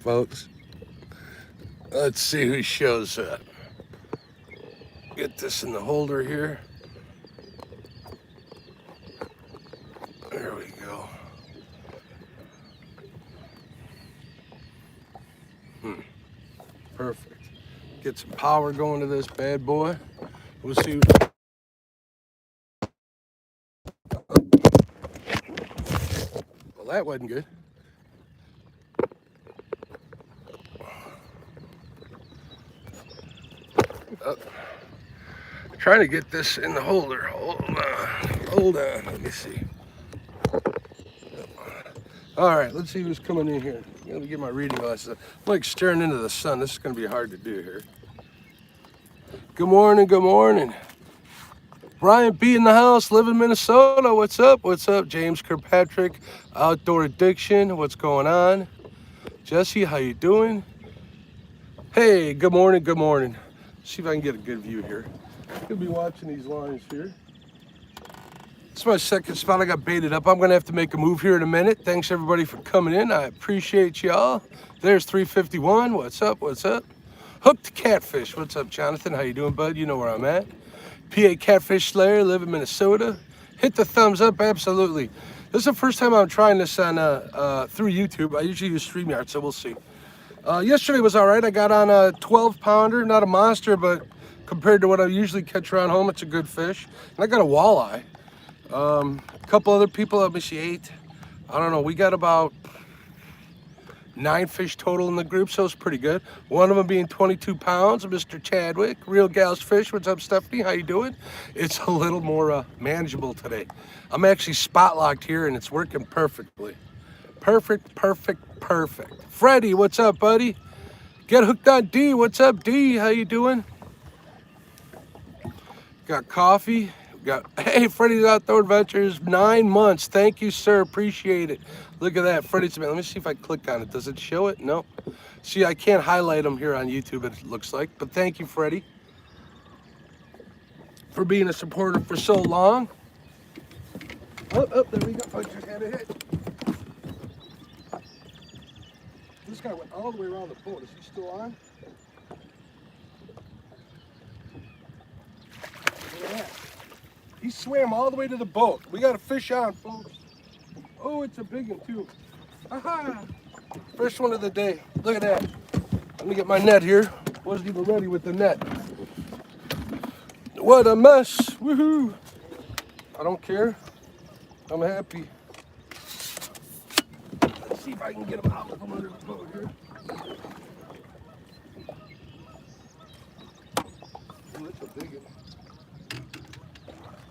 folks. Let's see who shows up. Get this in the holder here. There we go. Perfect. Get some power going to this bad boy. We'll see. Well, that wasn't good. Trying to get this in the holder. Hold on. Let me see. All right, let's see who's coming in here. Let me get my reading glasses. I'm like staring into the sun. This is going to be hard to do here. Good morning. Good morning. Brian B in the house, live in Minnesota. What's up? What's up? James Kirkpatrick, Outdoor Addiction. What's going on? Jesse, how you doing? Hey, good morning. Good morning. See if I can get a good view here. Gonna be watching these lines here. It's my second spot. I got baited up. I'm gonna have to make a move here in a minute. Thanks everybody for coming in. I appreciate y'all. There's 351. What's up? What's up? Hooked Catfish. What's up, Jonathan? How you doing, bud? You know where I'm at. PA Catfish Slayer, live in Minnesota. Hit the thumbs up, absolutely. This is the first time I'm trying this on through YouTube. I usually use StreamYard, so we'll see. Yesterday was all right. I got on a 12-pounder, not a monster, but compared to what I usually catch around home, it's a good fish. And I got a walleye. A couple other people, let me see, 8. I don't know, we got about 9 fish total in the group, so it's pretty good. One of them being 22 pounds, Mr. Chadwick. Real Gals Fish, what's up, Stephanie? How you doing? It's a little more manageable today. I'm actually spot locked here, and it's working perfectly. Perfect, perfect, perfect. Freddie, what's up, buddy? Get hooked on D. What's up, D? How you doing? Got coffee. Hey, Freddie's Outdoor Adventures, 9 months. Thank you, sir. Appreciate it. Look at that, Freddie's. Let me see if I click on it. Does it show it? No. See, I can't highlight them here on YouTube, it looks like. But thank you, Freddie, for being a supporter for so long. Oh, there we go. I just had a hit. This guy went all the way around the boat. Is he still on? Look at that. He swam all the way to the boat. We got a fish on, folks. Oh, it's a big one, too. Aha! First one of the day. Look at that. Let me get my net here. Wasn't even ready with the net. What a mess. Woohoo! I don't care. I'm happy. Let's see if I can get him out from under the boat here. Oh, that's a big one.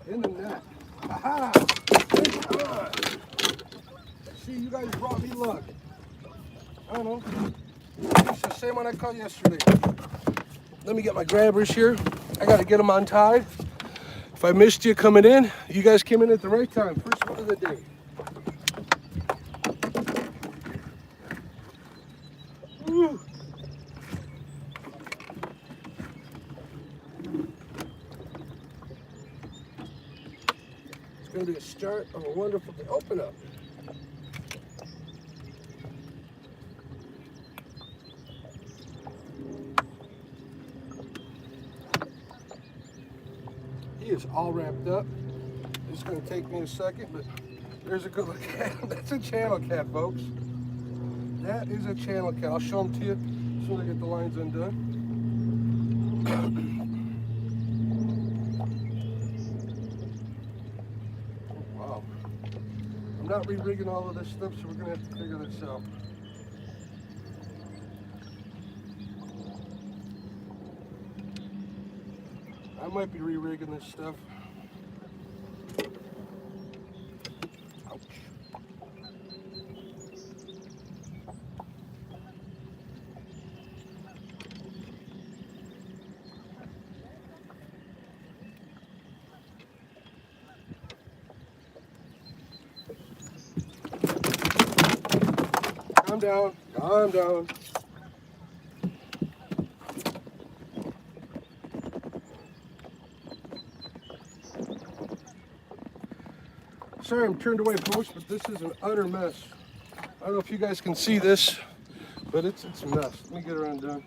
In the net. Aha! Good on. See, you guys brought me luck. I don't know. It's the same one I caught yesterday. Let me get my grabbers here. I gotta get them untied. If I missed you coming in, you guys came in at the right time. First one of the day. Woo. It's gonna be a start of a wonderful day. Open up. He is all wrapped up. It's going to take me a second, but there's a good look at him. That's a channel cat, folks. That is a channel cat. I'll show them to you as soon as I get the lines undone. Wow. I'm not re-rigging all of this stuff, so we're going to have to figure this out. I might be re-rigging this stuff. Ouch. Calm down, calm down. Sorry I'm turned away, folks, but this is an utter mess. I don't know if you guys can see this. but it's a mess. Let me get her undone.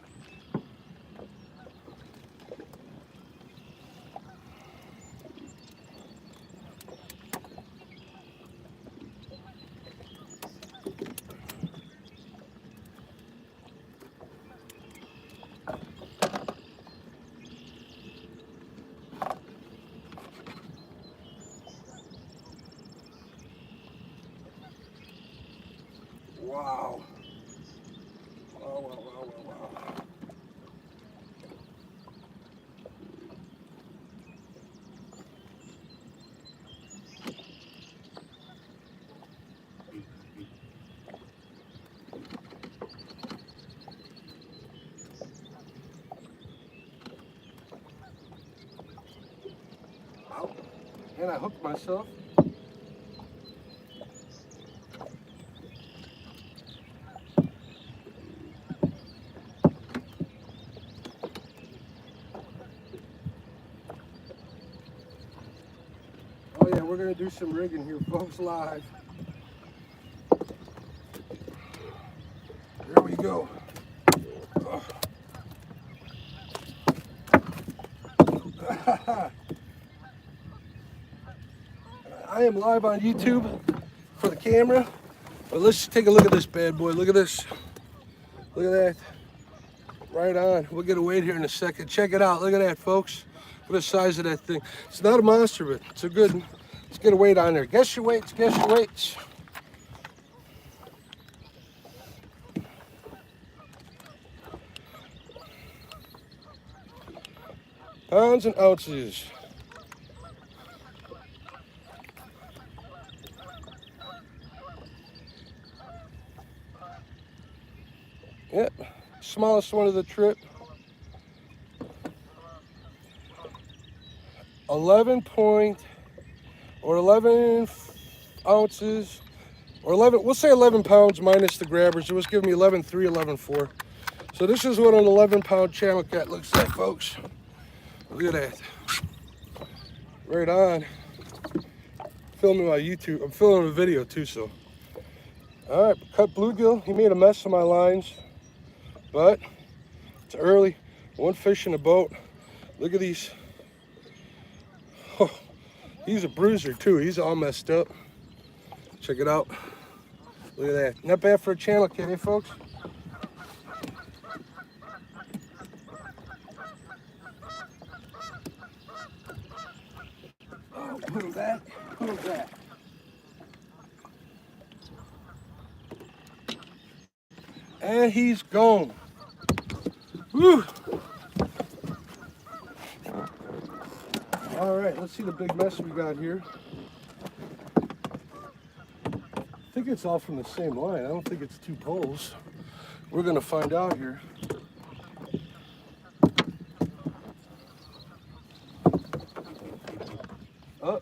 Wow. Wow. Wow. And I hooked myself. Oh yeah, we're gonna do some rigging here, folks, live. There we go. I am live on YouTube for the camera, but let's take a look at this bad boy. Look at this. Look at that. Right on. We'll get a weight here in a second. Check it out. Look at that, folks. Look at the size of that thing. It's not a monster, but it's a good one. Let's get a weight on there. Guess your weights. Guess your weights. Pounds and ounces. Yep. Smallest one of the trip. 11 ounces, or 11, we'll say 11 pounds minus the grabbers. It was giving me 11.3, 11.4. So this is what an 11-pound channel cat looks like, folks. Look at that. Right on. Filming my YouTube. I'm filming a video too, so. All right, cut bluegill. He made a mess of my lines, but it's early. One fish in a boat. Look at these. Oh, he's a bruiser too. He's all messed up. Check it out. Look at that. Not bad for a channel cat, eh, folks? Oh, put him back. Put him back. And he's gone. Woo! All right, let's see the big mess we got here. I think it's all from the same line. I don't think it's two poles. We're gonna find out here. Oh.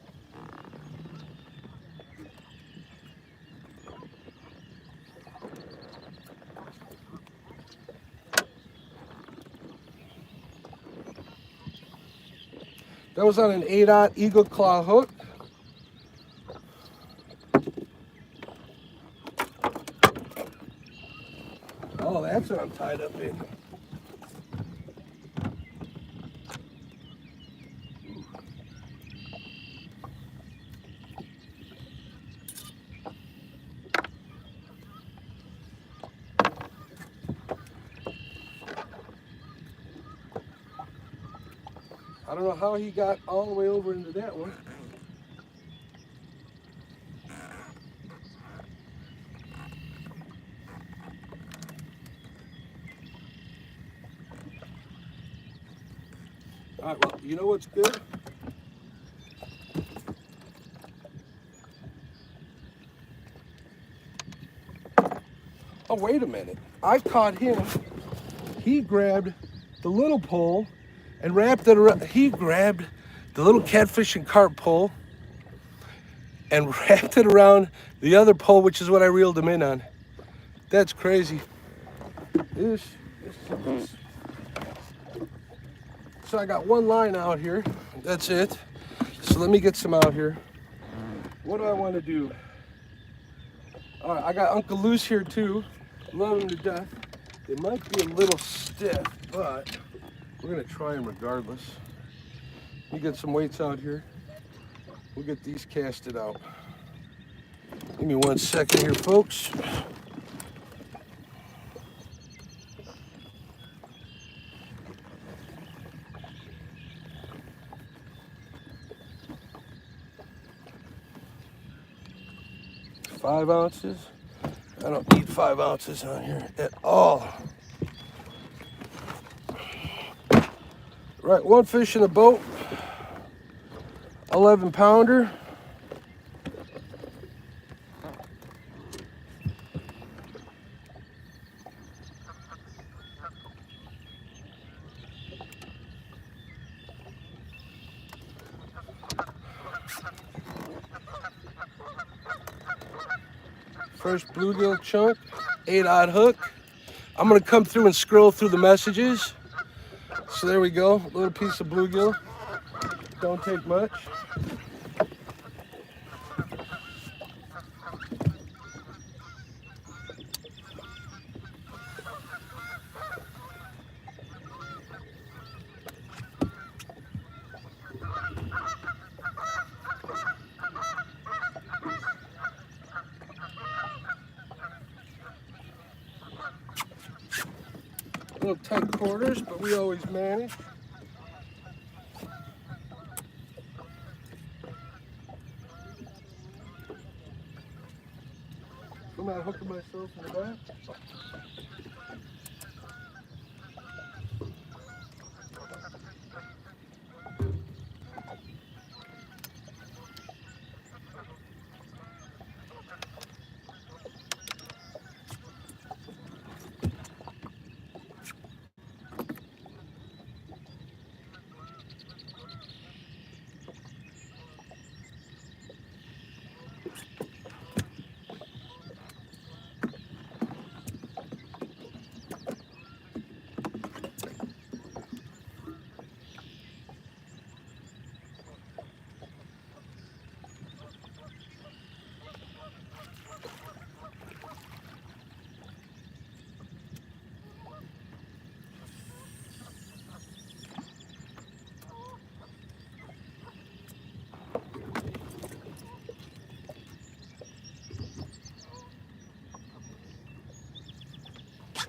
That was on an 8-aught Eagle Claw hook. Oh, that's what I'm tied up in. I don't know how he got all the way over into that one. All right, well, you know what's good? Oh, wait a minute. I caught him. He grabbed the little pole and wrapped it around. He grabbed the little catfish and carp pole and wrapped it around the other pole, which is what I reeled him in on. That's crazy. This. So I got one line out here. That's it. So let me get some out here. What do I want to do? All right, I got Uncle Loose here too. Love him to death. They might be a little stiff, but we're gonna try them regardless. You get some weights out here. We'll get these casted out. Give me 1 second here, folks. Five ounces. I don't need 5 ounces on here at all. Right, one fish in the boat. 11 pounder. First bluegill chunk, 8-odd hook. I'm gonna come through and scroll through the messages. So there we go, a little piece of bluegill. Don't take much. A little tight quarters, but we always manage. I'm not hooking myself in the back.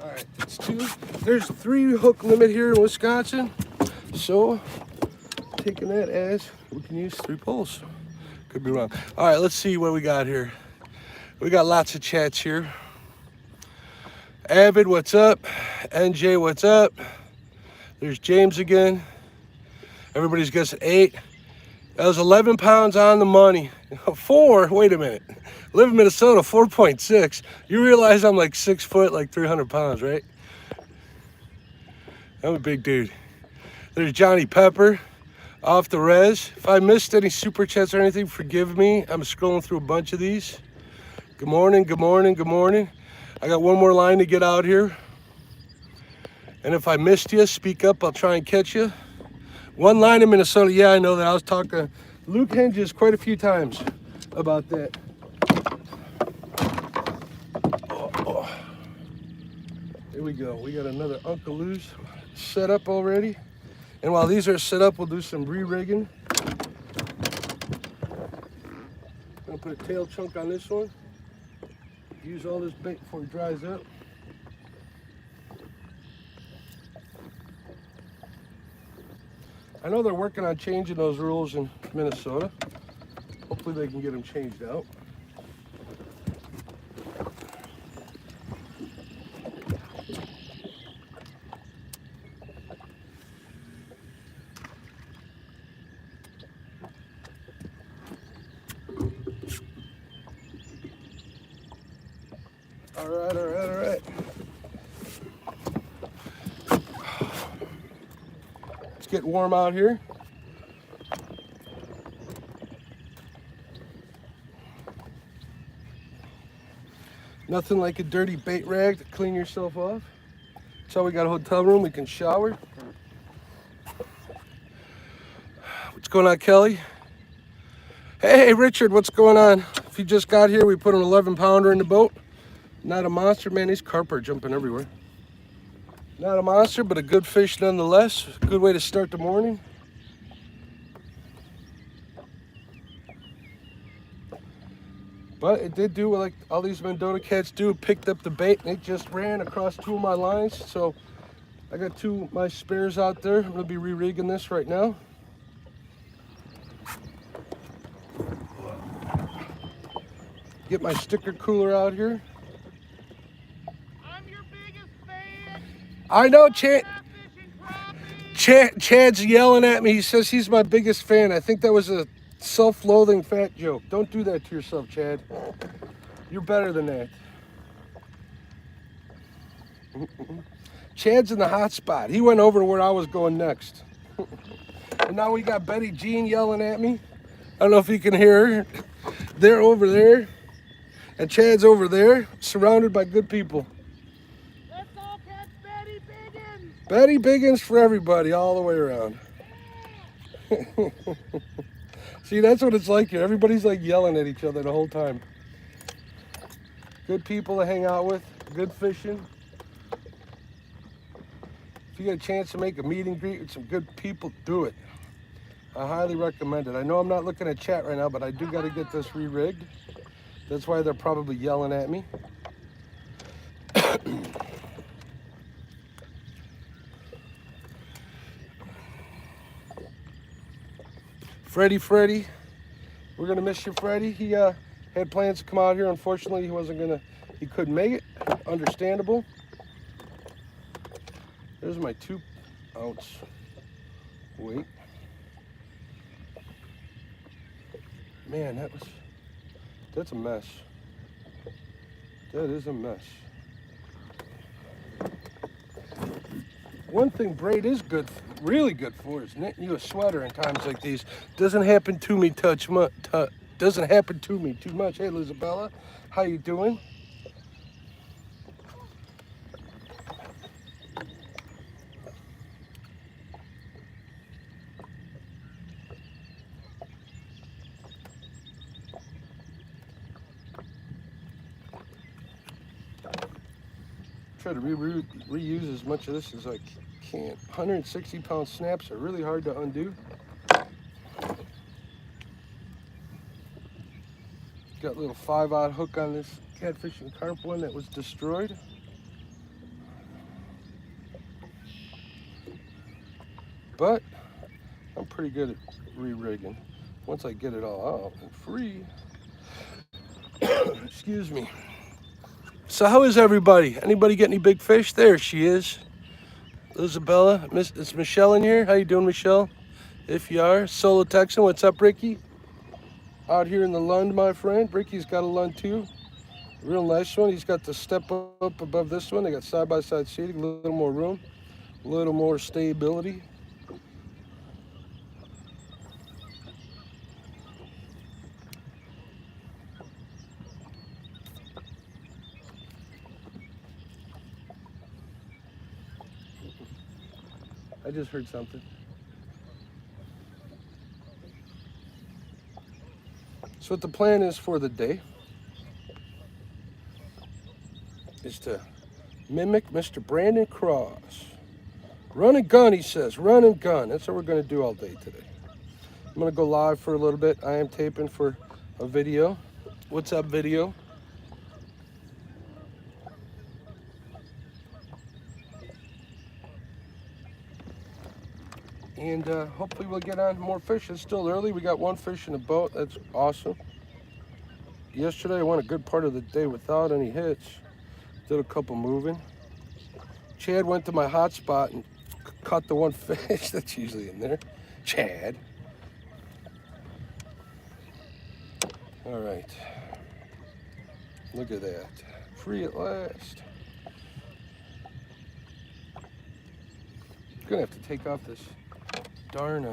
All right, that's 2. There's 3 hook limit here in Wisconsin. So taking that as we can use 3 poles. Could be wrong. All right, let's see what we got here. We got lots of chats here. Avid, what's up? NJ, what's up? There's James again. Everybody's guessing 8. That was 11 pounds on the money. 4, wait a minute. Live in Minnesota, 4.6. You realize I'm like 6 foot, like 300 pounds, right? I'm a big dude. There's Johnny Pepper, off the res. If I missed any super chats or anything, forgive me. I'm scrolling through a bunch of these. Good morning, good morning, good morning. I got one more line to get out here. And if I missed you, speak up, I'll try and catch you. One line in Minnesota, yeah, I know that. I was talking to Luke Hinges quite a few times about that. Here we go. We got another Uncle Lou's set up already. And while these are set up, we'll do some re-rigging. Gonna put a tail chunk on this one. Use all this bait before it dries up. I know they're working on changing those rules in Minnesota. Hopefully they can get them changed out. All right, all right, all right. It's getting warm out here. Nothing like a dirty bait rag to clean yourself off. That's how we got a hotel room. We can shower. What's going on, Kelly? Hey, Richard, what's going on? If you just got here, we put an 11 pounder in the boat. Not a monster, man. These carp are jumping everywhere. Not a monster, but a good fish nonetheless. Good way to start the morning. But it did do what like all these Mendota cats do. It picked up the bait and it just ran across 2 of my lines. So I got 2 of my spares out there. I'm gonna be re-rigging this right now. Get my sticker cooler out here. I'm your biggest fan. I know Chad's yelling at me. He says he's my biggest fan. I think that was a self-loathing fat joke. Don't do that to yourself, Chad. You're better than that. Chad's in the hot spot. He went over to where I was going next. And now we got Betty Jean yelling at me. I don't know if you can hear her. They're over there. And Chad's over there, surrounded by good people. Let's all catch Betty Biggins. Betty Biggins for everybody, all the way around. See, that's what it's like here. Everybody's like yelling at each other the whole time. Good people to hang out with, good fishing. If you get a chance to make a meet and greet with some good people, do it. I highly recommend it. I know I'm not looking at chat right now, but I do got to get this re-rigged. That's why they're probably yelling at me. Freddie, we're gonna miss you, Freddie. He had plans to come out here. Unfortunately, he couldn't make it. Understandable. There's my 2-ounce weight. Man, that's a mess. That is a mess. One thing braid is good, really good for, is knitting you a sweater in times like these. Doesn't happen to me doesn't happen to me too much. Hey, Lizabella, how you doing? Try to reuse as much of this as I can. 160-pound snaps are really hard to undo. Got a little 5-aught hook on this catfish and carp one that was destroyed. But I'm pretty good at re-rigging once I get it all out and free. Excuse me. So how is everybody? Anybody get any big fish? There she is. Isabella, is Michelle in here? How you doing, Michelle? If you are. Solo Texan, what's up, Ricky? Out here in the Lund, my friend. Ricky's got a Lund too. Real nice one. He's got the step up above this one. They got side-by-side seating, a little more room, a little more stability. I just heard something. So what the plan is for the day is to mimic Mr. Brandon Cross. Run and gun, he says. Run and gun. That's what we're going to do all day today. I'm going to go live for a little bit. I am taping for a video. What's up, video? And hopefully we'll get on more fish. It's still early. We got 1 fish in the boat. That's awesome. Yesterday I went a good part of the day without any hits. Did a couple moving. Chad went to my hot spot and caught the 1 fish that's usually in there. Chad. All right. Look at that. Free at last. I'm gonna have to take off this darn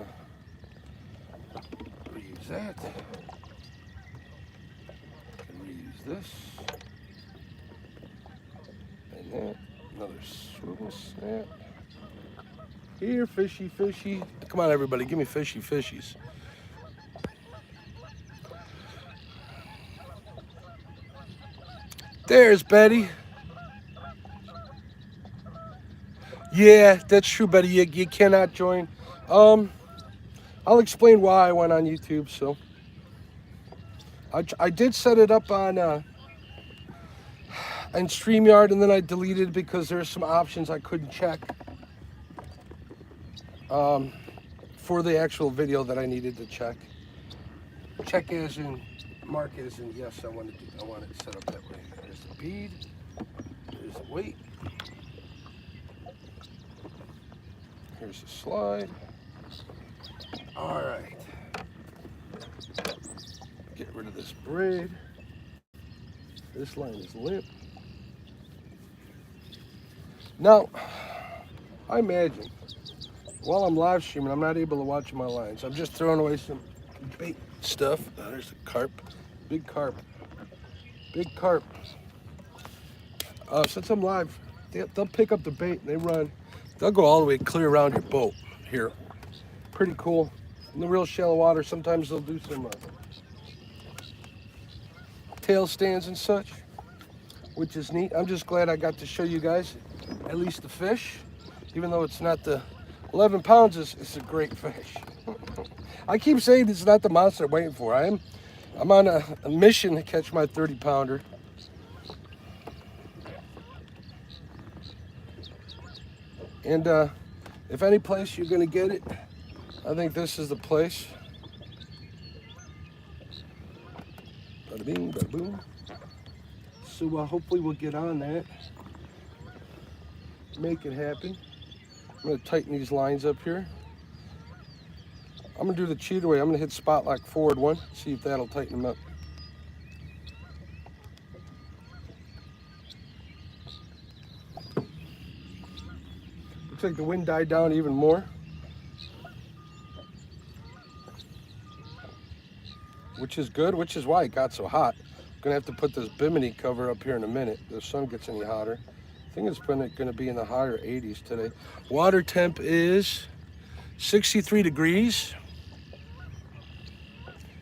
reuse that. And reuse this. And that. Another swivel snap. Here, fishy, fishy. Come on, everybody, give me fishy, fishies. There's Betty. Yeah, that's true, buddy. You cannot join. Um, I'll explain why I went on YouTube. So I did set it up on StreamYard, and then I deleted it because there's some options I couldn't check for the actual video that I needed to check. Check as in, mark as in, yes, I want it set up that way. There's the bead, there's the weight, here's the slide. All right, get rid of this braid. This line is limp. Now, I imagine while I'm live streaming, I'm not able to watch my lines. I'm just throwing away some bait stuff. Oh, there's a carp, big carp, big carp. Since I'm live, they'll pick up the bait and they run. They'll go all the way clear around your boat here. Pretty cool. In the real shallow water, sometimes they'll do some tail stands and such, which is neat. I'm just glad I got to show you guys at least the fish, even though it's not the 11 pounds is a great fish. I keep saying it's not the monster I'm waiting for. I'm on a mission to catch my 30 pounder. And if any place you're gonna get it, I think this is the place. Bada bing, bada boom. So hopefully we'll get on that, make it happen. I'm gonna tighten these lines up here. I'm gonna do the cheater way. I'm gonna hit spot lock forward one, see if that'll tighten them up. Looks like the wind died down even more, which is good, which is why it got so hot. I'm gonna have to put this bimini cover up here in a minute if the sun gets any hotter. I think it's gonna be in the higher 80s today. Water temp is 63 degrees.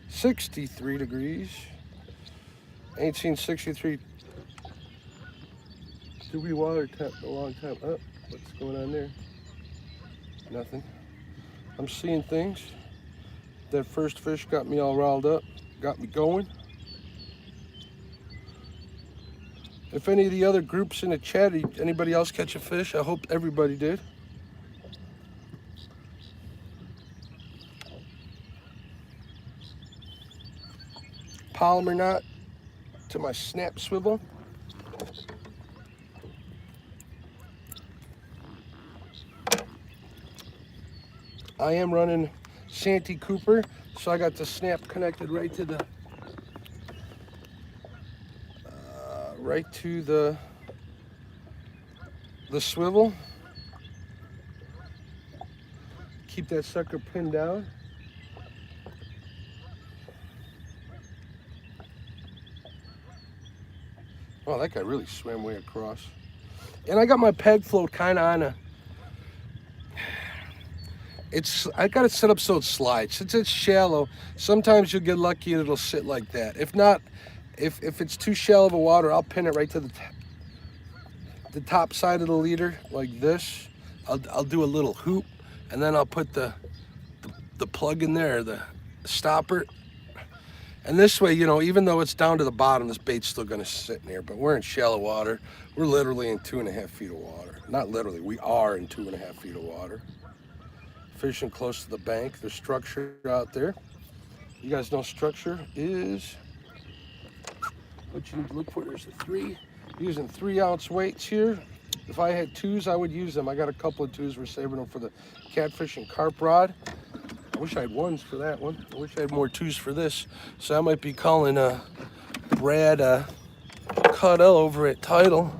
63 degrees. Ain't seen 63 degree water temp in a long time. Oh, what's going on there? Nothing. I'm seeing things. That first fish got me all riled up, got me going. If any of the other groups in the chat, anybody else catch a fish? I hope everybody did. Polymer knot to my snap swivel. I am running Santee Cooper, so I got the snap connected right to the swivel. Keep that sucker pinned down. Oh, that guy really swam way across. And I got my peg float kind of on a, I got it set up so it slides. Since it's shallow, sometimes you'll get lucky and it'll sit like that. If not, if it's too shallow of a water, I'll pin it right to the top side of the leader like this. I'll do a little hoop, and then I'll put the plug in there, the stopper. And this way, you know, even though it's down to the bottom, this bait's still gonna sit in there, but we're in shallow water. We're literally in 2.5 feet of water. Not literally, we are in 2.5 feet of water. Fishing close to the bank. There's structure out there. You guys know structure is what you need to look for. There's a 3. Using 3-ounce weights here. If I had 2s, I would use them. I got a couple of 2s. We're saving them for the catfish and carp rod. I wish I had 1s for that one. I wish I had more 2s for this. So I might be calling Brad Caudell over at Tidal.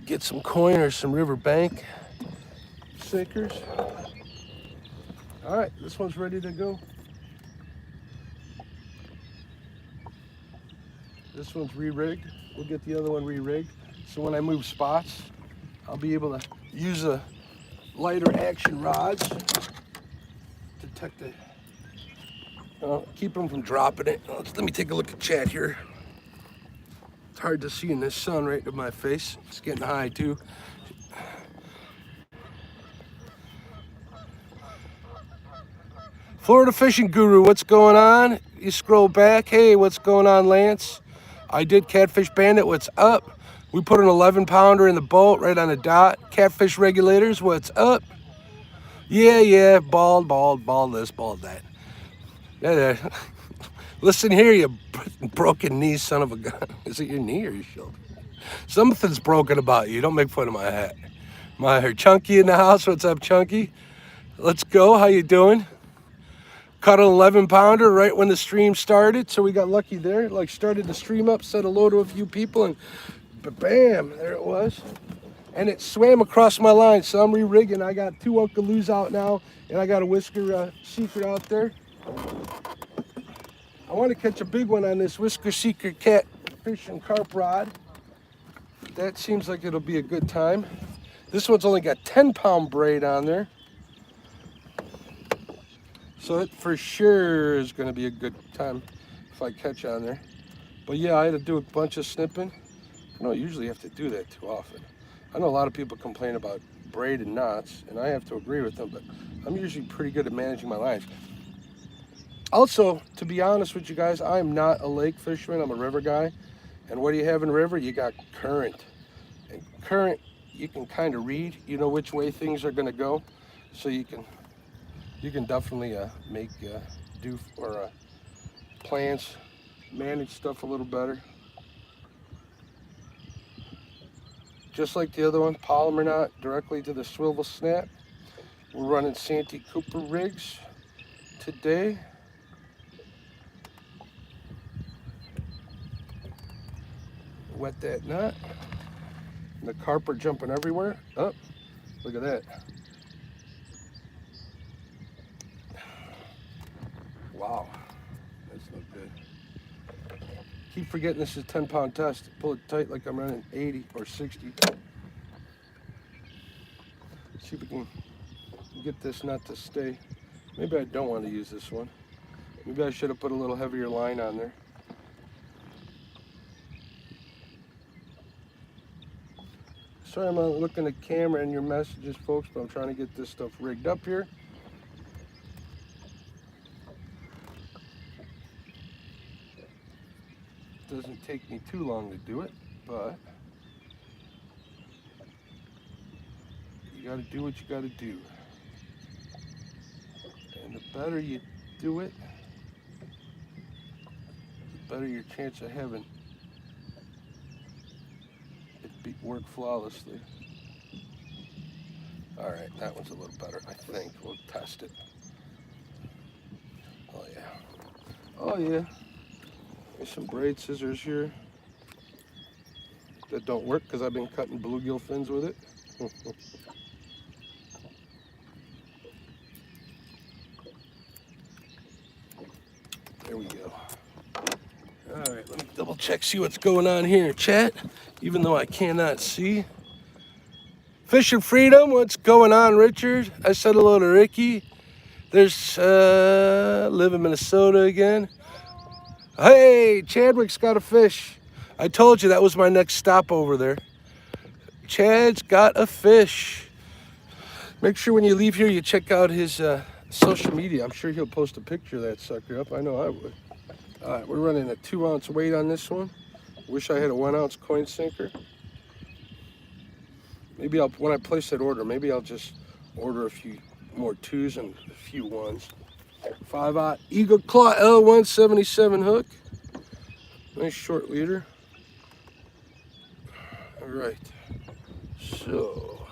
Get some coin or some river bank sinkers. All right, this one's ready to go. This one's re-rigged. We'll get the other one re-rigged. So when I move spots, I'll be able to use the lighter action rods to detect the, keep them from dropping it. Let me take a look at chat here. It's hard to see in this sun right to my face. It's getting high too. Florida Fishing Guru, what's going on? You scroll back. Hey, what's going on, Lance? I did Catfish Bandit, what's up? We put an 11 pounder in the boat right on the dot. Catfish Regulators, what's up? Yeah, bald this, bald that. Yeah. Listen here, you broken knee son of a gun. Is it your knee or your shoulder? Something's broken about you. Don't make fun of my hat. My Chunky in the house. What's up, Chunky? Let's go. How you doing? Caught an 11 pounder right when the stream started, so we got lucky there. Like started the stream up, said hello to a few people, and bam, there it was. And it swam across my line, so I'm re-rigging. I got 2 Uncle Lou's out now, and I got a Whisker Seeker out there. I want to catch a big one on this Whisker Seeker Catfish and Carp rod. That seems like it'll be a good time. This one's only got 10-pound braid on there. So it for sure is going to be a good time if I catch on there. But yeah, I had to do a bunch of snipping. I don't usually have to do that too often. I know a lot of people complain about braid and knots, and I have to agree with them, but I'm usually pretty good at managing my lines. Also, to be honest with you guys, I'm not a lake fisherman, I'm a river guy. And what do you have in river? You got current. And current, you can kind of read, you know which way things are going to go. So you can definitely make do or plans, manage stuff a little better. Just like the other one, polymer knot directly to the swivel snap. We're running Santee Cooper rigs today. Wet that knot. And the carp are jumping everywhere. Oh, look at that. Wow, that's not good. Keep forgetting this is a 10-pound test. Pull it tight like I'm running 80 or 60. See if we can get this nut to stay. Maybe I don't want to use this one. Maybe I should have put a little heavier line on there. Sorry I'm not looking at camera and your messages, folks, but I'm trying to get this stuff rigged up here. Doesn't take me too long to do it, but you got to do what you got to do. And the better you do it, the better your chance of having it work flawlessly. All right, that one's a little better, I think. We'll test it. Oh yeah. Oh yeah. There's some braid scissors here that don't work because I've been cutting bluegill fins with it. There we go. All right, let me double check, see what's going on here in chat, even though I cannot see. Fishing Freedom, what's going on, Richard? I said hello to Ricky. There's live in Minnesota again. Hey, Chadwick's got a fish. I told you that was my next stop over there. Chad's got a fish. Make sure when you leave here you check out his social media. I'm sure he'll post a picture of that sucker up. I know I would. All right, we're running a 2-ounce weight on this one. Wish I had a 1-ounce coin sinker. Maybe when I place that order, maybe I'll just order a few more 2s and a few 1s. 5/0 Eagle Claw L177 hook. Nice short leader. All right. So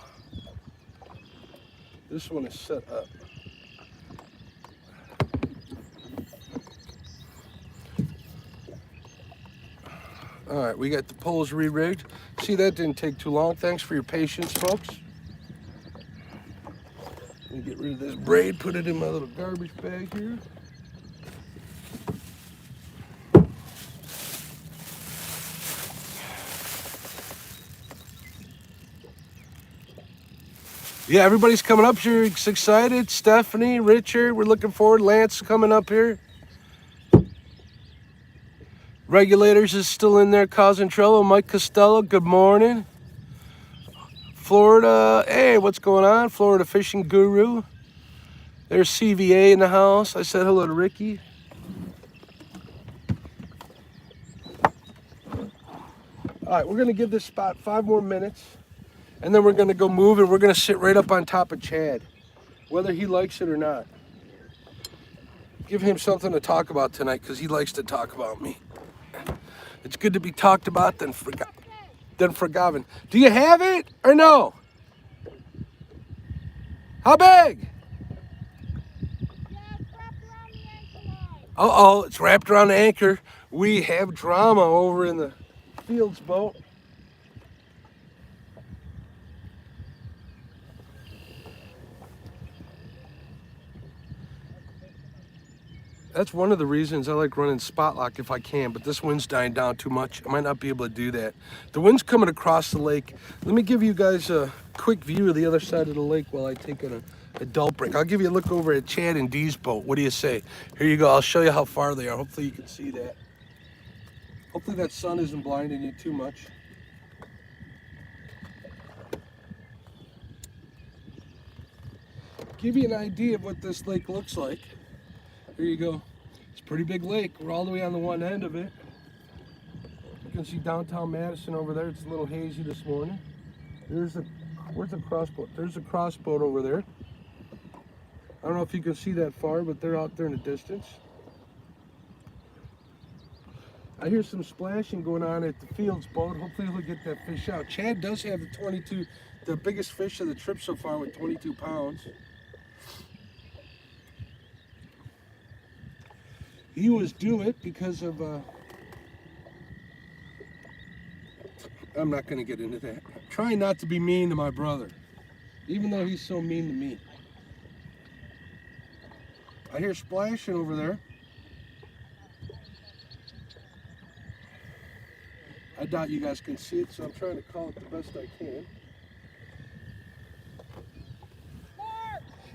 this one is set up. All right, we got the poles re-rigged. See, that didn't take too long. Thanks for your patience, folks. Let me get rid of this braid, put it in my little garbage bag here. Yeah, everybody's coming up here. It's excited. Stephanie, Richard, we're looking forward. Lance coming up here. Regulators is still in there causing trouble. Mike Costello, good morning. Florida, hey, what's going on? Florida Fishing Guru. There's CVA in the house. I said hello to Ricky. All right, we're gonna give this spot 5 more minutes, and then we're gonna go move, and we're gonna sit right up on top of Chad, whether he likes it or not. Give him something to talk about tonight, because he likes to talk about me. It's good to be talked about than forgotten. Do you have it or no? How big? Uh-oh, it's wrapped around the anchor. We have drama over in the Fields boat. That's one of the reasons I like running spot lock if I can, but this wind's dying down too much. I might not be able to do that. The wind's coming across the lake. Let me give you guys a quick view of the other side of the lake while I take an adult break. I'll give you a look over at Chad and Dee's boat. What do you say? Here you go. I'll show you how far they are. Hopefully you can see that. Hopefully that sun isn't blinding you too much. Give you an idea of what this lake looks like. Here you go. It's a pretty big lake. We're all the way on the one end of it. You can see downtown Madison over there. It's a little hazy this morning. Where's the crossboat? There's a crossboat over there. I don't know if you can see that far, but they're out there in the distance. I hear some splashing going on at the Fields boat. Hopefully we'll get that fish out. Chad does have the biggest fish of the trip so far with 22 pounds. He was due it because of, I'm not going to get into that. I'm trying not to be mean to my brother, even though he's so mean to me. I hear splashing over there. I doubt you guys can see it, so I'm trying to call it the best I can.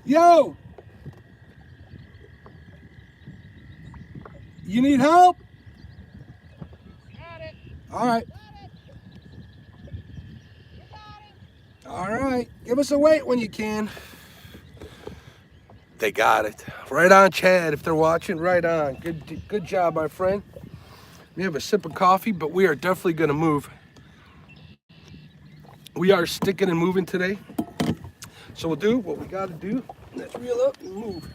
Yo! You need help? Got it. All right. All right. Give us a wait when you can. They got it. Right on, Chad. If they're watching, right on. Good job, my friend. We have a sip of coffee, but we are definitely going to move. We are sticking and moving today. So we'll do what we got to do. Let's reel up and move.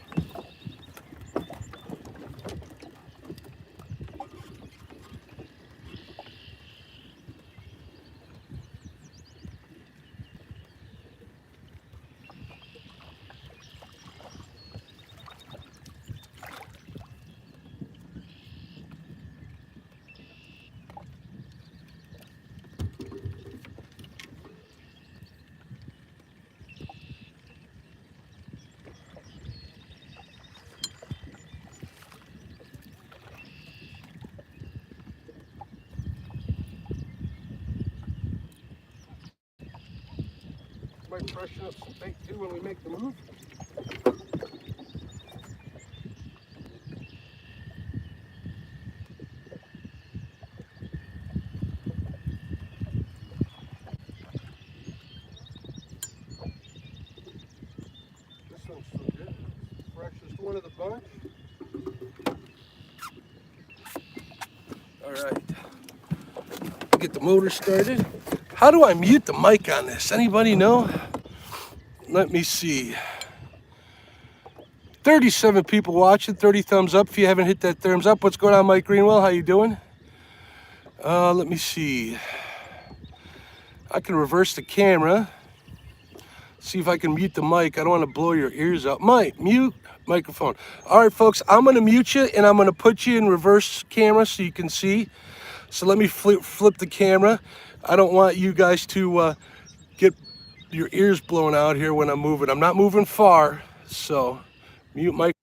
Might freshen up some bait too when we make the move. This one's so good. Freshest one of the bunch. All right. Get the motor started. How do I mute the mic on this? Anybody know? Let me see. 37 people watching, 30 thumbs up if you haven't hit that thumbs up. What's going on, Mike Greenwell? How you doing? Let me see. I can reverse the camera. See if I can mute the mic. I don't want to blow your ears out. Mike, mute microphone. All right, folks, I'm going to mute you, and I'm going to put you in reverse camera so you can see. So let me flip the camera. I don't want you guys to get your ears blown out here when I'm moving. I'm not moving far, so mute mic.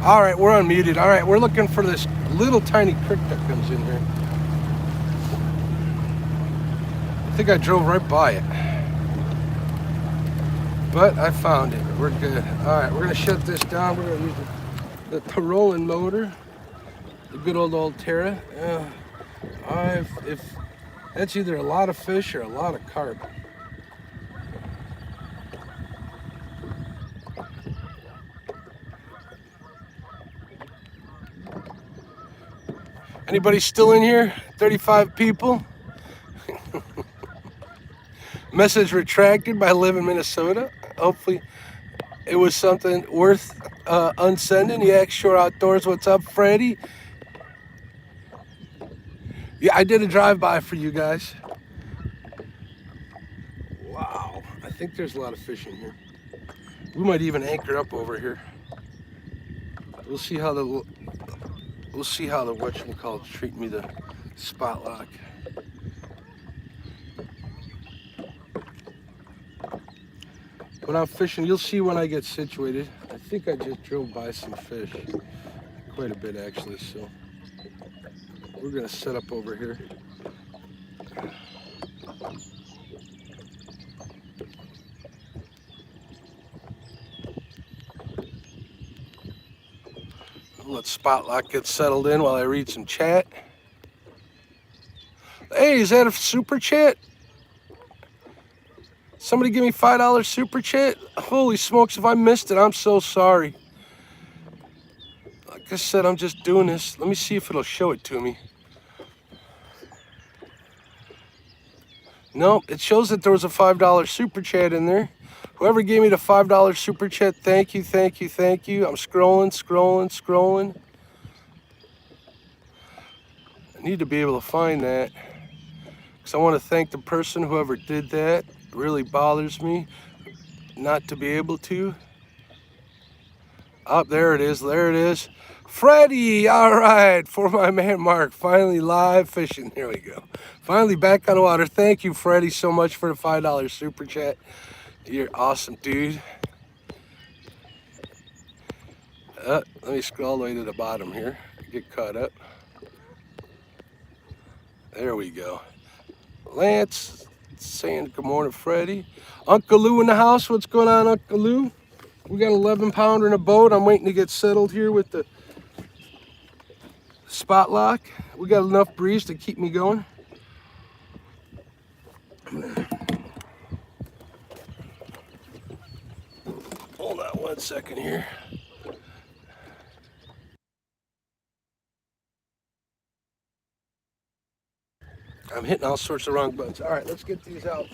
All right, we're unmuted. All right, we're looking for this little tiny creek that comes in here. I think I drove right by it, but I found it. We're good. All right, we're gonna shut this down. We're gonna use the rolling motor, the good old Terra. If that's either a lot of fish or a lot of carp. Anybody still in here? 35 people. Message retracted by Live in Minnesota. Hopefully it was something worth unsending. Yeah, Shore Outdoors. What's up, Freddie? Yeah, I did a drive-by for you guys. Wow, I think there's a lot of fish in here. We might even anchor up over here. We'll see how the whatchamacallit treat me, the spot lock. When I'm fishing, you'll see when I get situated. I think I just drove by some fish, quite a bit actually. So we're gonna set up over here. Let spot lock get settled in while I read some chat. Hey, is that a super chat? Somebody give me $5 super chat. Holy smokes, if I missed it, I'm so sorry. Like I said, I'm just doing this. Let me see if it'll show it to me. Nope, it shows that there was a $5 super chat in there. Whoever gave me the $5 super chat, thank you, thank you, thank you. I'm scrolling. I need to be able to find that, because I want to thank the person, whoever did that. It really bothers me not to be able to. Oh, there it is. Freddie, all right, for my man Mark, finally live fishing. Here we go. Finally back on the water. Thank you, Freddie, so much for the $5 super chat. You're awesome, dude. Let me scroll all the way to the bottom here. Get caught up. There we go. Lance saying good morning, Freddie. Uncle Lou in the house. What's going on, Uncle Lou? We got 11 pounder in a boat. I'm waiting to get settled here with the spot lock. We got enough breeze to keep me going. Hold on 1 second here. I'm hitting all sorts of wrong buttons. All right, let's get these out.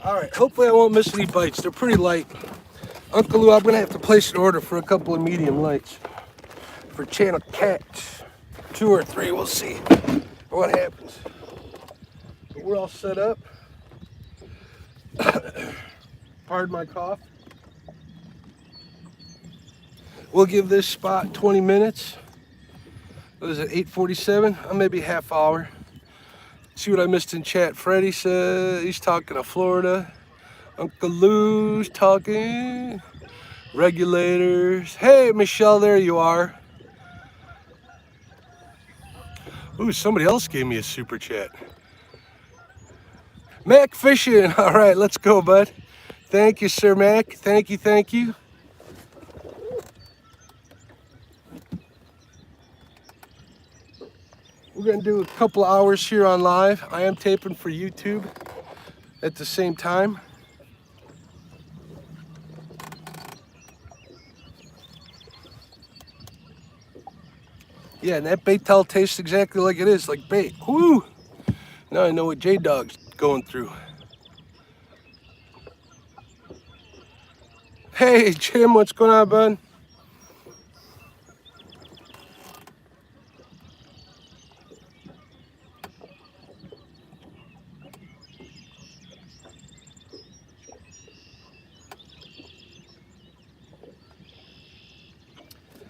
All right, hopefully I won't miss any bites. They're pretty light. Uncle Lou, I'm gonna have to place an order for a couple of medium lights for channel catch. 2 or 3, we'll see what happens. But we're all set up. Pardon my cough. We'll give this spot 20 minutes. What is it, 8:47? Maybe half hour. See what I missed in chat. Freddie said he's talking to Florida. Uncle Lou's talking. Regulators. Hey, Michelle, there you are. Ooh, somebody else gave me a super chat. Mac Fishing. All right, let's go, bud. Thank you, Sir Mac. Thank you, thank you. We're going to do a couple hours here on live. I am taping for YouTube at the same time. Yeah, and that bait towel tastes exactly like it is, like bait. Woo! Now I know what J-Dog's going through. Hey, Jim, what's going on, bud?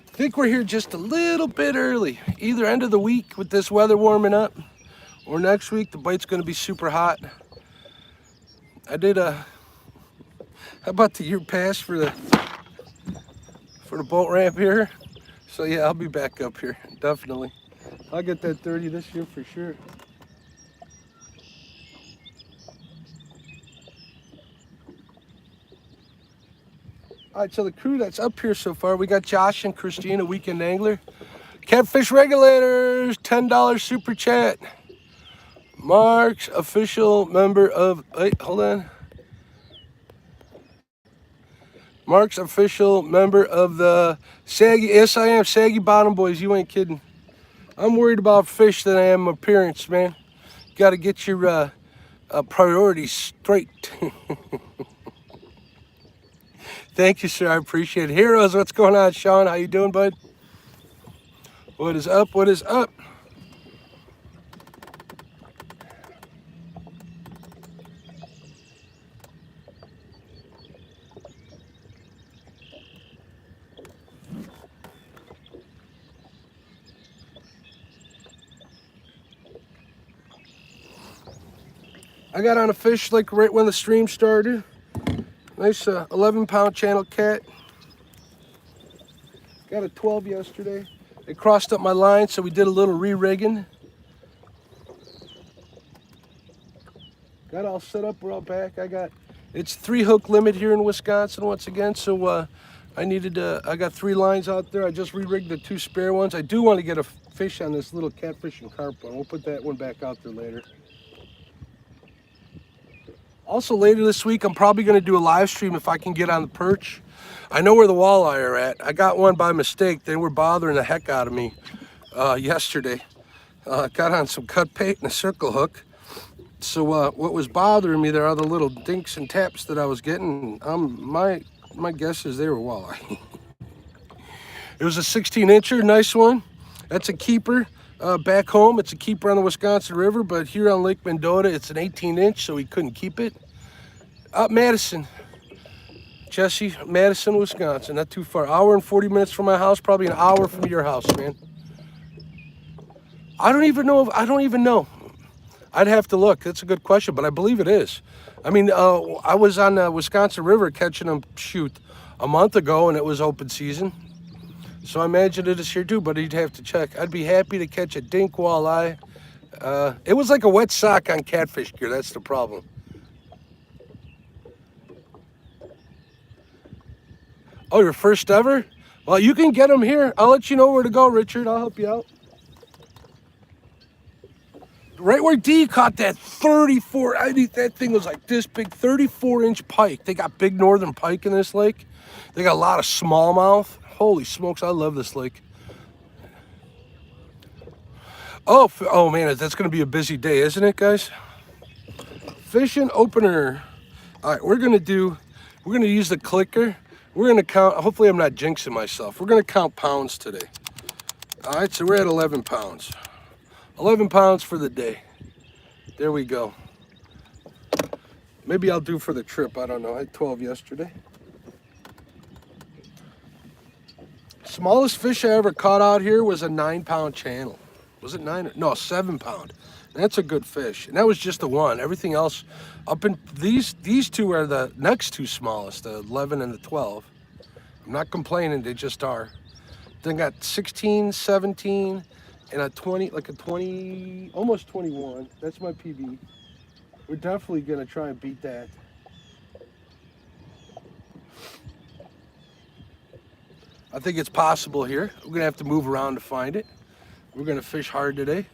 I think we're here just a little bit early. Either end of the week with this weather warming up, or next week the bite's going to be super hot. I did how about the year pass for the boat ramp here? So yeah, I'll be back up here, definitely. I'll get that 30 this year for sure. All right, so the crew that's up here so far, we got Josh and Christina, Weekend Angler. Catfish Regulators, $10 super chat. Mark's official member of, wait, hold on. Mark's official member of the Saggy, yes I am, Saggy Bottom Boys, you ain't kidding. I'm worried about fish than I am appearance, man. Got to get your priorities straight. Thank you, sir. I appreciate it. Heroes, what's going on, Sean? How you doing, bud? What is up? What is up? I got on a fish like right when the stream started. Nice 11-pound channel cat. Got a 12 yesterday. It crossed up my line, so we did a little re-rigging. Got all set up, we're all back. It's 3-hook limit here in Wisconsin once again, so I got 3 lines out there. I just re-rigged the 2 spare ones. I do want to get a fish on this little catfish and carp one. We'll put that one back out there later. Also later this week, I'm probably going to do a live stream if I can get on the perch. I know where the walleye are at. I got one by mistake. They were bothering the heck out of me yesterday. Got on some cut bait and a circle hook. So what was bothering me there are the little dinks and taps that I was getting. My guess is they were walleye. It was a 16-incher, nice one. That's a keeper. Back home, it's a keeper on the Wisconsin River, but here on Lake Mendota, it's an 18-inch, so he couldn't keep it. Madison. Jesse, Madison, Wisconsin, not too far. Hour and 40 minutes from my house, probably an hour from your house, man. I don't even know. I'd have to look. That's a good question, but I believe it is. I mean, I was on the Wisconsin River catching them, a month ago, and it was open season. So I imagine it is here too, but you'd have to check. I'd be happy to catch a dink walleye. It was like a wet sock on catfish gear. That's the problem. Oh, your first ever? Well, you can get them here. I'll let you know where to go, Richard. I'll help you out. Right where D caught that 34, I think that thing was like this big, 34-inch pike. They got big northern pike in this lake. They got a lot of smallmouth. Holy smokes, I love this lake. Oh man, that's gonna be a busy day, isn't it, guys? Fishing opener. All right, we're gonna use the clicker. We're gonna count, hopefully I'm not jinxing myself. We're gonna count pounds today. All right, so we're at 11 pounds. 11 pounds for the day. There we go. Maybe I'll do for the trip, I don't know. I had 12 yesterday. Smallest fish I ever caught out here was a 9-pound channel. Was it 9? No, 7-pound. That's a good fish. And that was just the one. Everything else up in these two are the next two smallest, the 11 and the 12. I'm not complaining, they just are. Then got 16, 17, and a 20, like a 20, almost 21. That's my PB. We're definitely gonna try and beat that. I think it's possible here. We're gonna have to move around to find it. We're gonna fish hard today.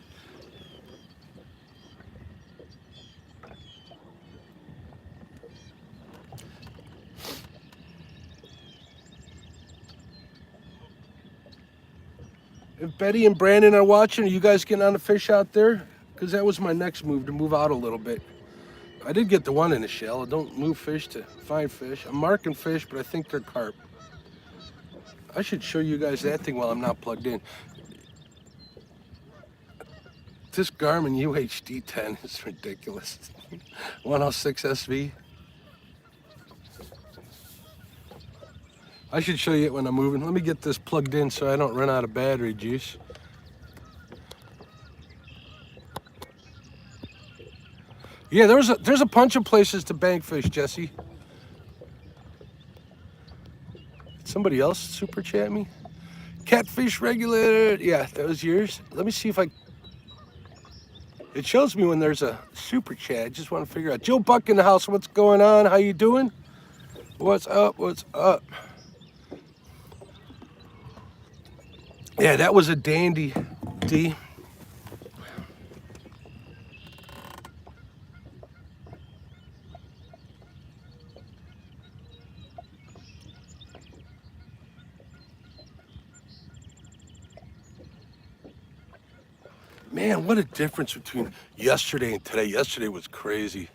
If Betty and Brandon are watching, are you guys getting on the fish out there? Because that was my next move, to move out a little bit. I did get the one in the shell. I don't move fish to find fish. I'm marking fish, but I think they're carp. I should show you guys that thing while I'm not plugged in. This Garmin UHD 10 is ridiculous. 106 SV. I should show you it when I'm moving. Let me get this plugged in so I don't run out of battery juice. Yeah, there's a bunch of places to bank fish, Jesse. Somebody else super chat me? Catfish regulator. Yeah, that was yours. Let me see if I... It shows me when there's a super chat. I just want to figure out. Joe Buck in the house. What's going on? How you doing? What's up? What's up? Yeah, that was a dandy, D. Man, what a difference between yesterday and today. Yesterday was crazy.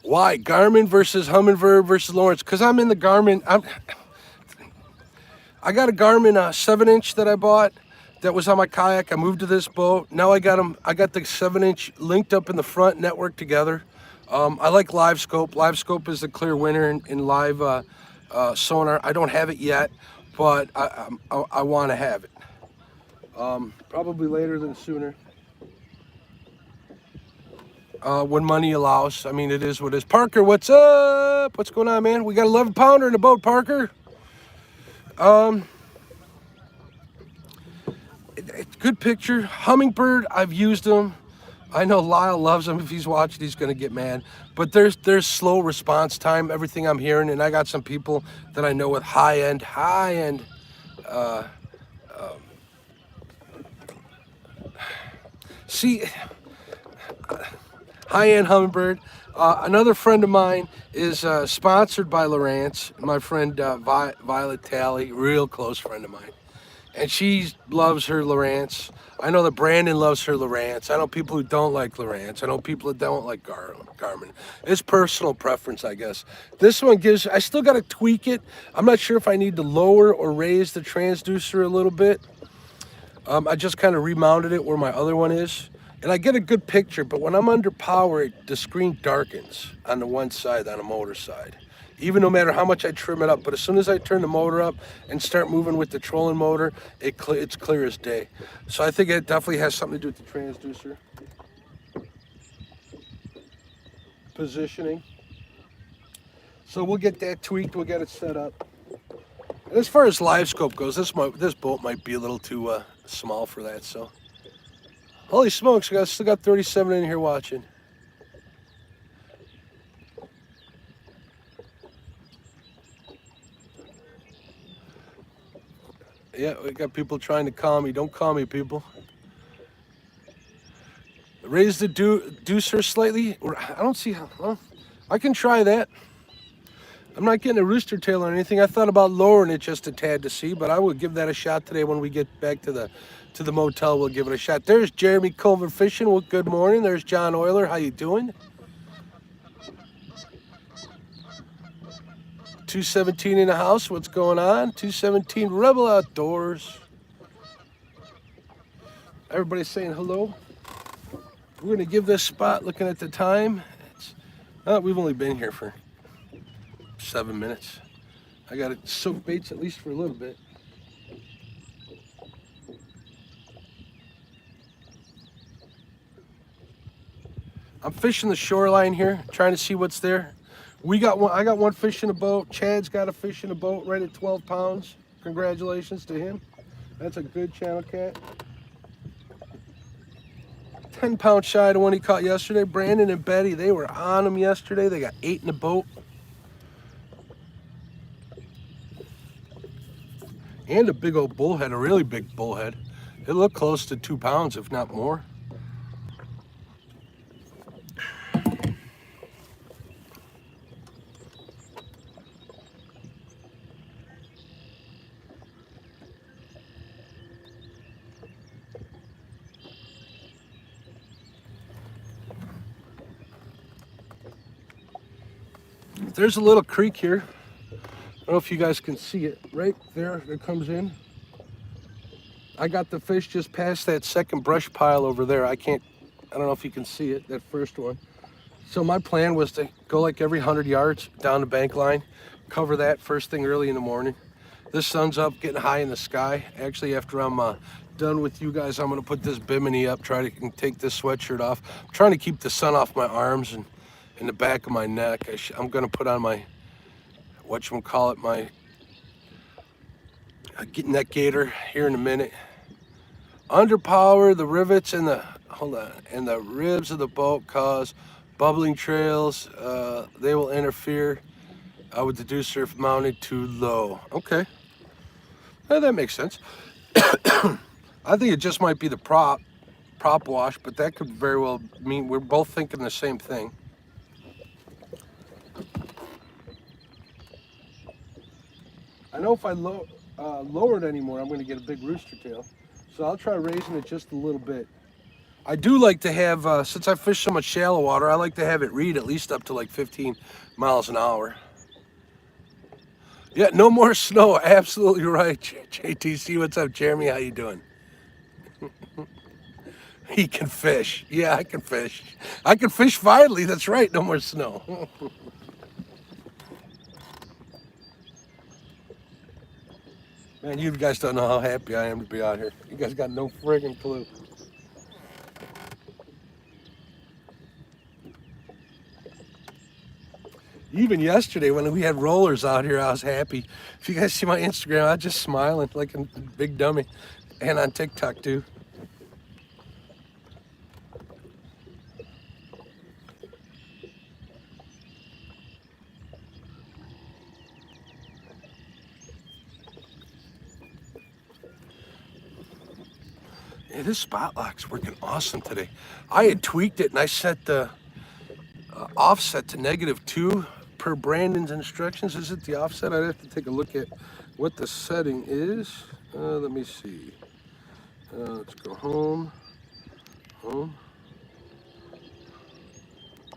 Why? Garmin versus Humminbird versus Lawrence? Because I'm in the Garmin. I got a Garmin 7-inch that I bought that was on my kayak. I moved to this boat. Now I got them. I got the 7-inch linked up in the front, networked together. I like Live Scope. Live Scope is the clear winner in live sonar. I don't have it yet, but I want to have it. Probably later than sooner. When money allows. I mean, it is what it is. Parker, what's up? What's going on, man? We got 11 pounder in the boat, Parker. Good picture. Humminbird, I've used them. I know Lyle loves them. If he's watching, he's gonna get mad. But there's slow response time. Everything I'm hearing, and I got some people that I know with high end. See, high-end Humminbird. Another friend of mine is sponsored by Lowrance. My friend Violet Talley, real close friend of mine. And she loves her Lowrance. I know that Brandon loves her Lowrance. I know people who don't like Lowrance. I know people that don't like Garmin. It's personal preference, I guess. This one gives, I still got to tweak it. I'm not sure if I need to lower or raise the transducer a little bit. I just kind of remounted it where my other one is. And I get a good picture, but when I'm under power, the screen darkens on the one side, on the motor side. Even no matter how much I trim it up. But as soon as I turn the motor up and start moving with the trolling motor, it's clear as day. So I think it definitely has something to do with the transducer. Positioning. So we'll get that tweaked, we'll get it set up. And as far as live scope goes, this boat might be a little too small for that, so. Holy smokes, I still got 37 in here watching. Yeah, we got people trying to call me. Don't call me, people. Raise the deucer slightly. I don't see how. Well, I can try that. I'm not getting a rooster tail or anything. I thought about lowering it just a tad to see, but I will give that a shot today when we get back to the motel. We'll give it a shot. There's Jeremy Culver fishing. Well, good morning. There's John Euler. How you doing? 217 in the house. What's going on? 217 Rebel Outdoors. Everybody's saying hello. We're going to give this spot, looking at the time. We've only been here for 7 minutes. I got to soak baits at least for a little bit. I'm fishing the shoreline here, trying to see what's there. I got one fish in a boat. Chad's got a fish in a boat right at 12 pounds. Congratulations to him. That's a good channel cat. 10 pounds shy of the one he caught yesterday. Brandon and Betty, they were on him yesterday. They got 8 in the boat. And a big old bullhead, a really big bullhead. It looked close to 2 pounds, if not more. There's a little creek here. I don't know if you guys can see it. Right there, it comes in. I got the fish just past that second brush pile over there. I don't know if you can see it, that first one. So my plan was to go like every 100 yards down the bank line, cover that first thing early in the morning. This sun's up, getting high in the sky. Actually, after I'm done with you guys, I'm gonna put this bimini up, try to take this sweatshirt off. I'm trying to keep the sun off my arms and in the back of my neck. I'm gonna put on my, neck gaiter here in a minute. Underpower, the rivets and the ribs of the boat cause bubbling trails. They will interfere with the deducer if mounted too low. Okay, that makes sense. I think it just might be the prop wash, but that could very well mean we're both thinking the same thing. I know if I lower it anymore, I'm going to get a big rooster tail. So I'll try raising it just a little bit. I do like to have, since I fish so much shallow water, I like to have it read at least up to like 15 miles an hour. Yeah, no more snow. Absolutely right, JTC. What's up, Jeremy? How you doing? He can fish. Yeah, I can fish. I can fish finally. That's right. No more snow. Man, you guys don't know how happy I am to be out here. You guys got no friggin' clue. Even yesterday when we had rollers out here, I was happy. If you guys see my Instagram, I was just smiling like a big dummy. And on TikTok too. Yeah, this spot lock's working awesome today. I had tweaked it and I set the offset to -2 per Brandon's instructions. Is it the offset? I'd have to take a look at what the setting is. Let me see. Let's go home.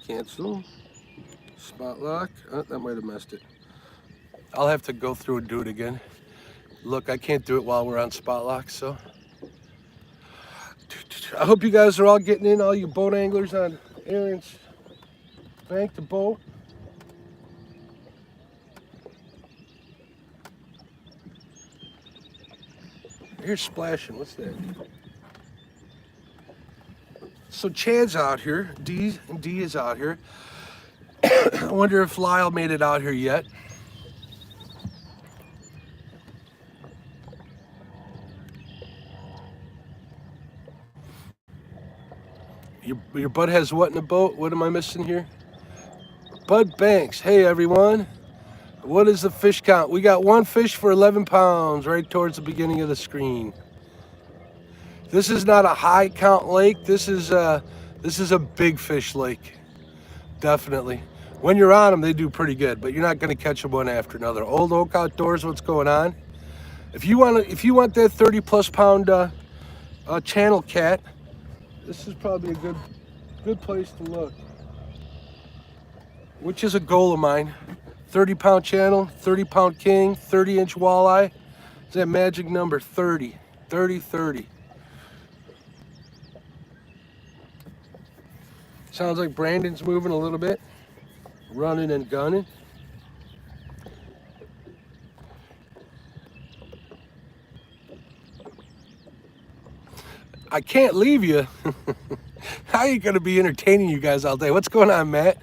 Cancel. Spot lock. That might have messed it. I'll have to go through and do it again. Look, I can't do it while we're on spot lock, so. I hope you guys are all getting in, all you boat anglers on Aaron's bank to boat. Here's splashing. What's that? So Chad's out here. D is out here. I wonder if Lyle made it out here yet. Your bud has what in the boat? What am I missing here? Bud Banks. Hey everyone. What is the fish count? We got one fish for 11 pounds right towards the beginning of the screen. This is not a high count lake. This is a big fish lake. Definitely. When you're on them, they do pretty good, but you're not going to catch them one after another. Old Oak Outdoors, what's going on? If you want that 30+ pound channel cat, this is probably a good place to look. Which is a goal of mine. 30-pound channel, 30-pound king, 30-inch walleye. It's that magic number, 30. 30, 30. Sounds like Brandon's moving a little bit. Running and gunning. I can't leave you. How are you going to be entertaining you guys all day? What's going on, Matt?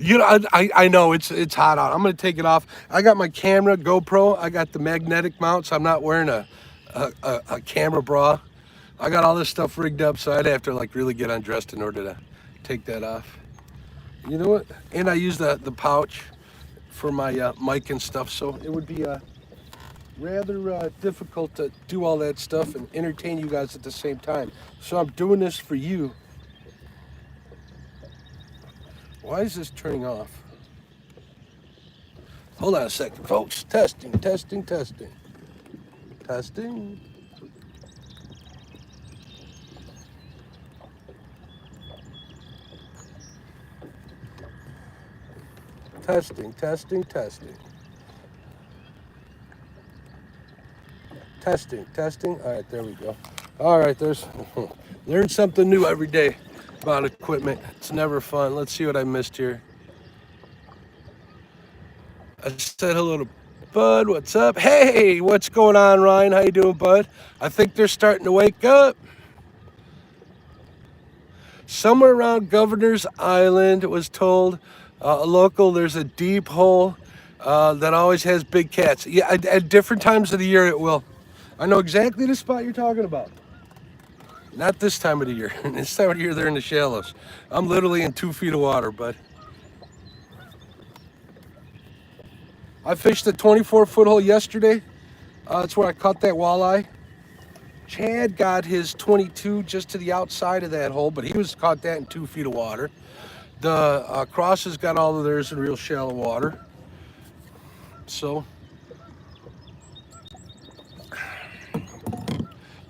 You know, I know it's hot out. I'm gonna take it off. I got my camera GoPro. I got the magnetic mount, so I'm not wearing a camera bra. I got all this stuff rigged up, so I'd have to like really get undressed in order to take that off. You know what? And I use the pouch for my mic and stuff, so it would be rather difficult to do all that stuff and entertain you guys at the same time. So I'm doing this for you. Why is this turning off? Hold on a second, folks. Testing, testing, testing. Testing. Testing, testing, testing. Testing, testing. All right, there we go. All right, learn something new every day about equipment. It's never fun. Let's see what I missed here. I said hello to Bud. What's up? Hey, what's going on, Ryan? How you doing, Bud? I think they're starting to wake up. Somewhere around Governor's Island, it was told, a local, there's a deep hole that always has big cats. Yeah, at different times of the year it will. I know exactly the spot you're talking about. Not this time of the year. This time of the year, they're in the shallows. I'm literally in 2 feet of water, bud. I fished a 24-foot hole yesterday. That's where I caught that walleye. Chad got his 22 just to the outside of that hole, but he was caught that in 2 feet of water. The crosses got all of theirs in real shallow water. So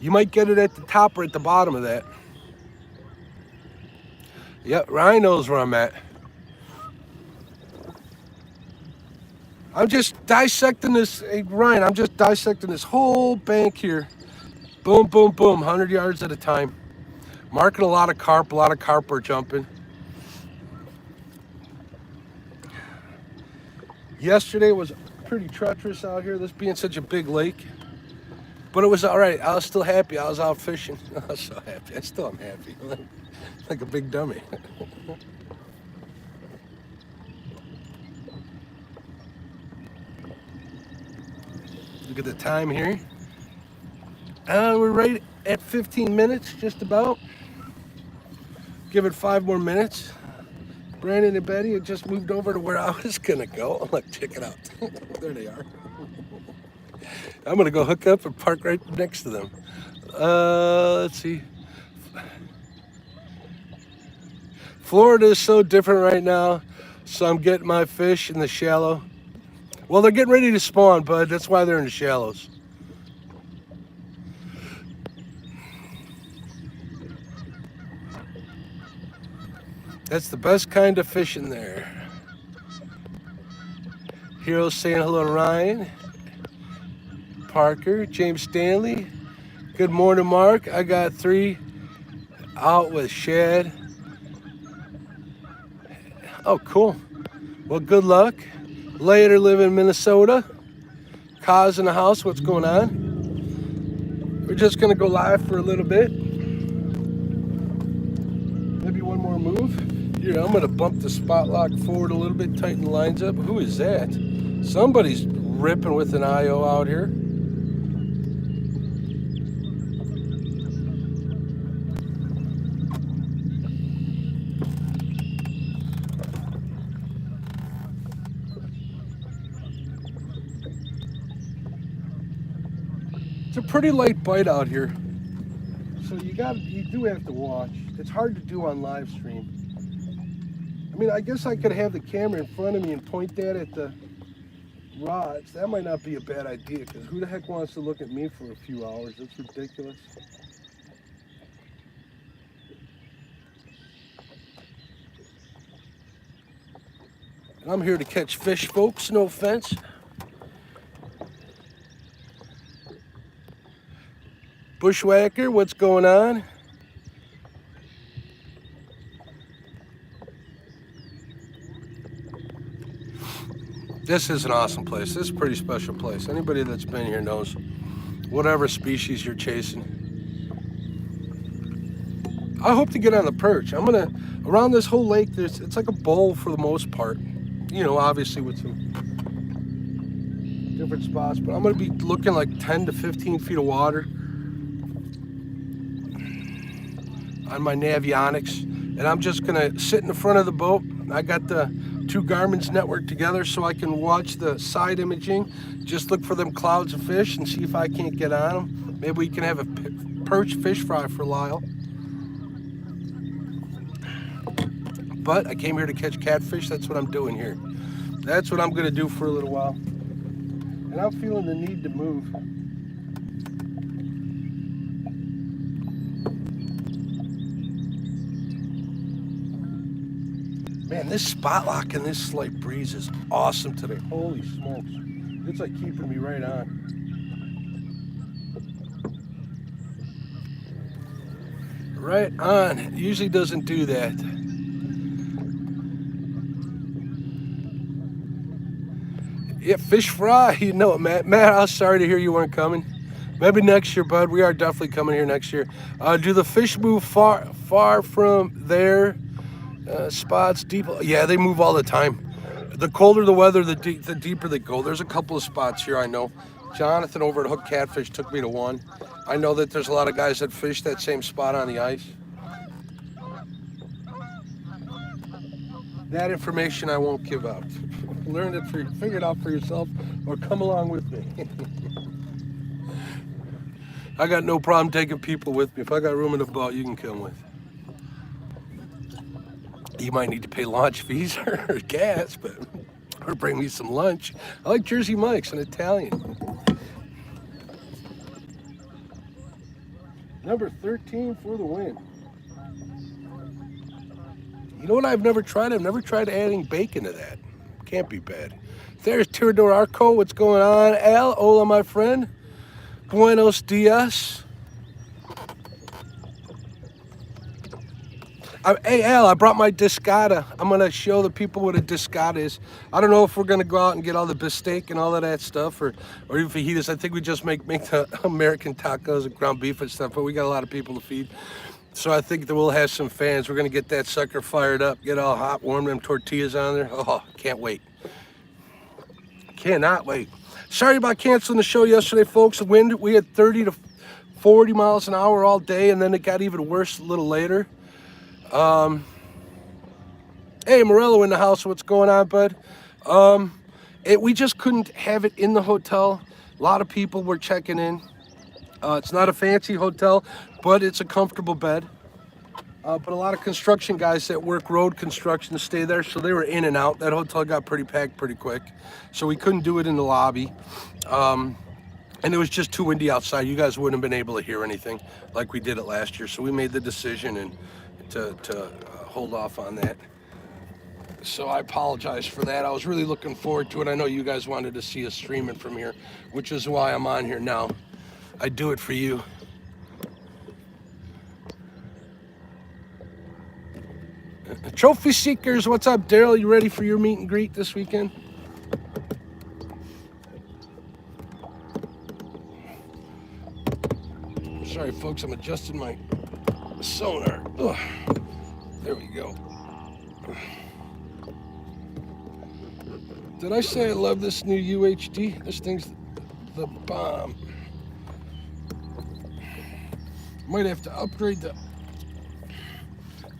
you might get it at the top or at the bottom of that. Yep, Ryan knows where I'm at. I'm just dissecting this, hey, Ryan, I'm just dissecting this whole bank here. Boom, boom, boom, 100 yards at a time. Marking a lot of carp are jumping. Yesterday was pretty treacherous out here, this being such a big lake. But it was all right. I was still happy. I was out fishing. I was so happy. I still am happy. Like a big dummy. Look at the time here. We're right at 15 minutes, just about. Give it 5 more minutes. Brandon and Betty had just moved over to where I was gonna go. Look, check it out. There they are. I'm gonna go hook up and park right next to them. Let's see. Florida is so different right now, so I'm getting my fish in the shallow. Well, they're getting ready to spawn, bud. That's why they're in the shallows. That's the best kind of fishing there. Heroes saying hello to Ryan. Parker, James Stanley. Good morning, Mark. I got 3 out with Shad. Oh, cool. Well, good luck. Later, live in Minnesota. Kaz in the house. What's going on? We're just gonna go live for a little bit. Maybe one more move. Here, I'm gonna bump the spot lock forward a little bit, tighten the lines up. Who is that? Somebody's ripping with an IO out here. It's a pretty light bite out here, so you do have to watch. It's hard to do on live stream. I mean, I guess I could have the camera in front of me and point that at the rods. That might not be a bad idea, because who the heck wants to look at me for a few hours? That's ridiculous. And I'm here to catch fish, folks, no offense. Bushwhacker, what's going on? This is an awesome place. This is a pretty special place. Anybody that's been here knows whatever species you're chasing. I hope to get on the perch. I'm gonna, around this whole lake, it's like a bowl for the most part. You know, obviously with some different spots, but I'm gonna be looking like 10 to 15 feet of water on my Navionics, and I'm just gonna sit in the front of the boat. I got the two Garmin's networked together so I can watch the side imaging, just look for them clouds of fish and see if I can't get on them. Maybe we can have a perch fish fry for Lyle. But I came here to catch catfish. That's what I'm doing here. That's what I'm gonna do for a little while. And I'm feeling the need to move. Man, this spot lock and this slight breeze is awesome today. Holy smokes. It's like keeping me right on. Right on. It usually doesn't do that. Yeah, fish fry, you know it, Matt. Matt, I was sorry to hear you weren't coming. Maybe next year, bud. We are definitely coming here next year. Do the fish move far from their spots deep? Yeah, they move all the time. The colder the weather, the deeper they go. There's a couple of spots here I know. Jonathan over at Hook Catfish took me to one. I know that there's a lot of guys that fish that same spot on the ice. That information I won't give out. Learn it figure it out for yourself, or come along with me. I got no problem taking people with me. If I got room in the boat, you can come with. You might need to pay launch fees or gas, but or bring me some lunch. I like Jersey Mike's, an Italian. Number 13 for the win. You know what I've never tried? I've never tried adding bacon to that. Can't be bad. There's Tirador Arco. What's going on? Al, hola, my friend. Buenos dias. Hey, Al, I brought my discata. I'm going to show the people what a discata is. I don't know if we're going to go out and get all the bistec and all of that stuff, or even fajitas. I think we just make the American tacos and ground beef and stuff, but we got a lot of people to feed. So I think that we'll have some fans. We're going to get that sucker fired up, get all hot, warm them tortillas on there. Oh, can't wait. Cannot wait. Sorry about canceling the show yesterday, folks. The wind, we had 30 to 40 miles an hour all day, and then it got even worse a little later. Hey, Morello in the house. What's going on, bud? We just couldn't have it in the hotel. A lot of people were checking in. It's not a fancy hotel, but it's a comfortable bed. But a lot of construction guys that work road construction stay there, so they were in and out. That hotel got pretty packed pretty quick, so we couldn't do it in the lobby. And it was just too windy outside. You guys wouldn't have been able to hear anything like we did it last year, so we made the decision to hold off on that. So I apologize for that. I was really looking forward to it. I know you guys wanted to see us streaming from here, which is why I'm on here now. I do it for you. Trophy Seekers, what's up, Daryl? You ready for your meet and greet this weekend? Sorry, folks, I'm adjusting my sonar. Ugh. There we go. Did I say I love this new UHD? This thing's the bomb. Might have to upgrade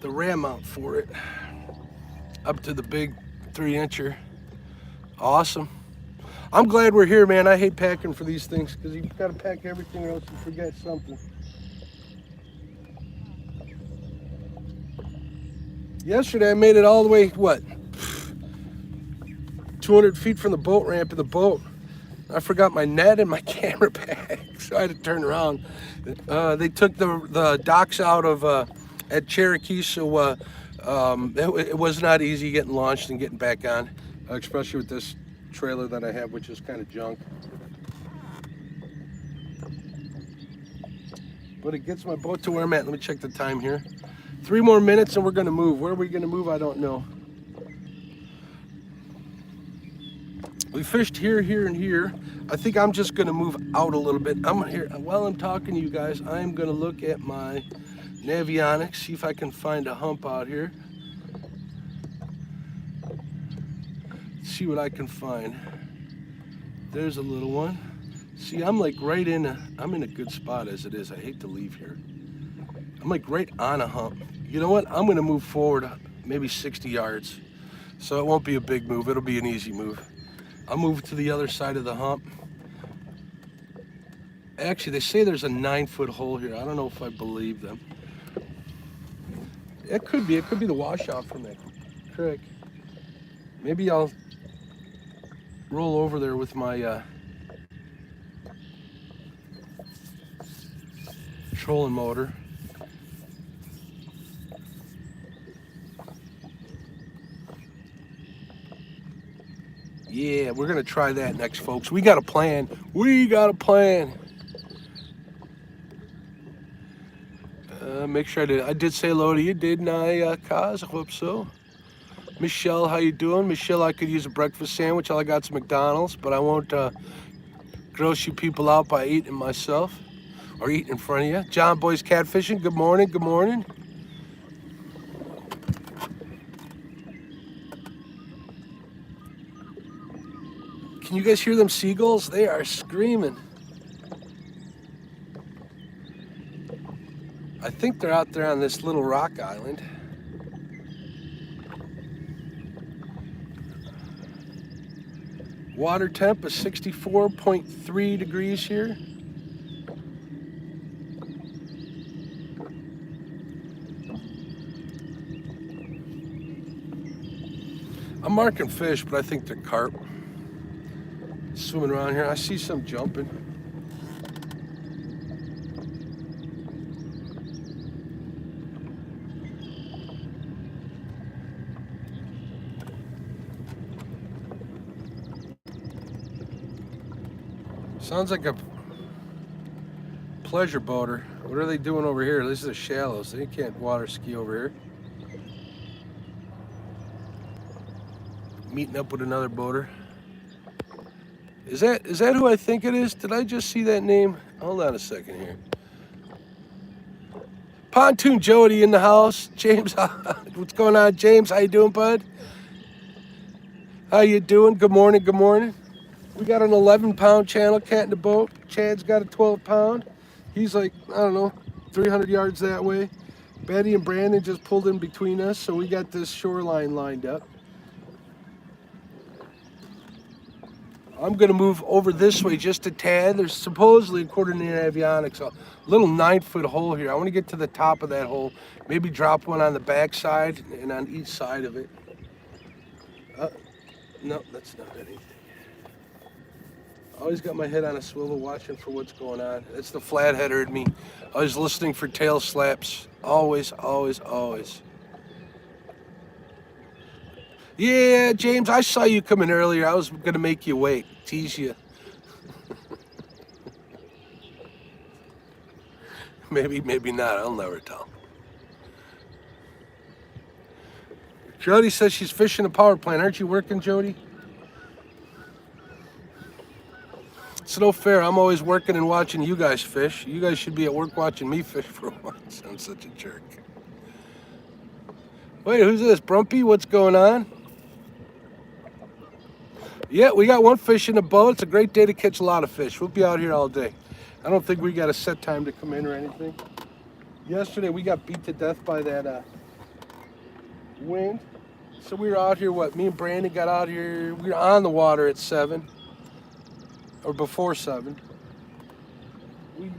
the RAM mount for it up to the big 3-incher. Awesome. I'm glad we're here, man. I hate packing for these things because you've got to pack everything or else you forget something. Yesterday I made it all the way, what, 200 feet from the boat ramp in the boat. I forgot my net and my camera bag, so I had to turn around. They took the docks out of at Cherokee, so it was not easy getting launched and getting back on, especially with this trailer that I have, which is kind of junk. But it gets my boat to where I'm at. Let me check the time here. 3 more minutes and we're gonna move. Where are we gonna move? I don't know. We fished here, here, and here. I think I'm just gonna move out a little bit. I'm here while I'm talking to you guys. I'm gonna look at my Navionics, see if I can find a hump out here. See what I can find. There's a little one. See, I'm like right in I'm in a good spot as it is. I hate to leave here. I'm like right on a hump. You know what? I'm gonna move forward maybe 60 yards. So it won't be a big move, it'll be an easy move. I'll move to the other side of the hump. Actually, they say there's a 9-foot hole here. I don't know if I believe them. It could be the washout from that creek. Maybe I'll roll over there with my trolling motor. Yeah, we're gonna try that next, folks. We got a plan. We got a plan. Make sure I did say hello to you, didn't I, Kaz? I hope so. Michelle, how you doing? Michelle, I could use a breakfast sandwich. I got some McDonald's, but I won't gross you people out by eating myself or eating in front of you. John Boy's catfishing. Good morning. Good morning. Can you guys hear them seagulls? They are screaming. I think they're out there on this little rock island. Water temp is 64.3 degrees here. I'm marking fish, but I think they're carp. Swimming around here. I see some jumping. Sounds like a pleasure boater. What are they doing over here? This is the shallows. They can't water ski over here. Meeting up with another boater. Is that who I think it is? Did I just see that name? Hold on a second here. Pontoon Jody in the house. James, what's going on, James? How you doing, bud? How you doing? Good morning, good morning. We got an 11-pound channel cat in the boat. Chad's got a 12-pound. He's like, I don't know, 300 yards that way. Betty and Brandon just pulled in between us, so we got this shoreline lined up. I'm gonna move over this way just a tad. There's supposedly, according to the avionics, a little 9-foot hole here. I wanna get to the top of that hole, maybe drop one on the back side and on each side of it. No, that's not anything. Always got my head on a swivel watching for what's going on. It's the flatheader in me. Always listening for tail slaps. Always, always, always. Yeah, James, I saw you coming earlier. I was gonna make you wait, tease you. Maybe, maybe not. I'll never tell. Jody says she's fishing a power plant. Aren't you working, Jody? It's no fair. I'm always working and watching you guys fish. You guys should be at work watching me fish for once. I'm such a jerk. Wait, who's this? Brumpy? What's going on? Yeah, we got one fish in the boat. It's a great day to catch a lot of fish. We'll be out here all day. I don't think we got a set time to come in or anything. Yesterday we got beat to death by that wind. So we were out here, me and Brandon got out here. We were on the water at 7. Or before 7. We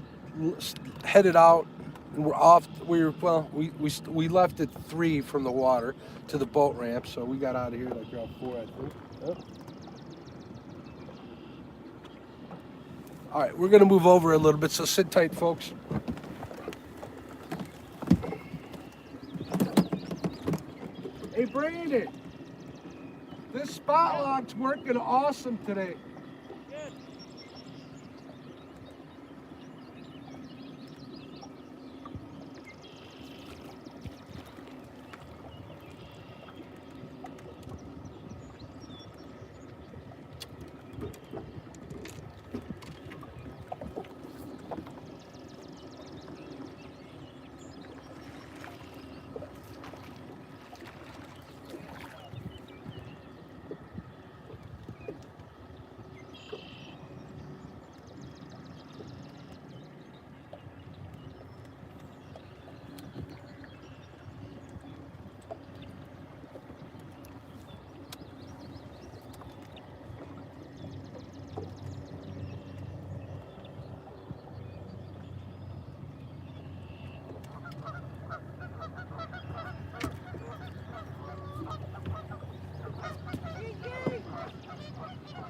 headed out and we're off. We left at 3 from the water to the boat ramp. So we got out of here like around 4, I think. Oh. All right, we're gonna move over a little bit, so sit tight, folks. Hey, Brandon, this spot lock's working awesome today. Good.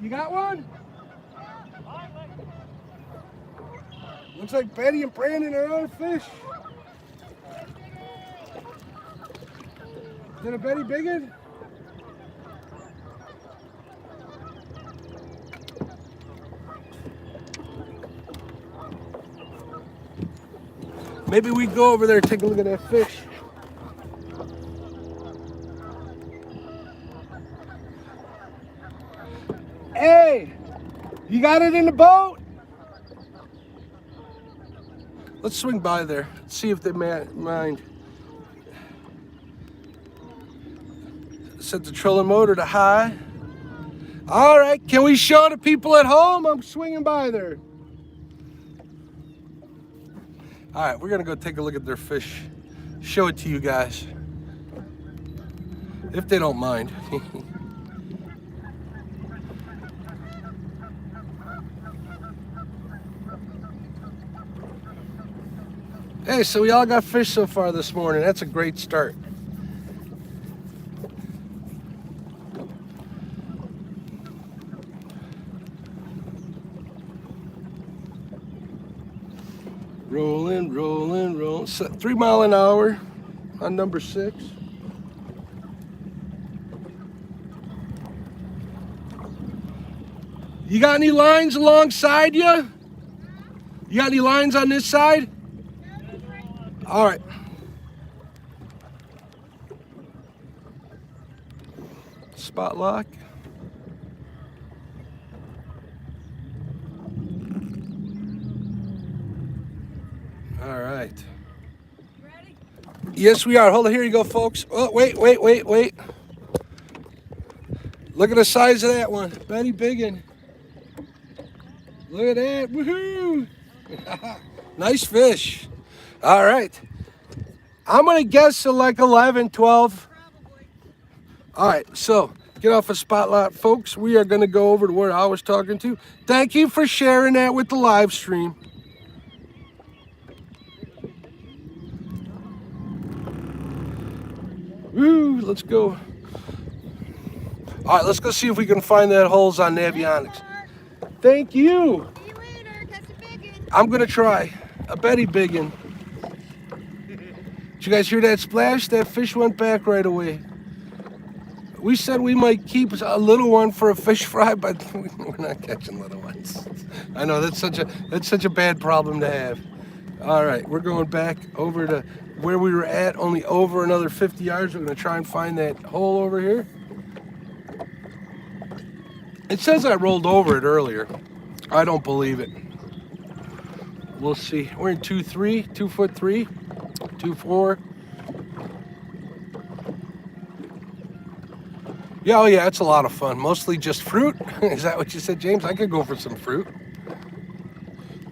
You got one? Looks like Betty and Brandon are on a fish. Is it a Betty biggin? Maybe we go over there and take a look at that fish. Hey, you got it in the boat? Let's swing by there, see if they mind. Set the trolling motor to high. All right, can we show the people at home? I'm swinging by there. All right, we're gonna go take a look at their fish. Show it to you guys. If they don't mind. Hey, so we all got fish so far this morning. That's a great start. Rolling, rolling, rolling. 3 mile an hour on number 6. You got any lines alongside you? You got any lines on this side? All right. Spot lock. All right. Ready? Yes, we are. Hold on. Here you go, folks. Oh, wait. Look at the size of that one. Betty biggin. Look at that. Woohoo! Nice fish. All right. I'm going to guess like 11, 12. Probably. All right. So get off a spotlight, folks. We are going to go over to where I was talking to. Thank you for sharing that with the live stream. Woo, let's go. All right, let's go see if we can find that holes on Navionics. Thank you. See you later. Catch a biggin. I'm going to try a Betty biggin. Did you guys hear that splash? That fish went back right away. We said we might keep a little one for a fish fry, but we're not catching little ones. I know that's such a bad problem to have. All right, we're going back over to where we were at, only over another 50 yards. We're going to try and find that hole over here. It says I rolled over it earlier. I don't believe it. We'll see. We're in 2-3, 2'3", 2'4". Yeah, oh yeah, it's a lot of fun. Mostly just fruit. Is that what you said, James? I could go for some fruit.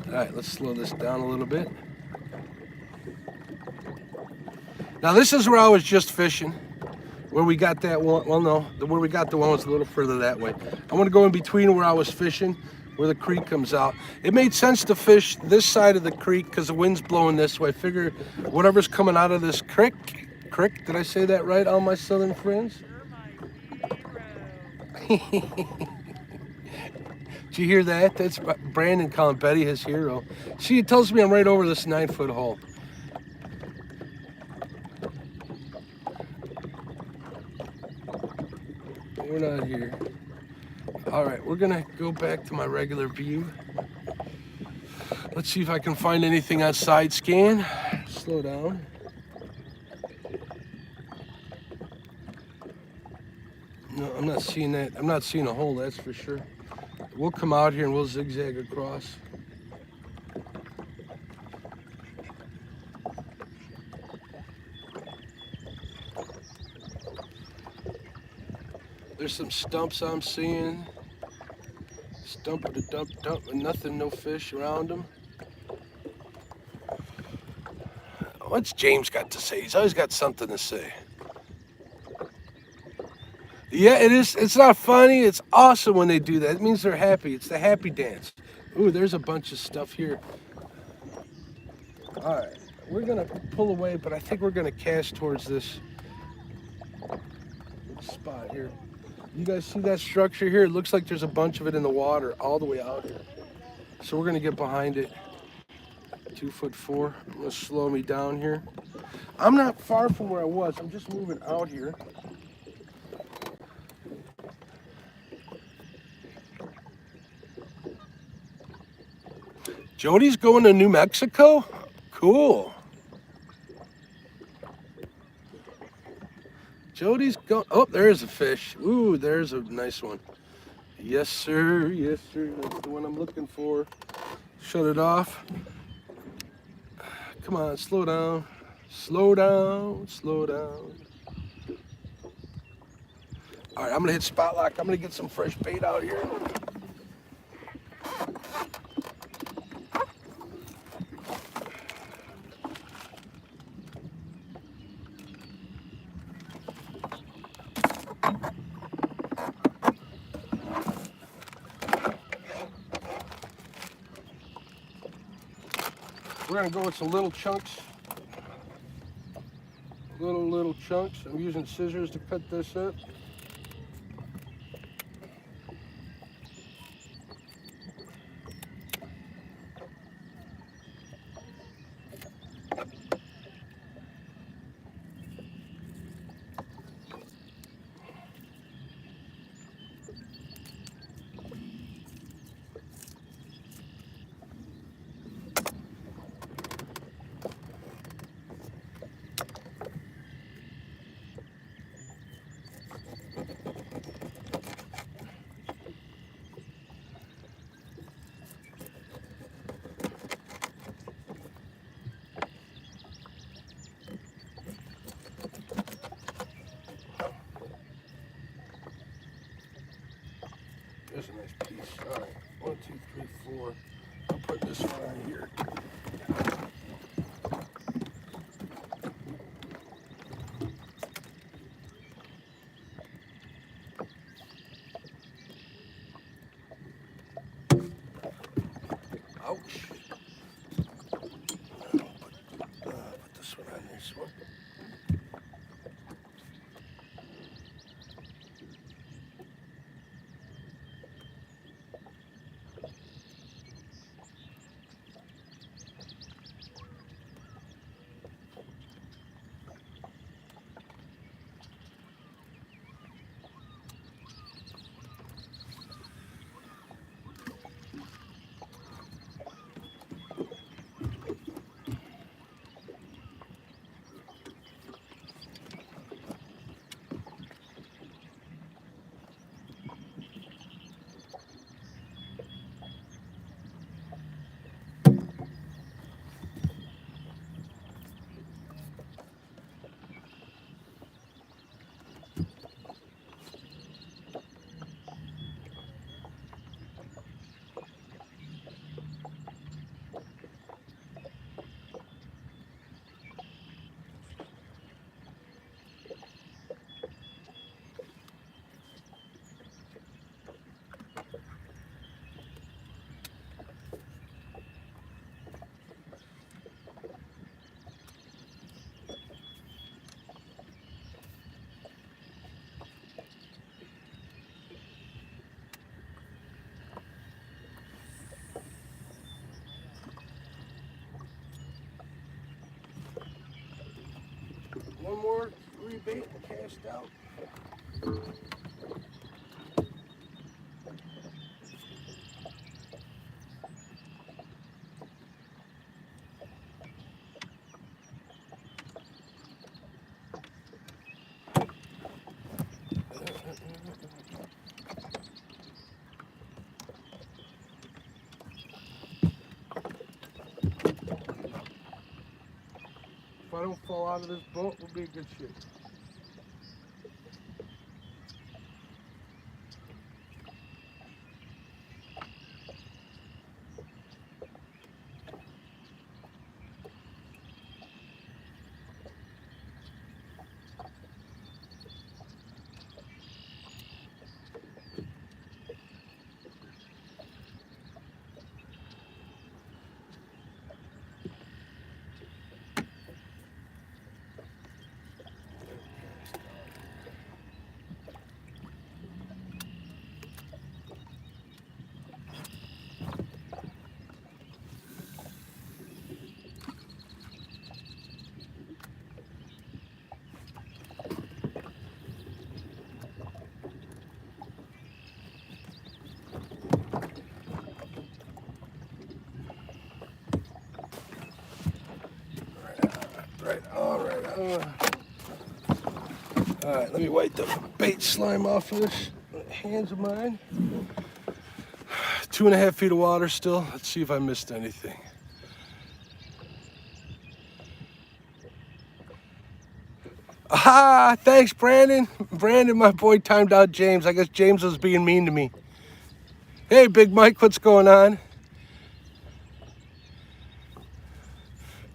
All right, let's slow this down a little bit. Now this is where I was just fishing, where we got that one. Well, no, where we got the one was a little further that way. I want to go in between where I was fishing, where the creek comes out. It made sense to fish this side of the creek because the wind's blowing this way. Figure whatever's coming out of this creek, did I say that right, all my southern friends? Did you hear that? That's Brandon calling Betty his hero. See, it tells me I'm right over this 9-foot hole. We're not here. All right, we're gonna go back to my regular view. Let's see if I can find anything on side scan. Slow down. No, I'm not seeing that. I'm not seeing a hole, that's for sure. We'll come out here and we'll zigzag across. There's some stumps I'm seeing. Stump to dump, and nothing, no fish around them. What's James got to say? He's always got something to say. Yeah, it is. It's not funny. It's awesome when they do that. It means they're happy. It's the happy dance. Ooh, there's a bunch of stuff here. All right, we're gonna pull away, but I think we're gonna cast towards this spot here. You guys see that structure here? It looks like there's a bunch of it in the water all the way out here. So we're gonna get behind it. 2'4". I'm gonna slow me down here. I'm not far from where I was. I'm just moving out here. Jody's going to New Mexico? Cool. Jody's going, oh, there's a fish. Ooh, there's a nice one. Yes, sir. Yes, sir. That's the one I'm looking for. Shut it off. Come on, slow down. Slow down, slow down. All right, I'm gonna hit spot lock. I'm gonna get some fresh bait out here. We're gonna go with some little chunks. Little chunks. I'm using scissors to cut this up. There's a nice piece. All right, 1, 2, 3, 4. I'll put this one on here. Ouch. Put this one on this one. One more rebait and cast out. If I don't fall out of this boat, we'll be in good shape. All right, let me wipe the bait slime off of this hands of mine. 2.5 feet of water still. Let's see if I missed anything. Ah, thanks, Brandon. Brandon, my boy, timed out James. I guess James was being mean to me. Hey, Big Mike, what's going on?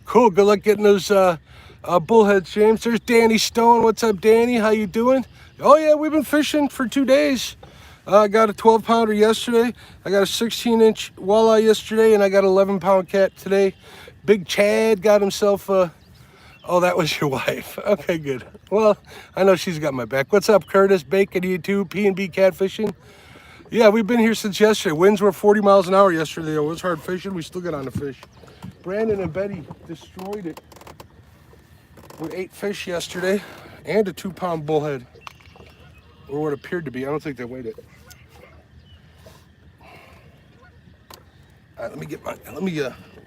Cool, good luck getting those bullheads, James. There's Danny Stone. What's up, Danny? How you doing? Oh, yeah, we've been fishing for 2 days. I got a 12-pounder yesterday. I got a 16-inch walleye yesterday, and I got an 11-pound cat today. Big Chad got himself a... Oh, that was your wife. Okay, good. Well, I know she's got my back. What's up, Curtis? Bacon, you too? P&B catfishing? Yeah, we've been here since yesterday. Winds were 40 miles an hour yesterday. It was hard fishing. We still got on the fish. Brandon and Betty destroyed it with 8 fish yesterday and a 2-pound bullhead, or what appeared to be. I don't think they weighed it. All right, let me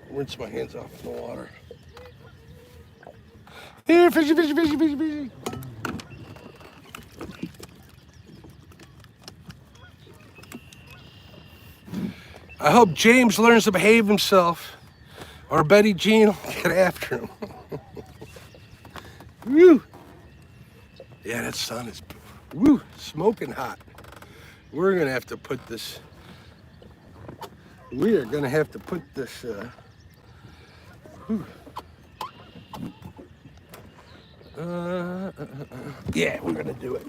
rinse my hands off in the water. Here, fishy, fishy, fishy, fishy, fishy. I hope James learns to behave himself, or Betty Jean will get after him. Woo! Yeah, that sun is woo, smoking hot. We're gonna have to put this. We are gonna have to put this. Yeah, we're gonna do it.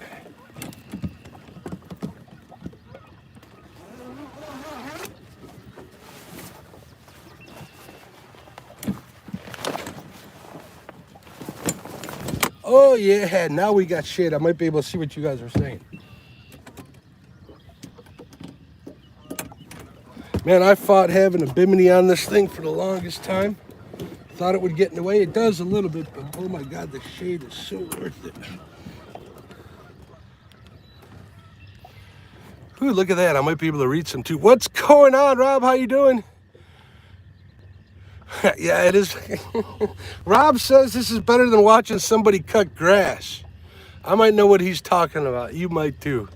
Oh yeah, now we got shit. I might be able to see what you guys are saying. Man, I fought having a bimini on this thing for the longest time. Thought it would get in the way. It does a little bit, but oh my God, the shade is so worth it. Ooh, look at that. I might be able to read some too. What's going on, Rob? How you doing? Yeah, it is. Rob says this is better than watching somebody cut grass. I might know what he's talking about. You might too.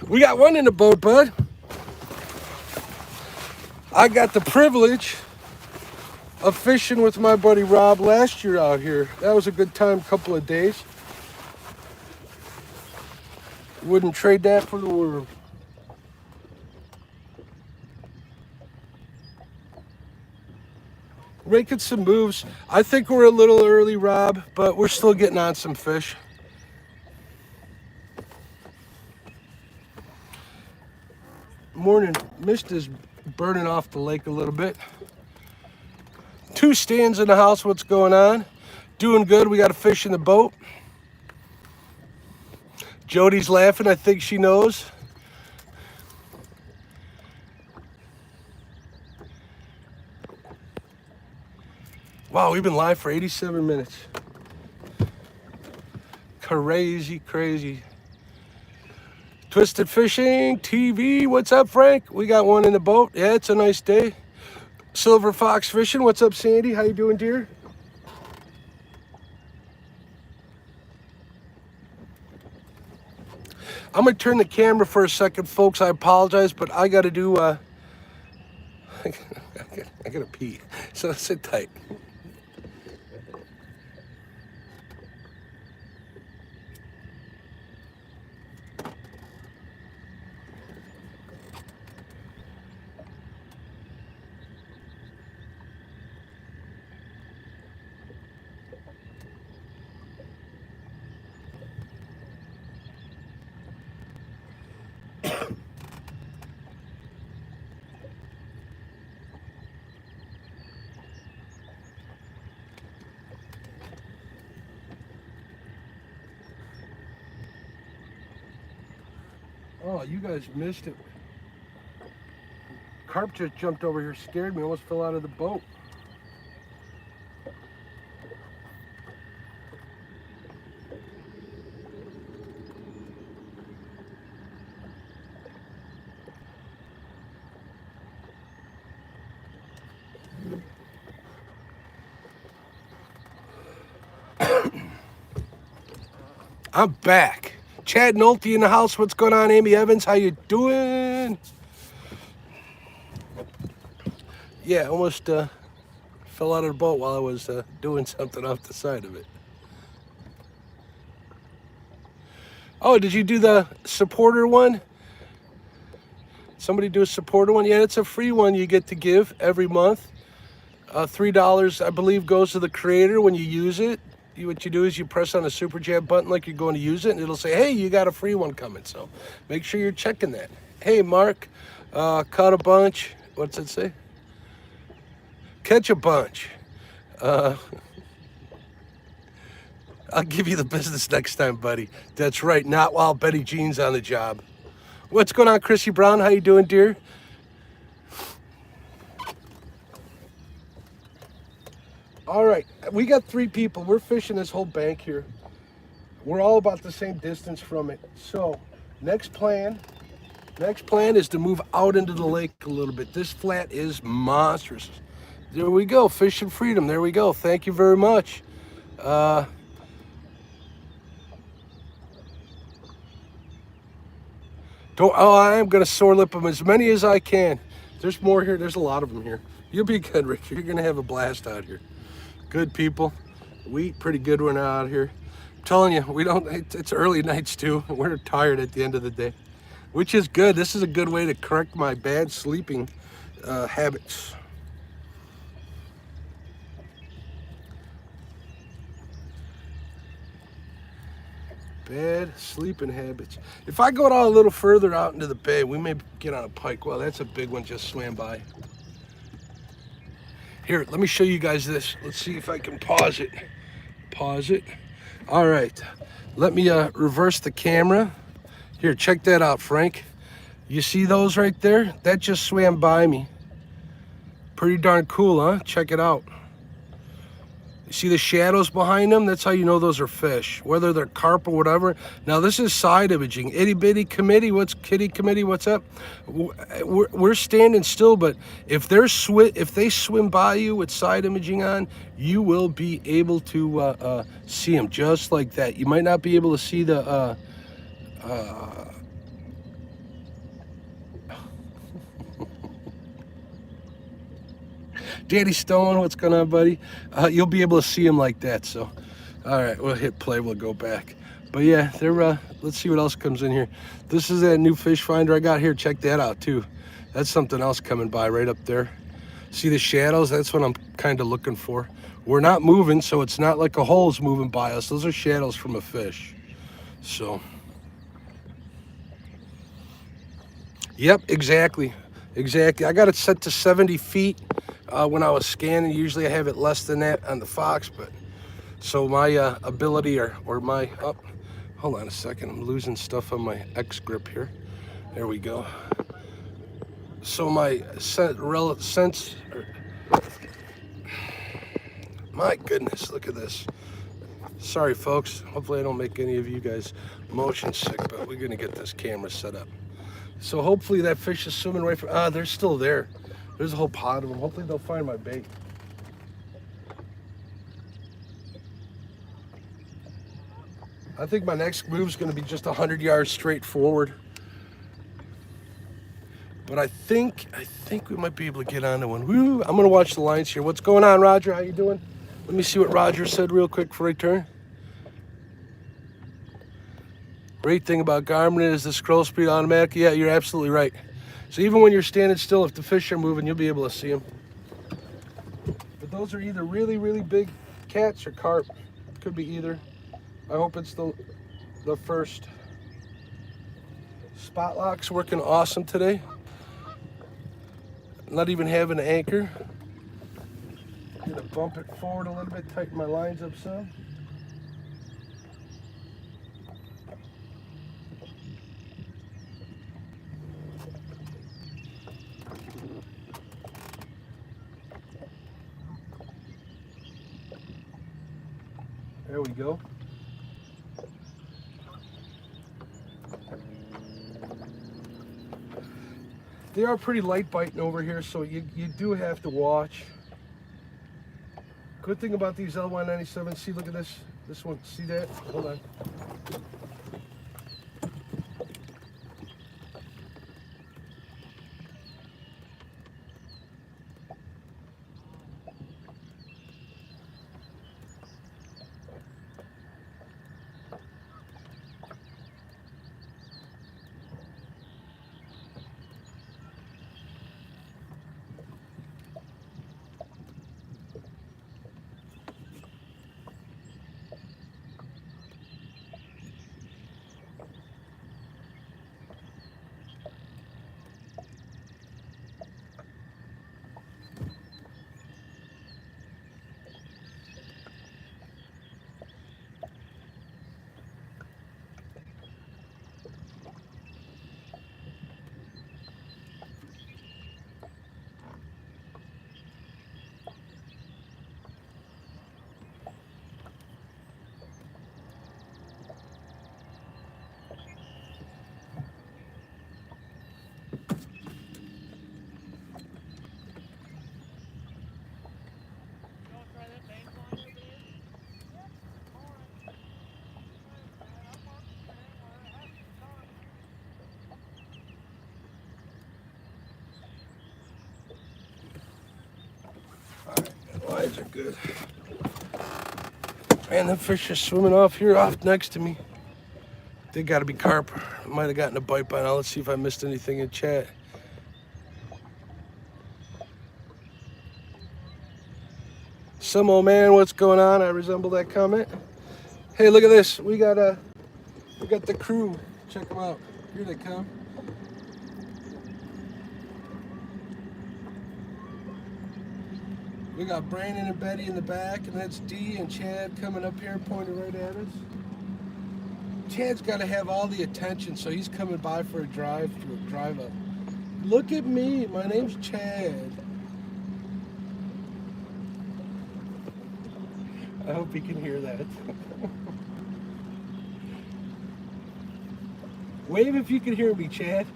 We got one in the boat, bud. I got the privilege of fishing with my buddy Rob last year out here. That was a good time, couple of days. Wouldn't trade that for the world. Making some moves. I think we're a little early, Rob, but we're still getting on some fish. Morning mist is burning off the lake a little bit. 2 stands in the house. What's going on? Doing good. We got a fish in the boat. Jody's laughing. I think she knows. Wow, we've been live for 87 minutes. Crazy, crazy. Twisted Fishing TV. What's up, Frank? We got one in the boat. Yeah, it's a nice day. Silver Fox Fishing. What's up, Sandy? How you doing, dear? I'm gonna turn the camera for a second, folks. I apologize, but I gotta do. I gotta pee. So sit tight. Oh, you guys missed it. Carp just jumped over here, scared me, almost fell out of the boat. I'm back. Chad Nolte in the house. What's going on, Amy Evans? How you doing? Yeah, almost fell out of the boat while I was doing something off the side of it. Oh, did you do the supporter one? Somebody do a supporter one? Yeah, it's a free one you get to give every month. $3, I believe, goes to the creator when you use it. What you do is you press on the super chat button like you're going to use it, and it'll say, hey, you got a free one coming. So make sure you're checking that. Hey, Mark, caught a bunch. What's it say? Catch a bunch. I'll give you the business next time, buddy. That's right, not while Betty Jean's on the job. What's going on, Chrissy Brown? How you doing, dear? All right, we got 3 people. We're fishing this whole bank here. We're all about the same distance from it. So next plan is to move out into the lake a little bit. This flat is monstrous. There we go, fishing freedom. There we go. Thank you very much. I am gonna sore lip them as many as I can. There's more here. There's a lot of them here. You'll be good, Richard. You're gonna have a blast out here. Good people. We eat pretty good when we're out here. I'm telling you, it's early nights too. We're tired at the end of the day, which is good. This is a good way to correct my bad sleeping habits. Bad sleeping habits. If I go down a little further out into the bay, we may get on a pike. Well, that's a big one just swam by. Here, let me show you guys this. Let's see if I can pause it. Pause it. All right. Let me reverse the camera. Here, check that out, Frank. You see those right there? That just swam by me. Pretty darn cool, huh? Check it out. You see the shadows behind them? That's how you know those are fish, whether they're carp or whatever. Now this is side imaging. Itty bitty committee, kitty committee? What's up? We're standing still, but if they swim by you with side imaging on, you will be able to see them just like that. You might not be able to see the Daddy Stone, what's going on, buddy? You'll be able to see them like that. So, all right, we'll hit play. We'll go back. But yeah, let's see what else comes in here. This is that new fish finder I got here. Check that out too. That's something else coming by right up there. See the shadows? That's what I'm kind of looking for. We're not moving, so it's not like a hole's moving by us. Those are shadows from a fish. So, yep, exactly. I got it set to 70 feet. When I was scanning, usually I have it less than that on the Fox, but so my ability or my hold on a second, I'm losing stuff on my X grip here. There we go. So my sense, my goodness, look at this. Sorry folks, hopefully I don't make any of you guys motion sick, but we're gonna get this camera set up. So hopefully that fish is swimming right from, they're still there. There's a whole pod of them. Hopefully they'll find my bait. I think my next move is going to be just 100 yards straight forward. But I think we might be able to get onto one. Woo! I'm going to watch the lines here. What's going on, Roger? How you doing? Let me see what Roger said real quick before I turn. Great thing about Garmin is the scroll speed automatic. Yeah, you're absolutely right. So even when you're standing still, if the fish are moving, you'll be able to see them. But those are either really, really big cats or carp. Could be either. I hope it's the first. Spot lock's working awesome today. Not even having an anchor. I'm gonna bump it forward a little bit, tighten my lines up some. There we go. They are pretty light biting over here, so you do have to watch. Good thing about these LY97, see, look at this one, see that? Hold on. Lines are good. And the fish are swimming off here, off next to me. They got to be carp. Might have gotten a bite by now. Let's see if I missed anything in chat. Some old man, what's going on? I resemble that comment. Hey, look at this. We got the crew. Check them out. Here they come. We got Brandon and Betty in the back, and that's Dee and Chad coming up here, pointing right at us. Chad's got to have all the attention, so he's coming by for a drive up. Look at me. My name's Chad. I hope he can hear that. Wave if you can hear me, Chad.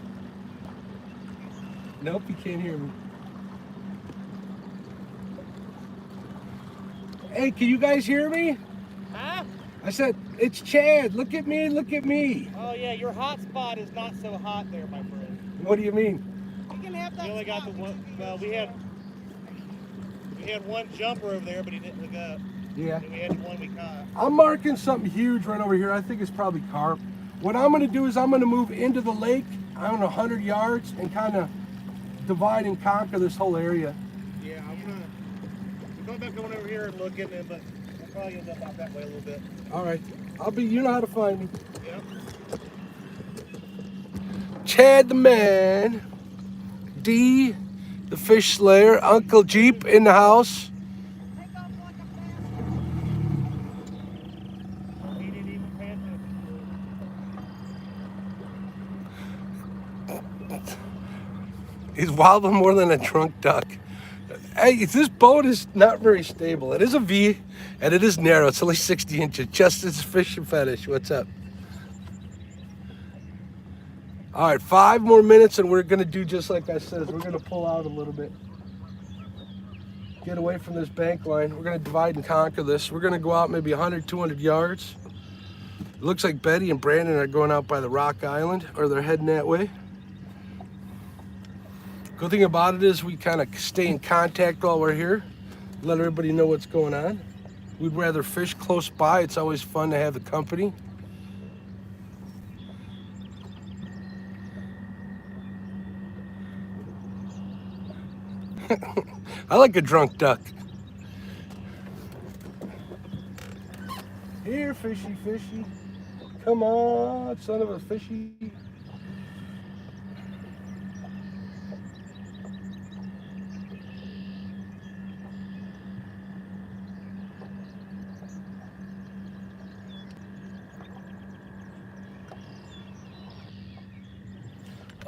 Nope, you can't hear me. Hey, can you guys hear me? Huh? I said, it's Chad. Look at me, look at me. Oh yeah, your hot spot is not so hot there, my friend. What do you mean? You can have that. We only got the one. Well, we had one jumper over there, but he didn't look up. Yeah. And we had one we caught. I'm marking something huge right over here. I think it's probably carp. What I'm going to do is I'm going to move into the lake, I don't know, 100 yards, and kind of divide and conquer this whole area. Yeah, I'm going back over here and looking, but I'll probably end up out that way a little bit. All right. You know how to find me. Yep. Chad the man, Dee, the fish slayer, Uncle Jeep in the house. He didn't even pay attention. He's wobbling more than a drunk duck. Hey, this boat is not very stable. It is a V, and it is narrow. It's only 60 inches. Justin's Fishing Fetish, what's up? All right, 5 more minutes, and we're going to do just like I said. We're going to pull out a little bit. Get away from this bank line. We're going to divide and conquer this. We're going to go out maybe 100, 200 yards. It looks like Betty and Brandon are going out by the Rock Island, or they're heading that way. Good thing about it is we kind of stay in contact while we're here. Let everybody know what's going on. We'd rather fish close by. It's always fun to have the company. I like a drunk duck. Here, fishy, fishy. Come on, son of a fishy.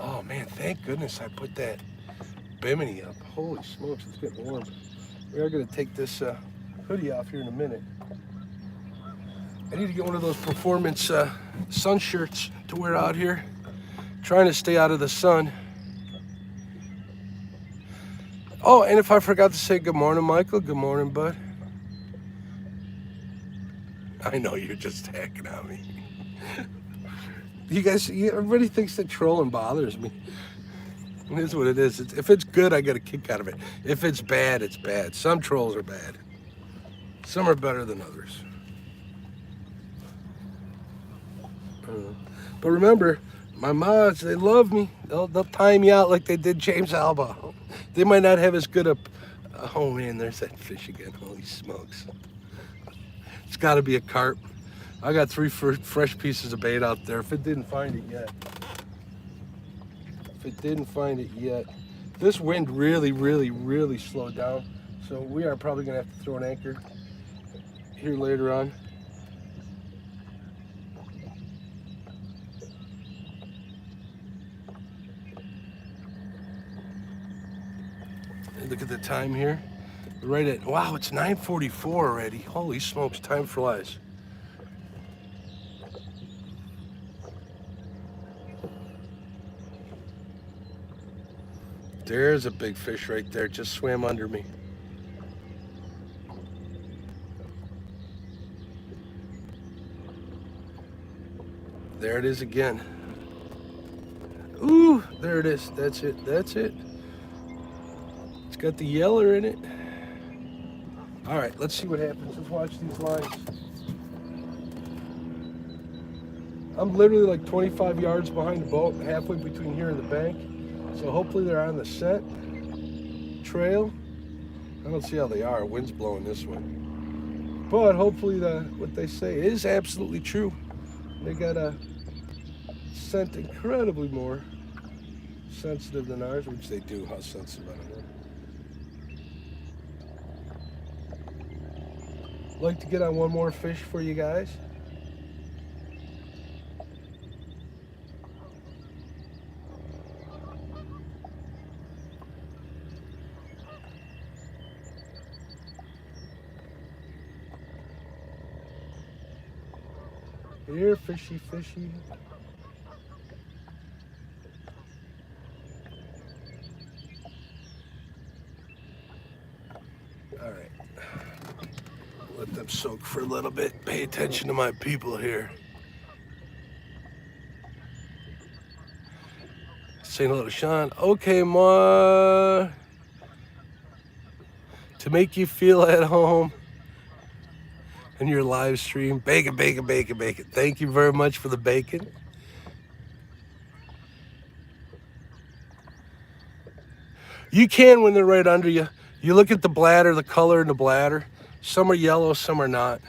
Oh man, thank goodness I put that bimini up. Holy smokes, it's getting warm. We are gonna take this hoodie off here in a minute. I need to get one of those performance sun shirts to wear out here. Trying to stay out of the sun. Oh, and if I forgot to say good morning, Michael, good morning, bud. I know you're just hacking on me. Everybody thinks that trolling bothers me. It is what it is. If it's good, I get a kick out of it. If it's bad, it's bad. Some trolls are bad. Some are better than others. But remember, my mods, they love me. They'll time me out like they did James Alba. They might not have as good a... Oh man, there's that fish again. Holy smokes. It's got to be a carp. I got 3 fresh pieces of bait out there. If it didn't find it yet. This wind really slowed down. So we are probably going to have to throw an anchor here later on. And look at the time here. We're right at, wow, it's 9:44 already. Holy smokes, time flies. There's a big fish right there, just swam under me. There it is again. Ooh, there it is. That's it. It's got the yeller in it. All right, let's see what happens. Let's watch these lines. I'm literally like 25 yards behind the boat, halfway between here and the bank. So hopefully they're on the scent trail. I don't see how they are. Wind's blowing this way. But hopefully what they say is absolutely true. They got a scent incredibly more sensitive than ours, which they do. How sensitive, I don't know. Like to get on one more fish for you guys. Here, fishy. All right. Let them soak for a little bit. Pay attention to my people here. Say hello to Sean. Okay, Ma. To make you feel at home in your live stream. Bacon. Thank you very much for the bacon. You can when they're right under you. You look at the bladder, the color in the bladder. Some are yellow, some are not.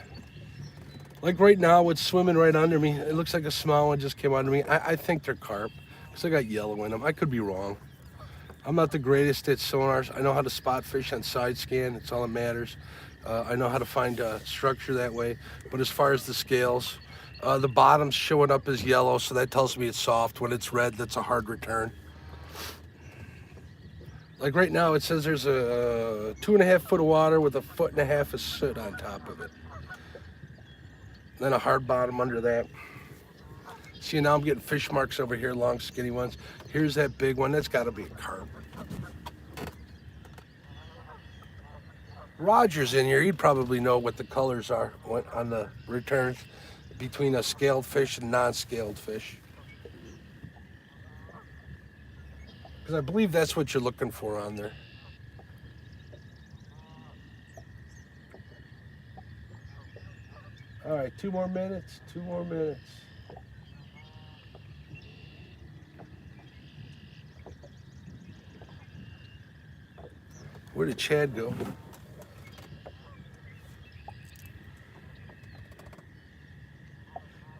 Like right now, what's swimming right under me, it looks like a small one just came under me. I think they're carp, because they got yellow in them. I could be wrong. I'm not the greatest at sonars. I know how to spot fish on side scan. It's all that matters. I know how to find structure that way. But as far as the scales, the bottom's showing up as yellow, so that tells me it's soft. When it's red, that's a hard return. Like right now, it says there's a 2.5 foot of water with 1.5 foot of soot on top of it. Then a hard bottom under that. See, now I'm getting fish marks over here, long skinny ones. Here's that big one. That's got to be a carp. Roger's in here. He'd probably know what the colors are on the returns between a scaled fish and non-scaled fish. Because I believe that's what you're looking for on there. All right, 2 more minutes. Where did Chad go?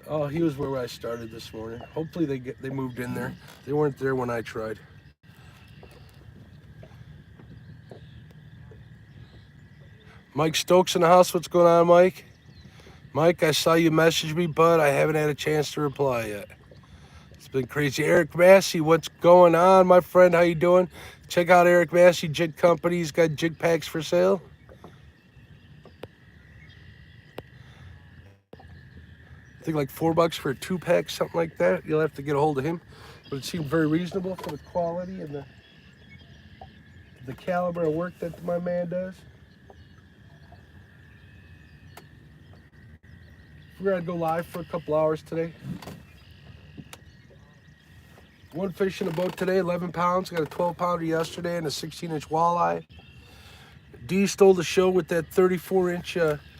Oh, he was where I started this morning. Hopefully they moved in there. They weren't there when I tried. Mike Stokes in the house. What's going on, Mike? Mike, I saw you message me, but I haven't had a chance to reply yet. It's been crazy. Eric Massey, what's going on, my friend? How you doing? Check out Eric Massey Jig Company. He's got jig packs for sale. I think like $4 for a 2-pack, something like that. You'll have to get a hold of him. But it seemed very reasonable for the quality and the caliber of work that my man does. Figured I'd go live for a couple hours today. One fish in the boat today, 11 pounds. Got a 12 pounder yesterday and a 16-inch walleye. D stole the show with that 34-inch,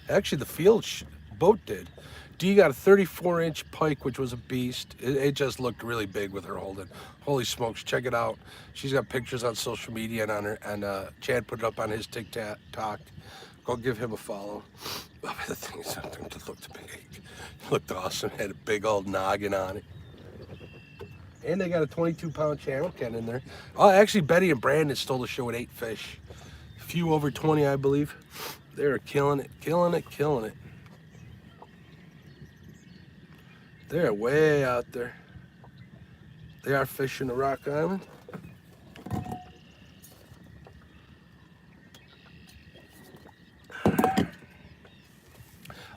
actually the field boat did. D got a 34-inch pike, which was a beast. It just looked really big with her holding. Holy smokes, check it out. She's got pictures on social media and on her, and Chad put it up on his TikTok. Go give him a follow. Oh, the thing looked big. It looked awesome. Had a big old noggin on it. And they got a 22-pound channel Ken in there. Oh, actually, Betty and Brandon stole the show with 8 fish. A few over 20, I believe. They're killing it, killing it, killing it. They're way out there. They are fishing the Rock Island.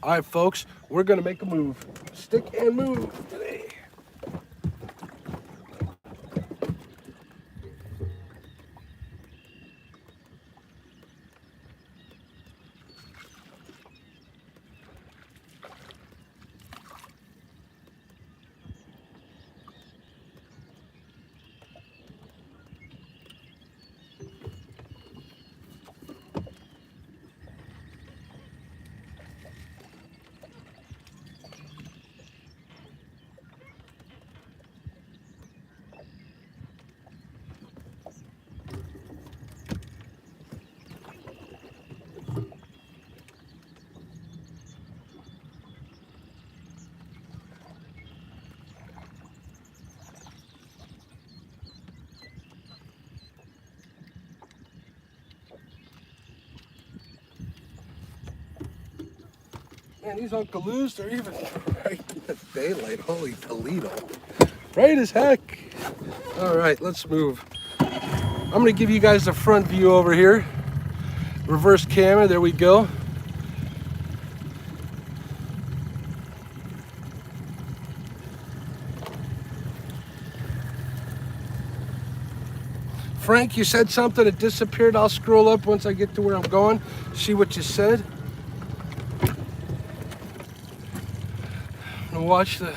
All right, folks, we're gonna make a move. Stick and move today. Man, these Uncle Lou's, they're even right in the daylight. Holy Toledo. Bright as heck. All right, let's move. I'm gonna give you guys the front view over here. Reverse camera, there we go. Frank, you said something, it disappeared. I'll scroll up once I get to where I'm going, see what you said. I'm gonna watch the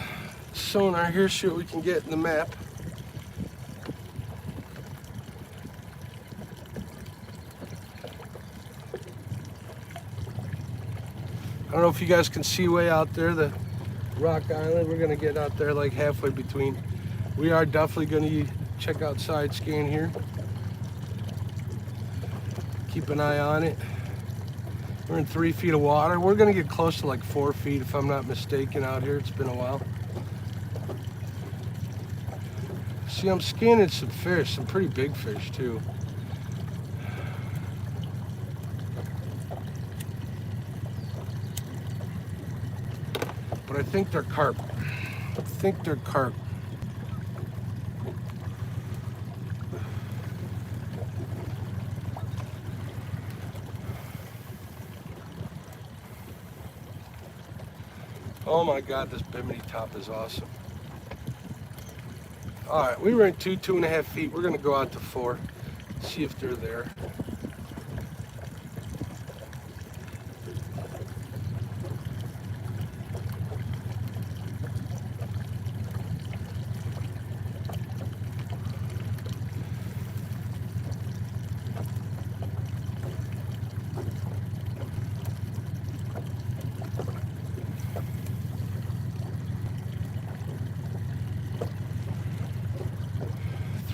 sonar here, see what we can get in the map. I don't know if you guys can see way out there, the Rock Island. We're gonna get out there like halfway between. We are definitely gonna check out side scan here. Keep an eye on it. We're in 3 feet of water. We're gonna get close to like 4 feet if I'm not mistaken out here. It's been a while. See, I'm scanning some fish, some pretty big fish too. But I think they're carp. I think they're carp. Oh my God, this bimini top is awesome. All right, we were in 2.5 feet. We're gonna go out to 4, see if they're there.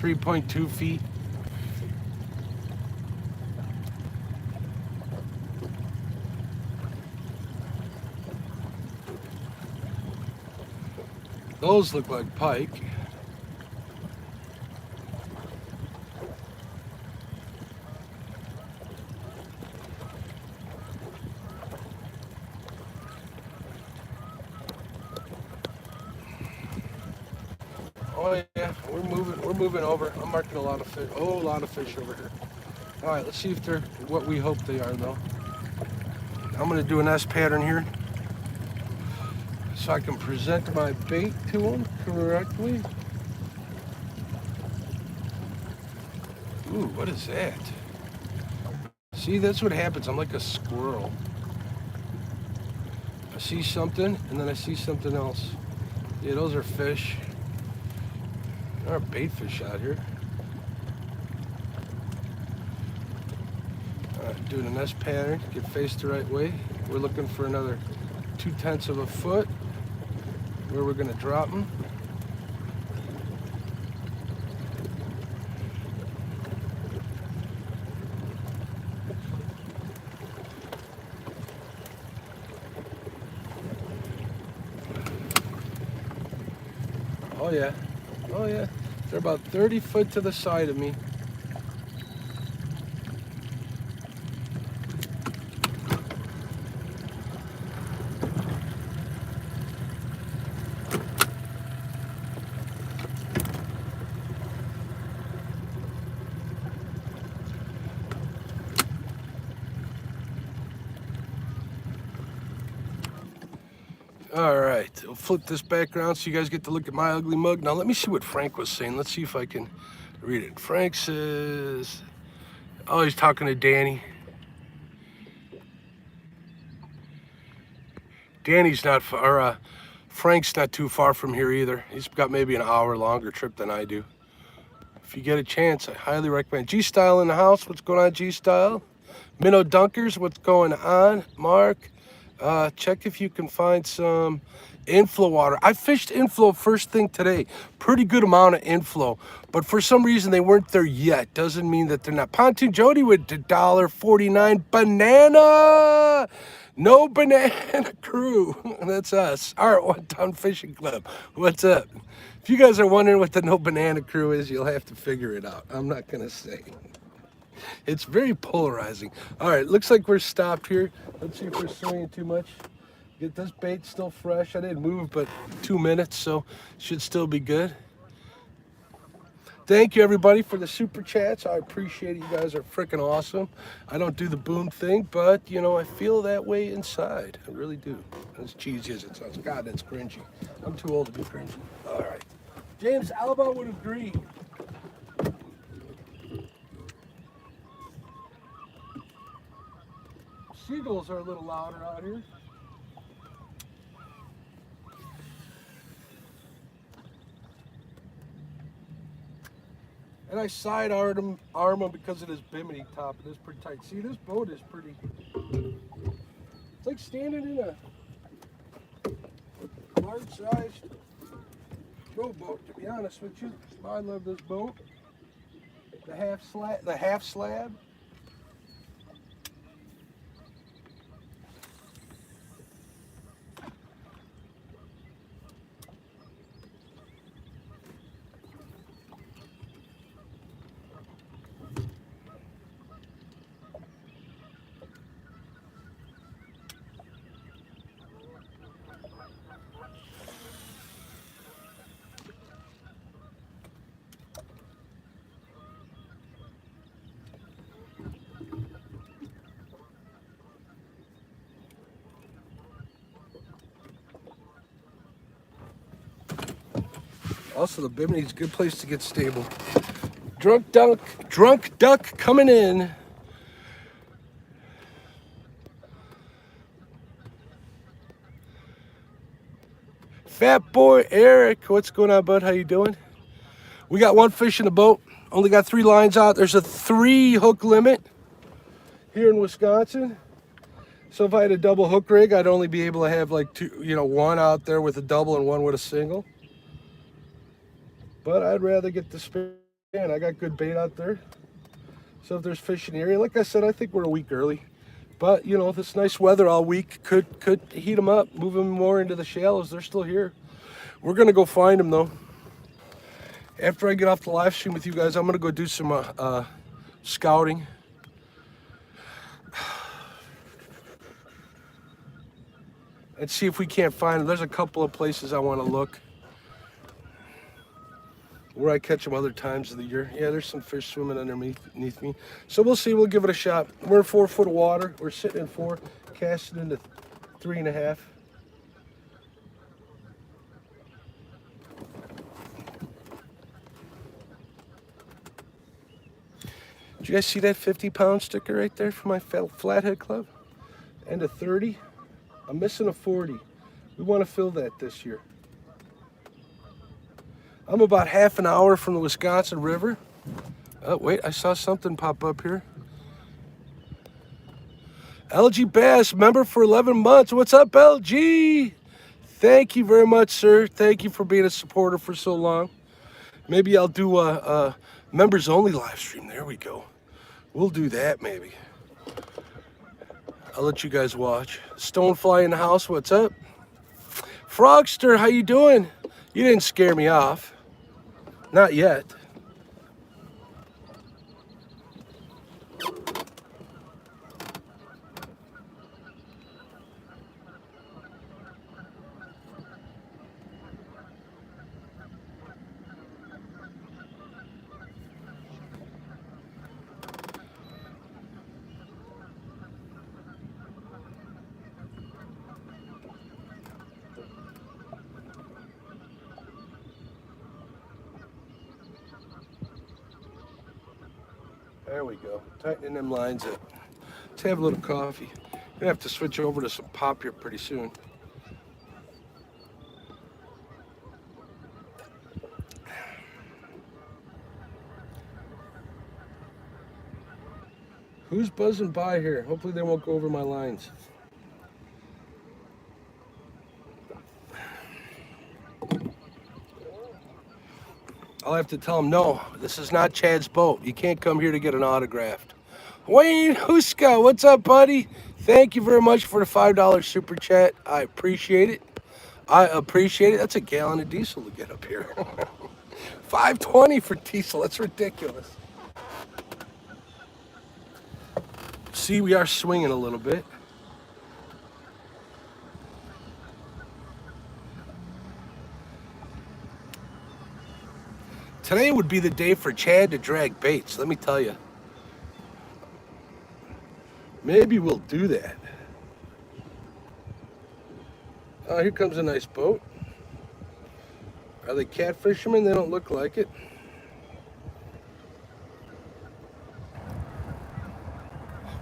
.2 feet. Those look like pike. Oh yeah, we're moving over. I'm marking a lot of fish. Oh, a lot of fish over here. All right, let's see if they're what we hope they are though. I'm gonna do an S pattern here so I can present my bait to them correctly. Ooh, what is that? See, that's what happens. I'm like a squirrel. I see something, and then I see something else. Yeah, those are fish. There are bait fish out here. Doing an S pattern, get faced the right way. We're looking for another 2/10 of a foot where we're gonna drop them. Oh yeah, oh yeah. They're about 30 foot to the side of me. All right, we'll flip this back around so you guys get to look at my ugly mug. Now let me see what Frank was saying. Let's see if I can read it. Frank says, oh, he's talking to Danny. Danny's not far, Frank's not too far from here either. He's got maybe an hour longer trip than I do. If you get a chance, I highly recommend. G-Style in the house. What's going on, G-Style? Minnow Dunkers, what's going on? Mark, check if you can find some inflow water. I fished inflow first thing today. Pretty good amount of inflow, but for some reason they weren't there yet. Doesn't mean that they're not. Pontoon Jody with $1.49 banana. No Banana Crew. That's us. Our One Ton Fishing Club. What's up? If you guys are wondering what the No Banana Crew is, you'll have to figure it out. I'm not gonna say. It's very polarizing. All right, looks like we're stopped here. Let's see if we're swinging too much. Get this bait still fresh. I didn't move but 2 minutes, so should still be good. Thank you everybody for the super chats. I appreciate it. You guys are freaking awesome. I don't do the boom thing, but you know, I feel that way inside. I really do. As cheesy as it sounds. God, that's cringy. I'm too old to be cringy. All right. James Alba would agree. Seagulls are a little louder out here. And I side arm him because of this bimini top. It is pretty tight. See, this boat is pretty. It's like standing in a large-sized rowboat. To be honest with you, I love this boat. The half slab. Also, the Bimini's a good place to get stable. Drunk duck coming in. Fat boy Eric, what's going on, bud? How you doing? We got one fish in the boat. Only got 3 lines out. There's a 3 hook limit here in Wisconsin. So if I had a double hook rig, I'd only be able to have like 2, one out there with a double and one with a single. But I'd rather get the span. I got good bait out there. So if there's fish in the area, like I said, I think we're a week early. But this nice weather all week could heat them up, move them more into the shallows. They're still here. We're gonna go find them though. After I get off the live stream with you guys, I'm gonna go do some scouting. And see if we can't find them. There's a couple of places I want to look where I catch them other times of the year. Yeah, there's some fish swimming underneath me. So we'll see. We'll give it a shot. We're in 4 foot of water. We're sitting in 4, casting into 3.5. Did you guys see that 50-pound sticker right there for my Flathead Club? And a 30. I'm missing a 40. We want to fill that this year. I'm about half an hour from the Wisconsin River. Oh, wait, I saw something pop up here. LG Bass, member for 11 months. What's up, LG? Thank you very much, sir. Thank you for being a supporter for so long. Maybe I'll do a members only live stream. There we go. We'll do that maybe. I'll let you guys watch. Stonefly in the house, what's up? Frogster, how you doing? You didn't scare me off. Not yet. There we go. Tightening them lines up. Let's have a little coffee. Gonna have to switch over to some pop here pretty soon. Who's buzzing by here? Hopefully they won't go over my lines. I'll have to tell them, no, this is not Chad's boat. You can't come here to get an autographed. Wayne Huska, what's up, buddy? Thank you very much for the $5 super chat. I appreciate it. I appreciate it. That's a gallon of diesel to get up here. $5.20 for diesel. That's ridiculous. See, we are swinging a little bit. Today would be the day for Chad to drag baits, let me tell you. Maybe we'll do that. Oh, here comes a nice boat. Are they catfishermen? They don't look like it.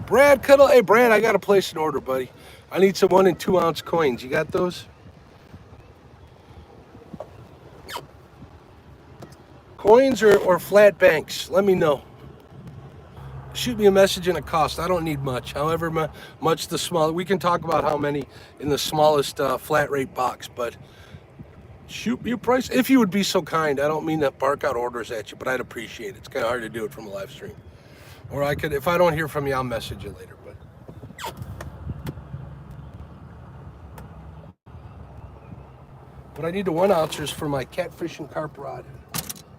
Brad Cuddle, hey Brad, I gotta place an order, buddy. I need some 1 and 2 ounce coins. You got those? Coins or flat banks? Let me know. Shoot me a message and a cost. I don't need much. However much the small. We can talk about how many in the smallest flat rate box, but shoot me a price if you would be so kind. I don't mean to bark out orders at you, but I'd appreciate it. It's kind of hard to do it from a live stream. Or I could, if I don't hear from you, I'll message you later. But I need the 1 ounces for my catfish and carp rod.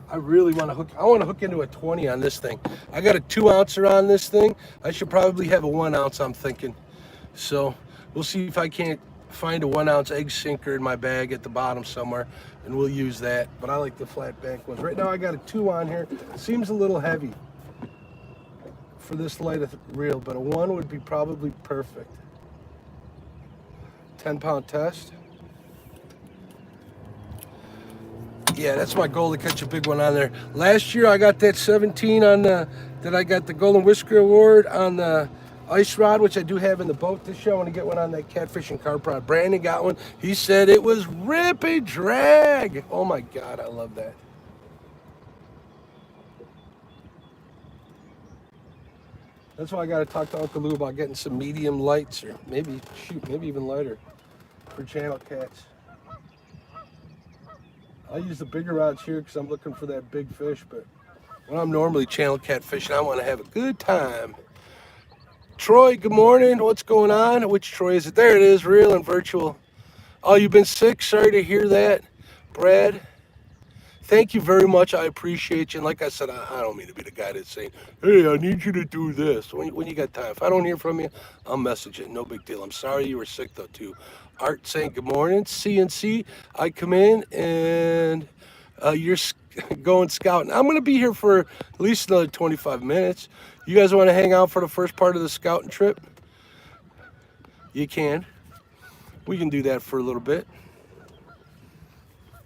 I really want to hook. I want to hook into a 20 on this thing. I got a 2 ouncer on this thing. I should probably have a 1 ounce, I'm thinking. So we'll see if I can't find a 1 ounce egg sinker in my bag at the bottom somewhere, and we'll use that. But I like the flat bank ones. Right now I got a 2 on here. It seems a little heavy for this light of reel, but a 1 would be probably perfect. 10-pound test. Yeah, that's my goal, to catch a big one on there. Last year I got that 17 on the, that I got the Golden Whisker Award on the ice rod, which I do have in the boat this year. I want to get one on that catfish and carp rod. Brandon got one. He said it was rip and drag. Oh my God, I love that. That's why I got to talk to Uncle Lou about getting some medium lights, or maybe, shoot, maybe even lighter for channel cats. I use the bigger rods here because I'm looking for that big fish, but when I'm normally channel cat fishing, I want to have a good time. Troy, good morning. What's going on? Which Troy is it? There it is, real and virtual. Oh, you've been sick? Sorry to hear that. Brad, thank you very much. I appreciate you. And like I said, I don't mean to be the guy that's saying, hey, I need you to do this. When you got time. If I don't hear from you, I'll message you. No big deal. I'm sorry you were sick, though, too. Art saying good morning. CNC, I come in and you're going scouting. I'm going to be here for at least another 25 minutes. You guys want to hang out for the first part of the scouting trip? You can. We can do that for a little bit.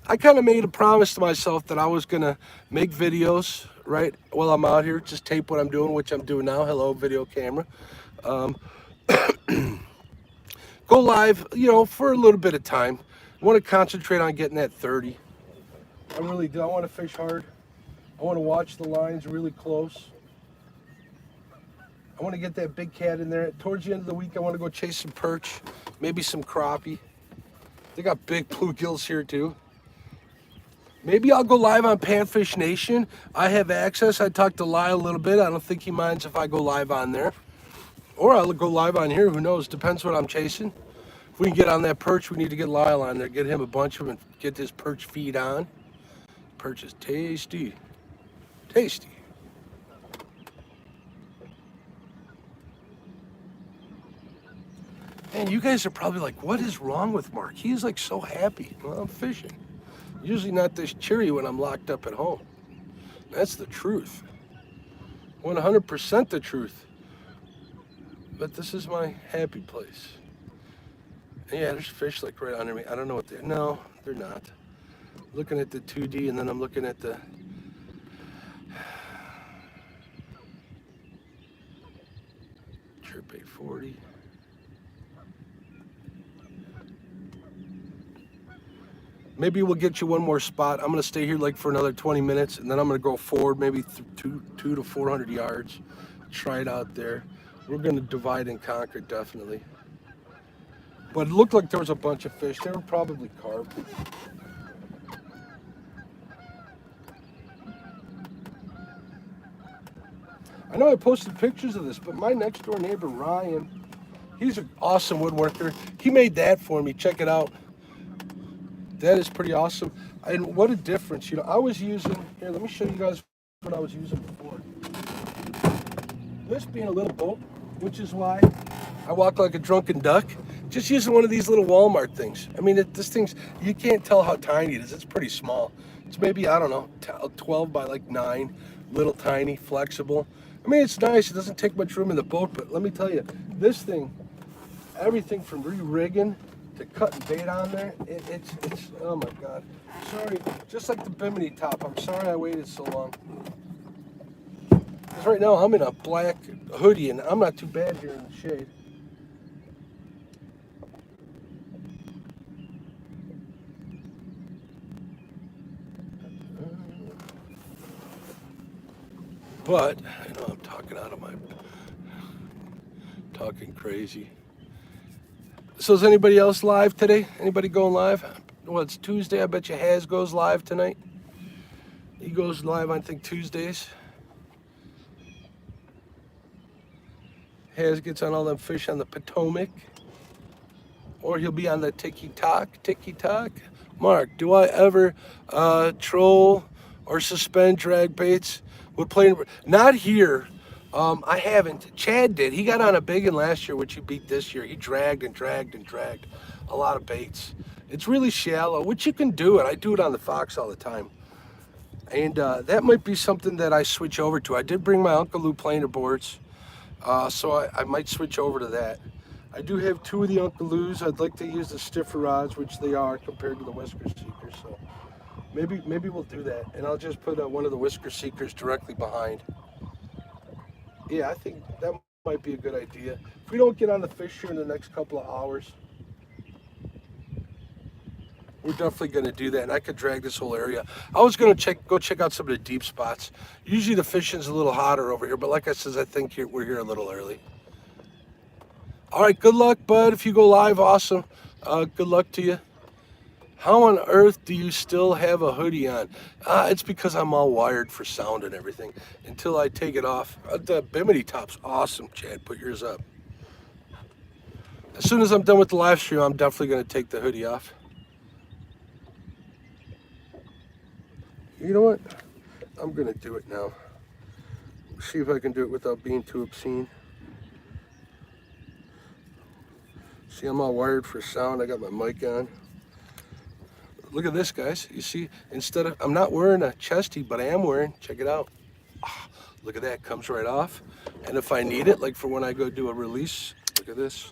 I kind of made a promise to myself that I was going to make videos, right, while I'm out here. Just tape what I'm doing, which I'm doing now. Hello, video camera. go live, you know, for a little bit of time. I want to concentrate on getting that 30. I really do. I want to fish hard. I want to watch the lines really close. I want to get that big cat in there. Towards the end of the week, I want to go chase some perch, maybe some crappie. They got big bluegills here too. Maybe I'll go live on Panfish Nation. I have access. I talked to Lyle a little bit. I don't think he minds if I go live on there. Or I'll go live on here. Who knows? Depends what I'm chasing. If we can get on that perch, we need to get Lyle on there. Get him a bunch of them and get this perch feed on. Perch is tasty. Tasty. And you guys are probably like, what is wrong with Mark? He's like so happy. Well, I'm fishing. Usually not this cheery when I'm locked up at home. That's the truth. 100% the truth. But this is my happy place. And yeah, there's fish like right under me. I don't know what they're, no, they're not. Looking at the 2D and then I'm looking at the Chirp 840. Maybe we'll get you one more spot. I'm gonna stay here like for another 20 minutes and then I'm gonna go forward maybe two to 400 yards. Try it out there. We're gonna divide and conquer definitely. But it looked like there was a bunch of fish. They were probably carp. I know I posted pictures of this, but my next door neighbor, Ryan, he's an awesome woodworker. He made that for me. Check it out. That is pretty awesome. And what a difference. You know, I was using, here, let me show you guys what I was using before. This being a little boat, which is why I walk like a drunken duck. Just using one of these little Walmart things. I mean, this thing's, you can't tell how tiny it is. It's pretty small. It's maybe, I don't know, 12 by like 9. Little tiny, flexible. I mean, it's nice. It doesn't take much room in the boat, but let me tell you, this thing, everything from re-rigging to cutting bait on there, it's oh my God. Sorry, just like the bimini top, I'm sorry I waited so long. Because right now I'm in a black hoodie and I'm not too bad here in the shade. But, I know I'm talking out of my, talking crazy. So is anybody else live today? Anybody going live? Well, it's Tuesday. I bet you Haz goes live tonight. He goes live, I think, Tuesdays. Haz gets on all them fish on the Potomac. Or he'll be on the Tiki-Talk. Mark, do I ever troll or suspend drag baits? Would play, not here. I haven't. Chad did. He got on a big one last year, which he beat this year. He dragged and dragged and dragged a lot of baits. It's really shallow, which you can do it. I do it on the Fox all the time. And that might be something that I switch over to. I did bring my Uncle Lou planer boards, so I might switch over to that. I do have 2 of the Uncle Lou's. I'd like to use the stiffer rods, which they are compared to the Whisker Seekers. So maybe we'll do that. And I'll just put one of the Whisker Seekers directly behind. Yeah, I think that might be a good idea. If we don't get on the fish here in the next couple of hours, we're definitely going to do that. And I could drag this whole area. I was going to go check out some of the deep spots. Usually the fishing's a little hotter over here, but like I said, I think we're here a little early. All right, good luck, bud. If you go live, awesome. Good luck to you. How on earth do you still have a hoodie on? It's because I'm all wired for sound and everything until I take it off. The bimini top's awesome, Chad. Put yours up. As soon as I'm done with the live stream, I'm definitely going to take the hoodie off. You know what? I'm going to do it now. See if I can do it without being too obscene. See, I'm all wired for sound. I got my mic on. Look at this, guys. You see, instead of, I'm not wearing a chesty, but I am wearing, check it out. Oh, look at that, comes right off. And if I need it, like for when I go do a release, look at this.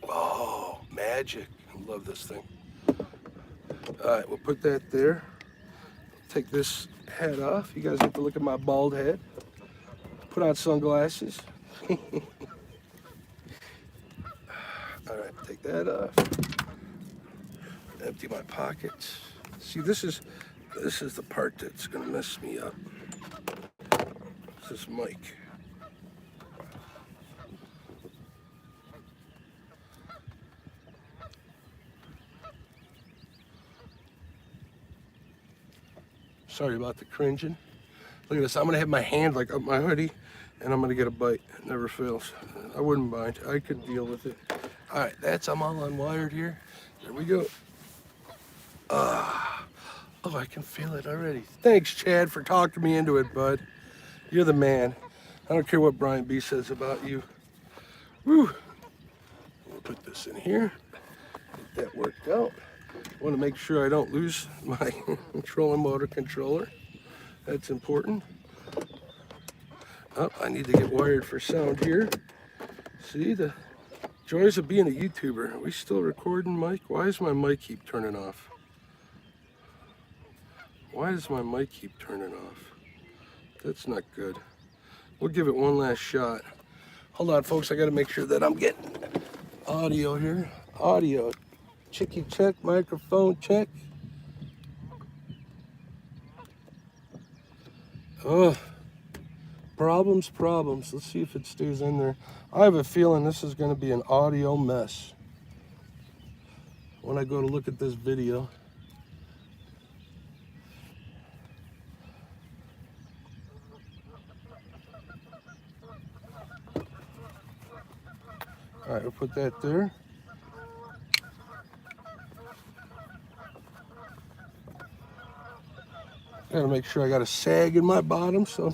Whoa, magic. I love this thing. All right, we'll put that there. Take this hat off. You guys get to look at my bald head. Put on sunglasses. All right, take that off. Empty my pockets. See, this is the part that's gonna mess me up. This mic. Sorry about the cringing. Look at this. I'm gonna have my hand like up my hoodie, and I'm gonna get a bite. It never fails. I wouldn't mind. I could deal with it. All right, I'm all unwired here. Here we go. Oh, I can feel it already. Thanks, Chad, for talking me into it, bud. You're the man. I don't care what Brian B says about you. Woo. We'll put this in here. Get that worked out. I want to make sure I don't lose my trolling motor controller. That's important. Oh, I need to get wired for sound here. See, the joys of being a YouTuber. Are we still recording, Mike? Why does my mic keep turning off? Why does my mic keep turning off? That's not good. We'll give it one last shot. Hold on, folks. I got to make sure that I'm getting audio here. Audio. Chicky check. Microphone check. Oh, problems. Let's see if it stays in there. I have a feeling this is going to be an audio mess when I go to look at this video. All right, we'll put that there. Gotta make sure I got a sag in my bottom, so I'm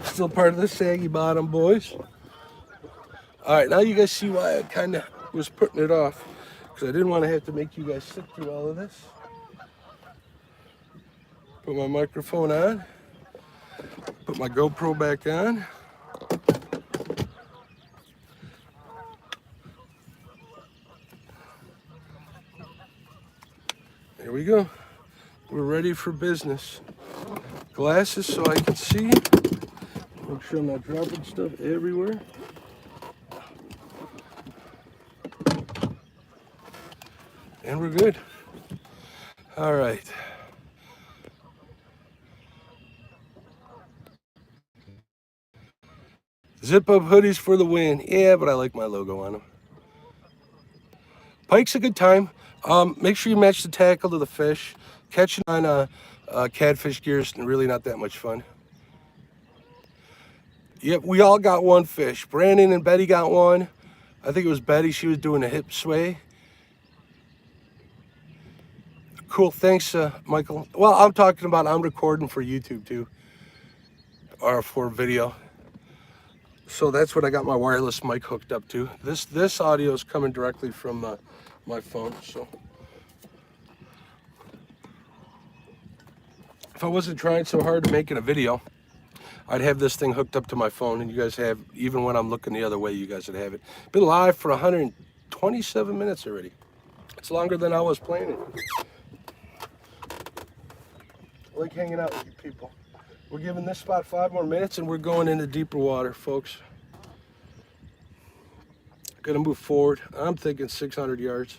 still part of the saggy bottom, boys. All right, now you guys see why I kind of was putting it off, because I didn't want to have to make you guys sit through all of this. Put my microphone on. Put my GoPro back on. There we go. We're ready for business. Glasses so I can see. Make sure I'm not dropping stuff everywhere. And we're good. All right. Zip up hoodies for the win. Yeah, but I like my logo on them. Pike's a good time. Make sure you match the tackle to the fish. Catching on catfish gear is really not that much fun. Yep, we all got one fish. Brandon and Betty got one. I think it was Betty. She was doing a hip sway. Cool, thanks, Michael. Well, I'm recording for YouTube too, or for video. So that's what I got my wireless mic hooked up to. This audio is coming directly from my phone. So if I wasn't trying so hard to making a video, I'd have this thing hooked up to my phone, and you guys have, even when I'm looking the other way, you guys would have it. Been live for 127 minutes already. It's longer than I was planning. I like hanging out with you people. We're giving this spot 5 more minutes, and we're going into deeper water, folks. Gonna move forward. I'm thinking 600 yards.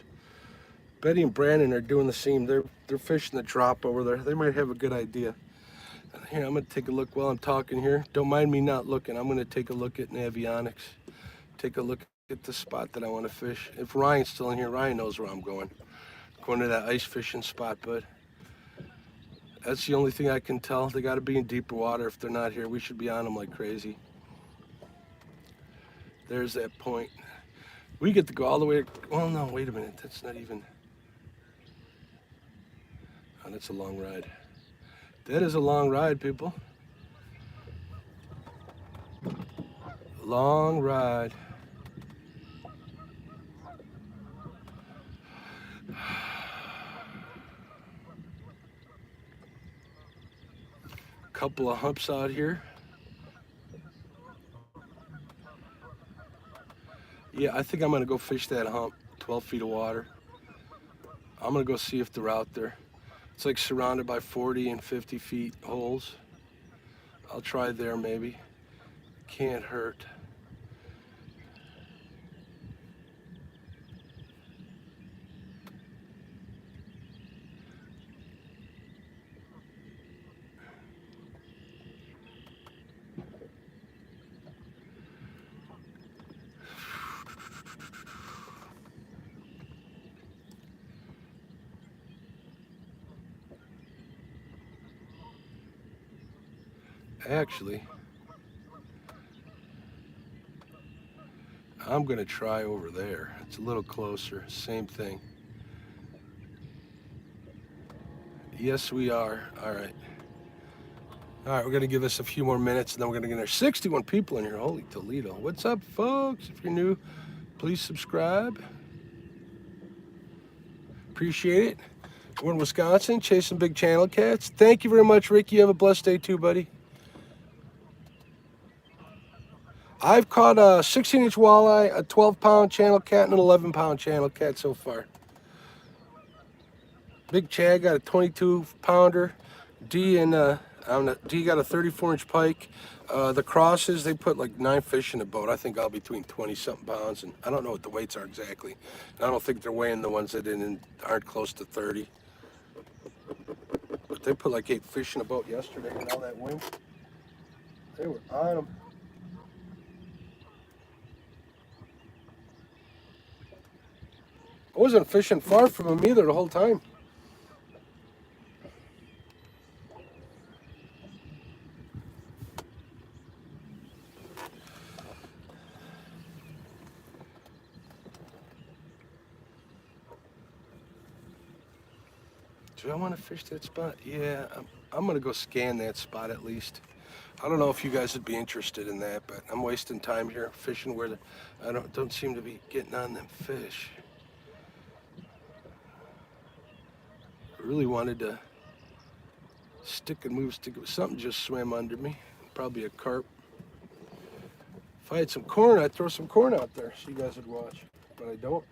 Betty and Brandon are doing the same. They're fishing the drop over there. They might have a good idea. Here, I'm gonna take a look while I'm talking here. Don't mind me not looking. I'm gonna take a look at Navionics. Take a look at the spot that I want to fish. If Ryan's still in here, Ryan knows where I'm going. Going to that ice fishing spot, but that's the only thing I can tell. They got to be in deeper water. If they're not here, we should be on them like crazy. There's that point. We get to go all the way. Well, no, wait a minute. That's not even. Oh, that's a long ride. That is a long ride, people. Long ride. Couple of humps out here. Yeah, I think I'm gonna go fish that hump, 12 feet of water. I'm gonna go see if they're out there. It's like surrounded by 40 and 50 feet holes. I'll try there maybe. Can't hurt. Actually, I'm going to try over there. It's a little closer. Same thing. Yes, we are. All right. All right, we're going to give this a few more minutes, and then we're going to get there. 61 people in here. Holy Toledo. What's up, folks? If you're new, please subscribe. Appreciate it. We're in Wisconsin, chasing big channel cats. Thank you very much, Ricky. You have a blessed day too, buddy. I've caught a 16-inch walleye, a 12-pound channel cat, and an 11-pound channel cat so far. Big Chad got a 22-pounder. D got a 34-inch pike. The crosses, they put like 9 fish in the boat. I think I'll be between 20-something pounds, and I don't know what the weights are exactly. I don't think they're weighing the ones that aren't close to 30. But they put like 8 fish in the boat yesterday, and all that wind. They were on them. I wasn't fishing far from them either the whole time. Do I want to fish that spot? Yeah, I'm going to go scan that spot at least. I don't know if you guys would be interested in that, but I'm wasting time here fishing where I don't seem to be getting on them fish. I really wanted to stick and move. Something just swam under me. Probably a carp. If I had some corn, I'd throw some corn out there so you guys would watch. But I don't.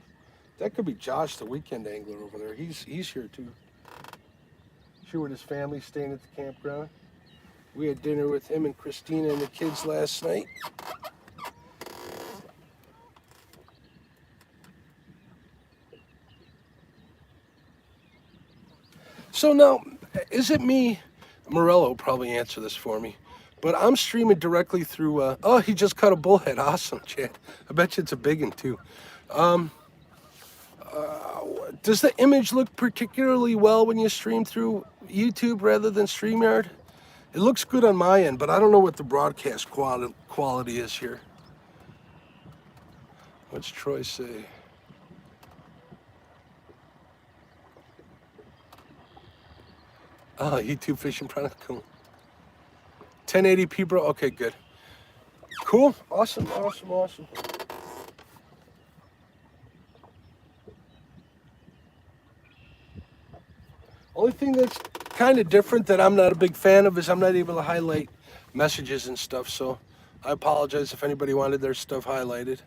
That could be Josh, the weekend angler over there. He's here too. Sure, with his family staying at the campground. We had dinner with him and Christina and the kids last night. So now, is it me? Morello will probably answer this for me. But I'm streaming directly through, oh, he just caught a bullhead. Awesome, Chad. I bet you it's a big one too. Does the image look particularly well when you stream through YouTube rather than StreamYard? It looks good on my end, but I don't know what the broadcast quality is here. What's Troy say? Oh, YouTube fishing product, cool. 1080p, bro. Okay, good. Cool. Awesome, awesome, awesome. Only thing that's kind of different that I'm not a big fan of is I'm not able to highlight messages and stuff, so I apologize if anybody wanted their stuff highlighted.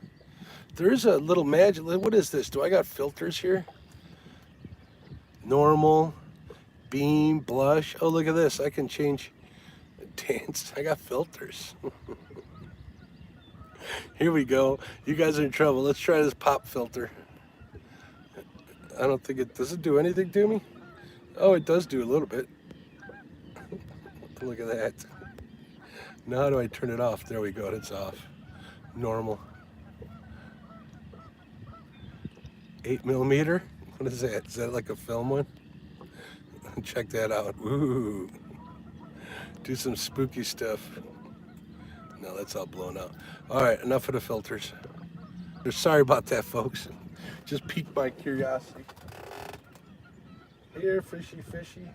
There is a little magic. What is this? Do I got filters here? Normal, beam, blush. Oh, look at this. I can change dance. I got filters. Here we go. You guys are in trouble. Let's try this pop filter. I don't think does it do anything to me? Oh, it does do a little bit. Look at that. Now how do I turn it off? There we go, it's off. Normal. 8mm? What is that? Is that like a film one? Check that out. Ooh. Do some spooky stuff. No, that's all blown out. All right, enough of the filters. Sorry about that, folks. Just piqued my curiosity. Here, fishy, fishy.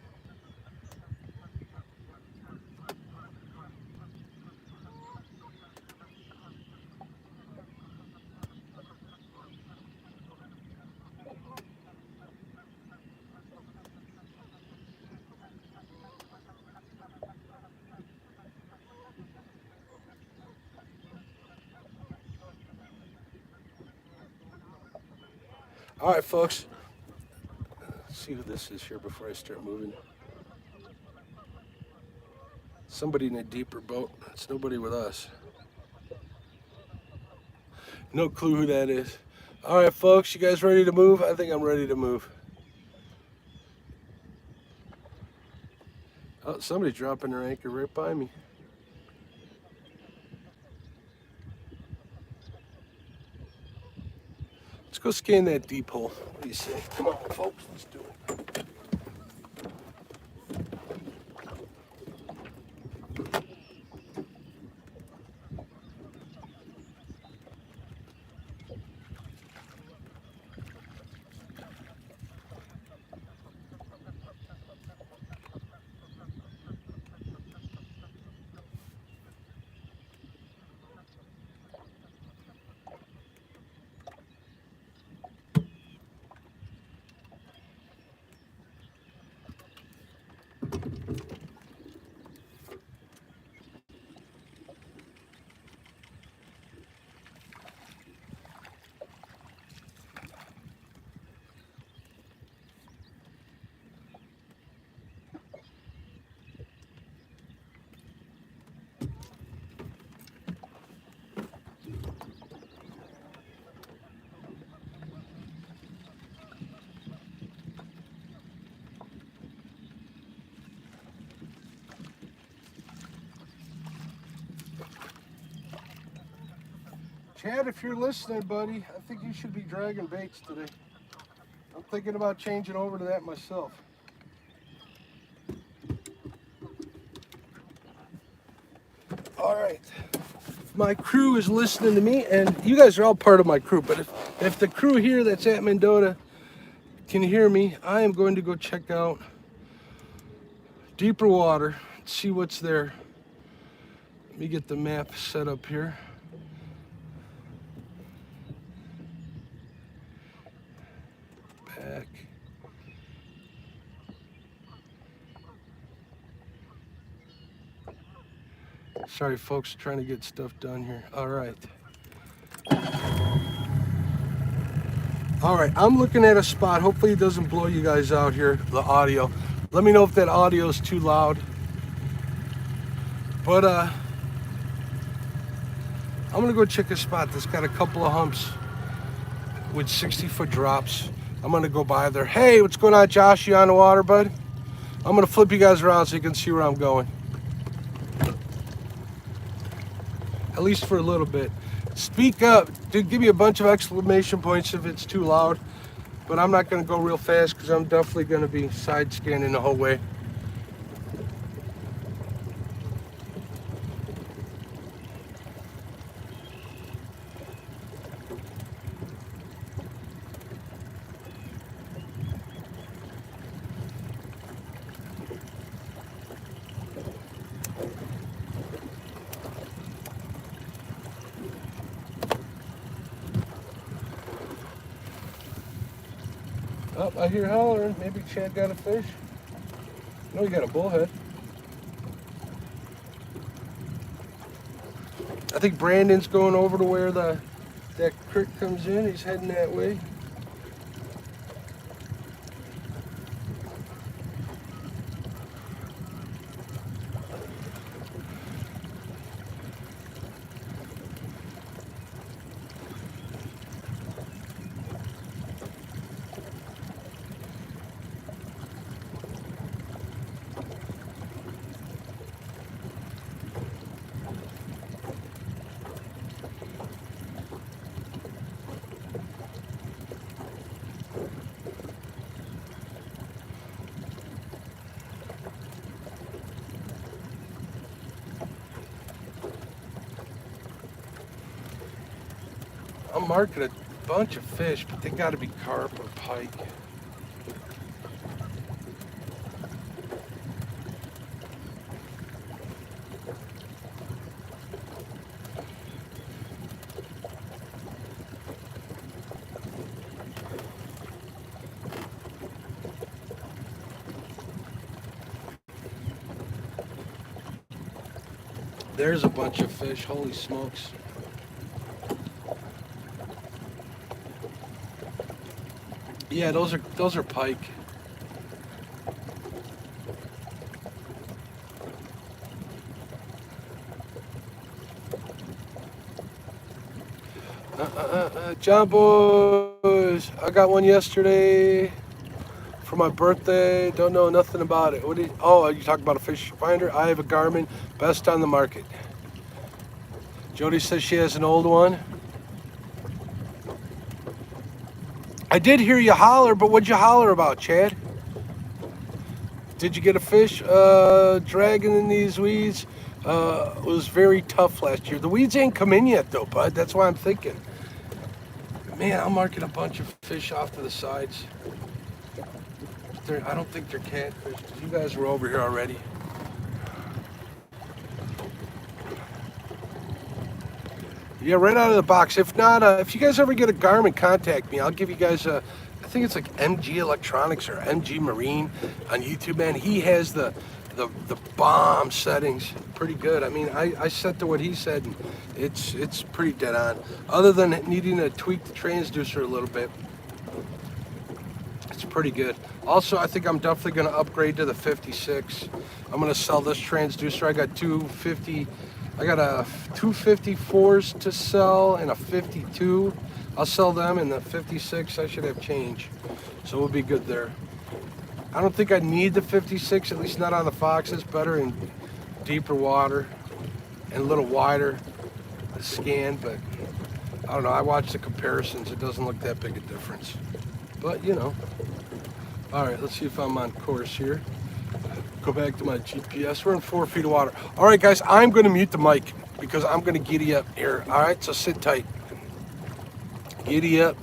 All right, folks. Let's see who this is here before I start moving. Somebody in a deeper boat. It's nobody with us. No clue who that is. All right, folks, you guys ready to move? I think I'm ready to move. Oh, somebody's dropping their anchor right by me. Let's go scan that deep hole. What do you say? Come on, folks, let's do it. Chad, if you're listening, buddy, I think you should be dragging baits today. I'm thinking about changing over to that myself. All right. My crew is listening to me, and you guys are all part of my crew, but if the crew here that's at Mendota can hear me, I am going to go check out deeper water, see what's there. Let me get the map set up here. Back. Sorry, folks, trying to get stuff done here. All right. All right, I'm looking at a spot. Hopefully it doesn't blow you guys out here, the audio. Let me know if that audio is too loud. But I'm gonna go check a spot that's got a couple of humps with 60-foot drops. I'm gonna go by there. Hey, what's going on, Josh? You on the water, bud? I'm gonna flip you guys around so you can see where I'm going. At least for a little bit. Speak up. Dude, give me a bunch of exclamation points if it's too loud. But I'm not gonna go real fast because I'm definitely gonna be side scanning the whole way. Oh, I hear hollering. Maybe Chad got a fish. No, he got a bullhead. I think Brandon's going over to where that creek comes in. He's heading that way. I'm marking a bunch of fish, but they got to be carp or pike. There's a bunch of fish. Holy smokes. Yeah, those are pike. John boys, I got one yesterday for my birthday. Don't know nothing about it. What do you, oh, you talking about a fish finder? I have a Garmin, best on the market. Jody says she has an old one. I did hear you holler, but what'd you holler about, Chad? Did you get a fish dragging in these weeds? It was very tough last year. The weeds ain't come in yet though, bud. That's why I'm thinking. Man, I'm marking a bunch of fish off to the sides. I don't think they're catfish. You guys were over here already. Yeah, right out of the box. If not, if you guys ever get a Garmin, contact me. I'll give you guys I think it's like MG Electronics or MG Marine on YouTube, man. He has the bomb settings. Pretty good. I mean, I set to what he said, and it's pretty dead on. Other than needing to tweak the transducer a little bit, it's pretty good. Also, I think I'm definitely going to upgrade to the 56. I'm going to sell this transducer. I got 250. I got a 254s to sell and a 52. I'll sell them, and the 56 I should have change, so we'll be good there. I don't think I need the 56, at least not on the Foxes. Better in deeper water and a little wider scan, but I don't know, I watched the comparisons. It doesn't look that big a difference. But, you know. All right, let's see if I'm on course here. Go back to my GPS. We're in 4 feet of water. All right, guys, I'm going to mute the mic because I'm going to giddy up here. All right, so sit tight. Giddy up.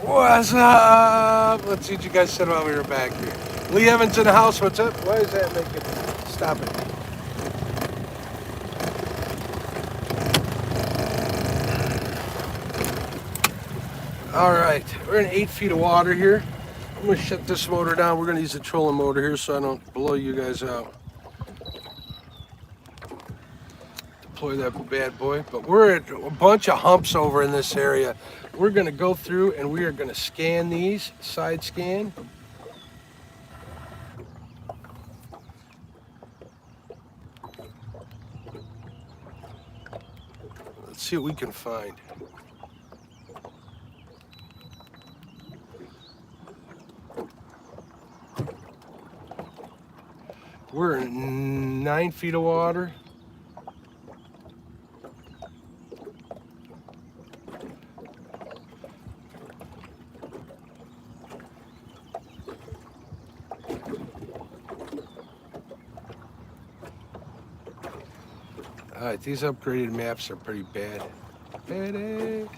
What's up? Let's see what you guys said while we were back here. Lee Evans in the house. What's up? Why is that making? Stop it. All right, we're in 8 feet of water here. I'm gonna shut this motor down. We're gonna use the trolling motor here so I don't blow you guys out. Deploy that bad boy. But we're at a bunch of humps over in this area. We're gonna go through and we are gonna scan these, side scan. Let's see what we can find. We're in 9 feet of water. All right, these upgraded maps are pretty bad. Bad.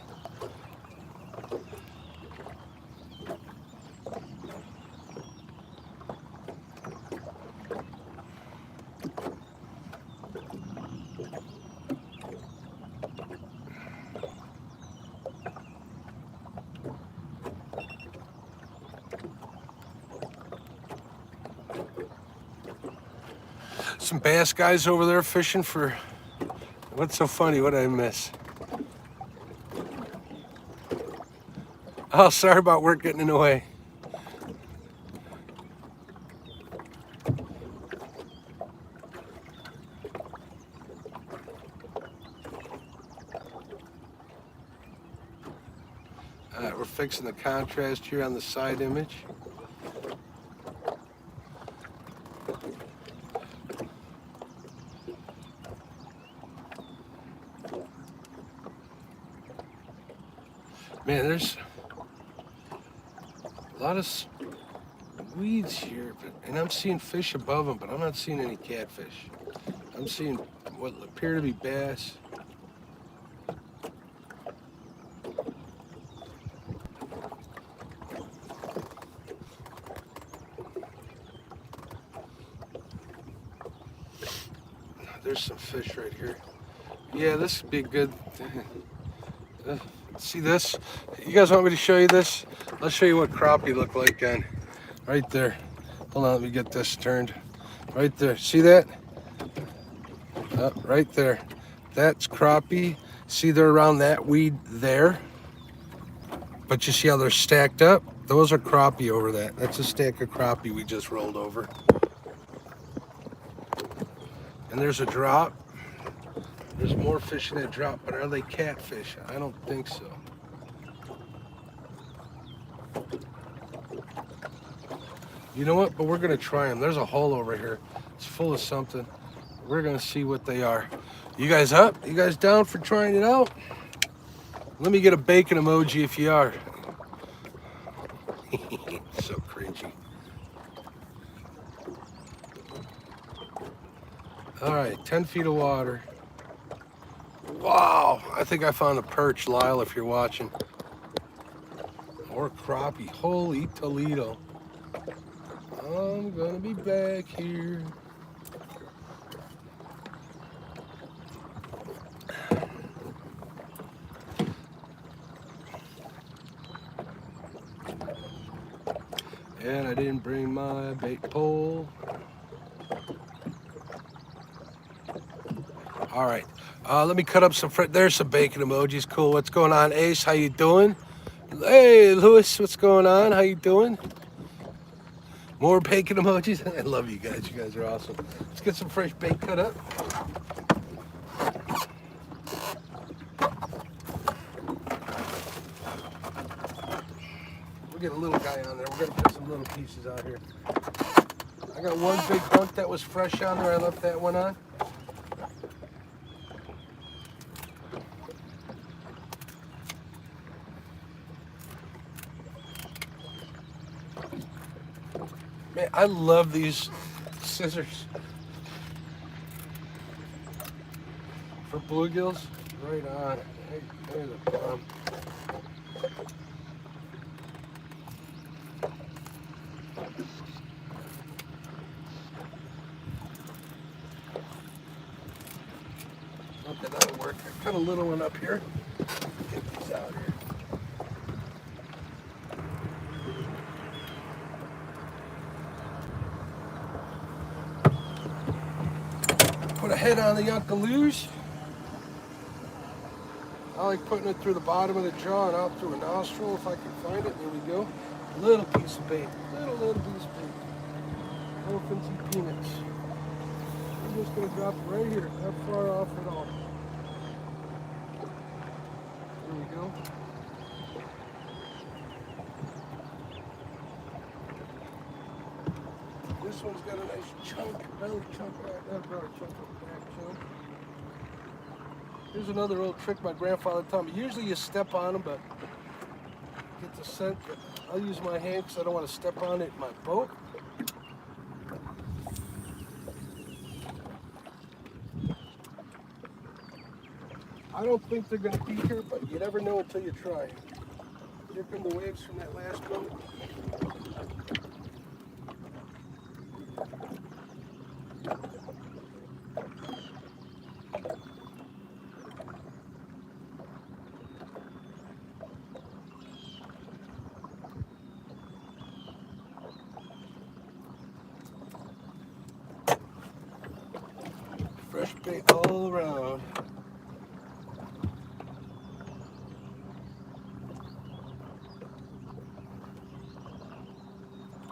Some bass guys over there fishing for, what's so funny, what did I miss? Oh, sorry about work getting in the way. All right, we're fixing the contrast here on the side image. Man, there's a lot of weeds here, and I'm seeing fish above them, but I'm not seeing any catfish. I'm seeing what appear to be bass. There's some fish right here. Yeah, this would be good. See this? You guys want me to show you this? I'll show you what crappie look like on right there. Hold on, let me get this turned. Right there. See that? Right there. That's crappie. See, they're around that weed there. But you see how they're stacked up? Those are crappie over that. That's a stack of crappie we just rolled over. And there's a drop. There's more fish in that drop, but are they catfish? I don't think so. You know what? But we're gonna try them. There's a hole over here. It's full of something. We're gonna see what they are. You guys up? You guys down for trying it out? Let me get a bacon emoji if you are. So cringy. All right, 10 feet of water. Wow, I think I found a perch, Lyle, if you're watching. Or crappie. Holy Toledo. I'm gonna be back here. And I didn't bring my bait pole. All right, let me cut up some there's some bacon emojis. Cool. What's going on, Ace? How you doing? Hey, Lewis. What's going on? How you doing? More bacon emojis. I love you guys. You guys are awesome. Let's get some fresh bait cut up. We'll get a little guy on there. We're gonna put some little pieces out here. I got one big hunk that was fresh on there. I left that one on. Man, I love these scissors for bluegills. Right on. Hey, there's a bomb. Okay, that'll work. I cut a little one up here. Get these out here. Put a head on the Unkaloosh. I like putting it through the bottom of the jaw and out through a nostril if I can find it. There we go. A little piece of bait. Little piece of bait. Little fancy peanuts. I'm just going to drop it right here. Not far off at all. we go. This one's got a nice chunk, belly chunk right there, belly chunk on the back chunk. Here's another old trick my grandfather taught me. Usually you step on them, but get the scent. I'll use my hand because I don't want to step on it in my boat. I don't think they're going to be here, but you never know until you try. Here come the waves from that last boat. Fresh bait all around.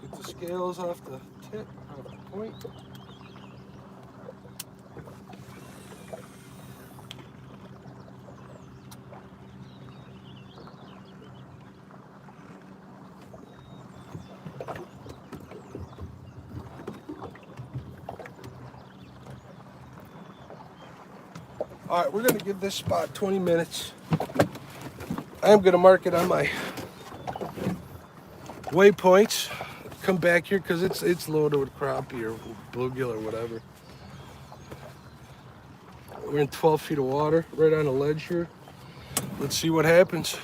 Get the scales off the tip, off the point. All right, we're gonna give this spot 20 minutes. I am gonna mark it on my waypoints. Come back here because it's loaded with crappie or bluegill or whatever. We're in 12 feet of water, right on a ledge here. Let's see what happens.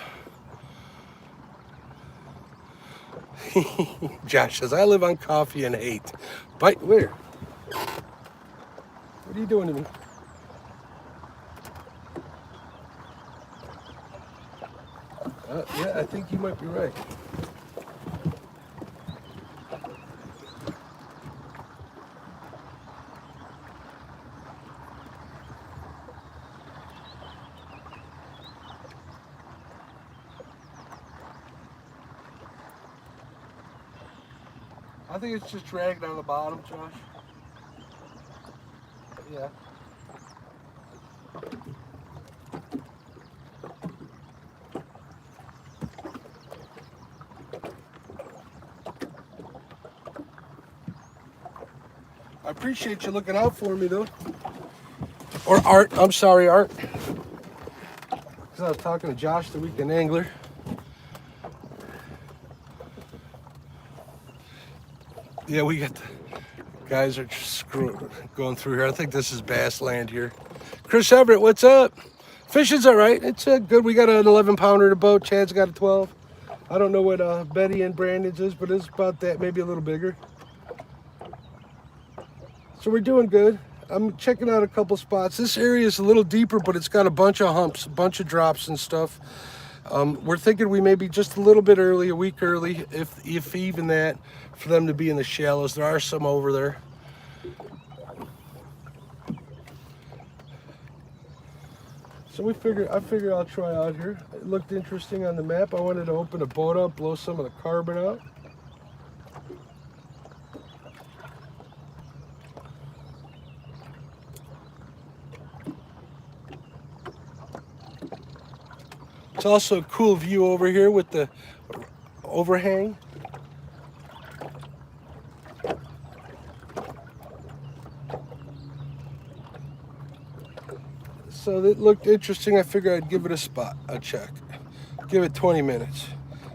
Josh says, I live on coffee and hate. Bite where? What are you doing to me? Yeah, I think you might be right. I think it's just dragging on the bottom, Josh. Yeah. I appreciate you looking out for me, though. Or Art. I'm sorry, Art. Because I was talking to Josh, the weekend angler. Yeah, we got the guys are just going through here. I think this is bass land here. Chris Everett, what's up? Fishing's all right. It's good. We got an 11 pounder in the boat. Chad's got a 12. I don't know what Betty and Brandon's is, but it's about that, maybe a little bigger. So we're doing good. I'm checking out a couple spots. This area is a little deeper, but it's got a bunch of humps, a bunch of drops and stuff. We're thinking we may be just a little bit early, a week early, if even that, for them to be in the shallows. There are some over there. So I figure I'll try out here. It looked interesting on the map. I wanted to open a boat up, blow some of the carbon out. It's also a cool view over here with the overhang. So it looked interesting. I figured I'd give it a check. Give it 20 minutes.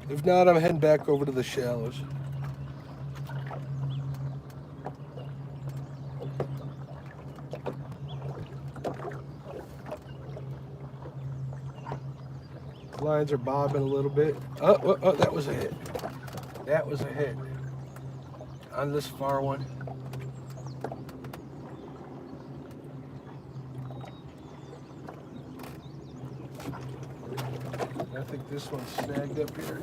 If not, I'm heading back over to the shallows. Lines are bobbing a little bit. Oh, that was a hit. That was a hit on this far one. I think this one's snagged up here.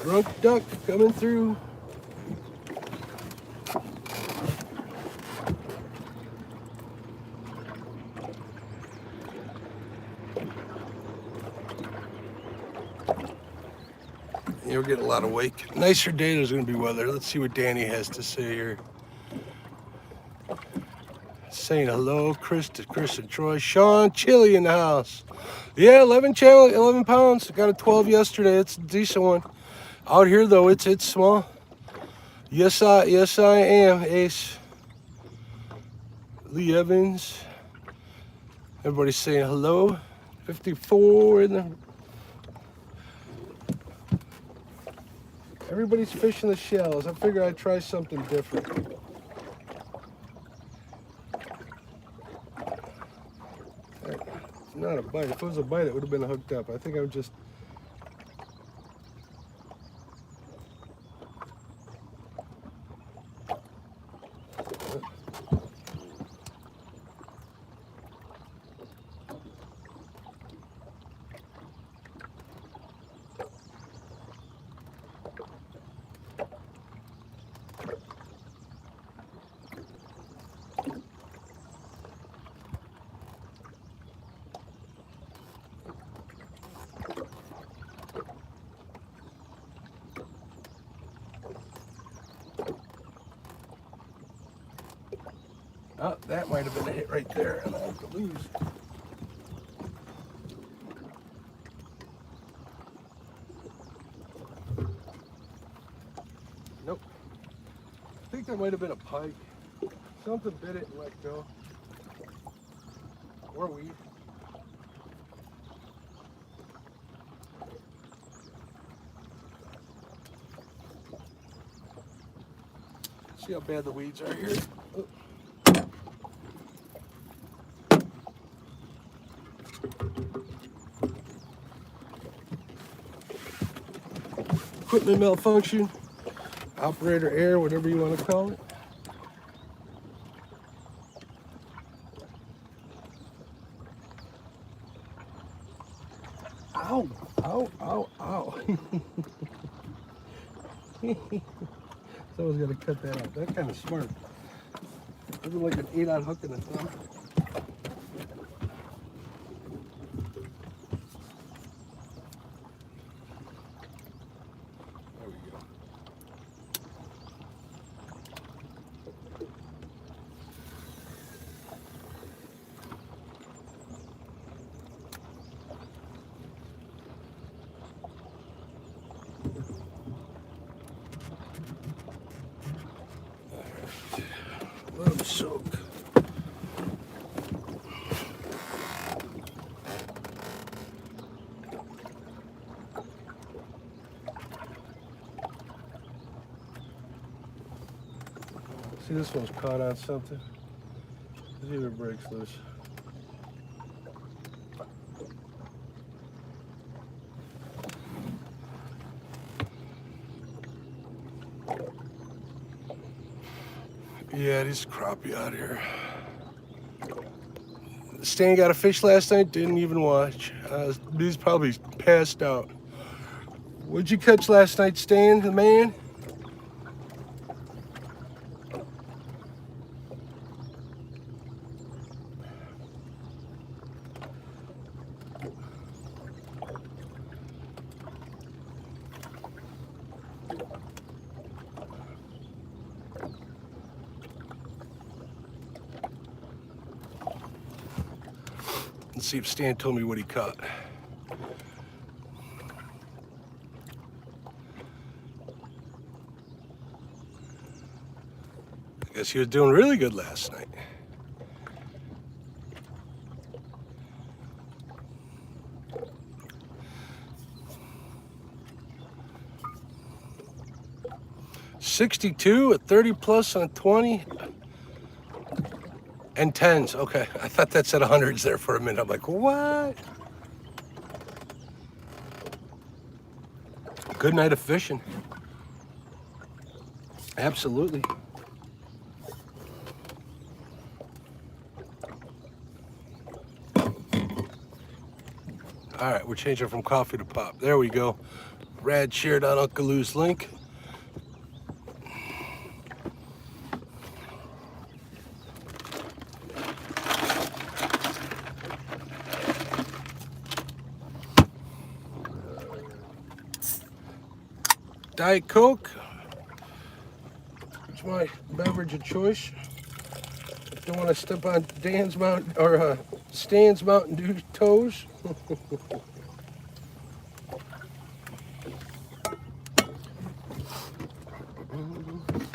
Drunk duck coming through. You're getting a lot of wake. Nicer day, there's going to be weather. Let's see what Danny has to say here. Saying hello, Chris and Troy. Sean Chili in the house. Yeah, 11 pounds. Got a 12 yesterday. It's a decent one. Out here though, it's small. Yes I am, Ace. Lee Evans. Everybody's saying hello. 54 in the. Everybody's fishing the shallows. I figured I'd try something different. Not a bite. If it was a bite, it would have been hooked up. I think I'm just. Oh, that might have been a hit right there, and I have to lose. Nope. I think that might have been a pike. Something bit it and let go. Or weed. See how bad the weeds are here. Oh. Equipment malfunction, operator error, whatever you want to call it. Ow, ow, ow, ow. Someone's got to cut that out. That's kind of smart. Looking like an 8-aught hook in the thumb. Let them soak. See, this one's caught on something. Let's see if it breaks loose. Yeah, these crappie out here. Stan got a fish last night, didn't even watch. He's probably passed out. What'd you catch last night, Stan, the man? Let's see if Stan told me what he caught. I guess he was doing really good last night. $62 at 30 plus on 20. And 10s, okay. I thought that said 100s there for a minute. I'm like, what? Good night of fishing. Absolutely. All right, we're changing from coffee to pop. There we go. Rad shared on Uncle Lou's link. Diet Coke. It's my beverage of choice. Don't want to step on Stan's Mountain Dew toes.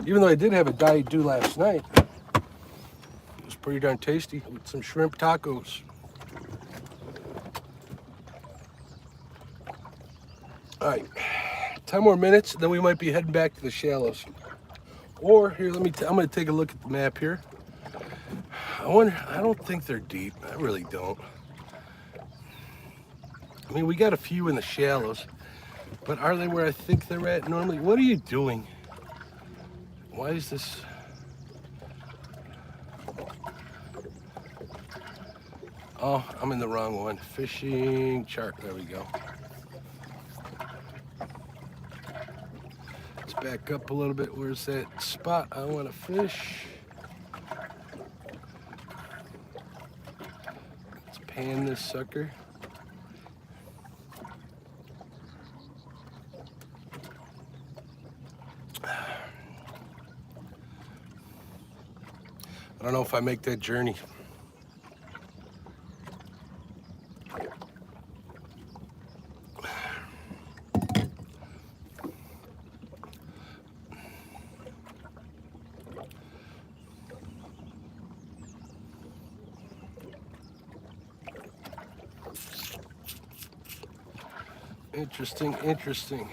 Even though I did have a Diet Dew last night, it was pretty darn tasty with some shrimp tacos. All right, 10 more minutes, then we might be heading back to the shallows. Or here, I'm gonna take a look at the map here. I don't think they're deep. I really don't. I mean, we got a few in the shallows, but are they where I think they're at normally? What are you doing? Why is this? Oh, I'm in the wrong one. Fishing chart, there we go. Let's back up a little bit. Where's that spot I want to fish? Let's pan this sucker. I don't know if I make that journey. Interesting, interesting.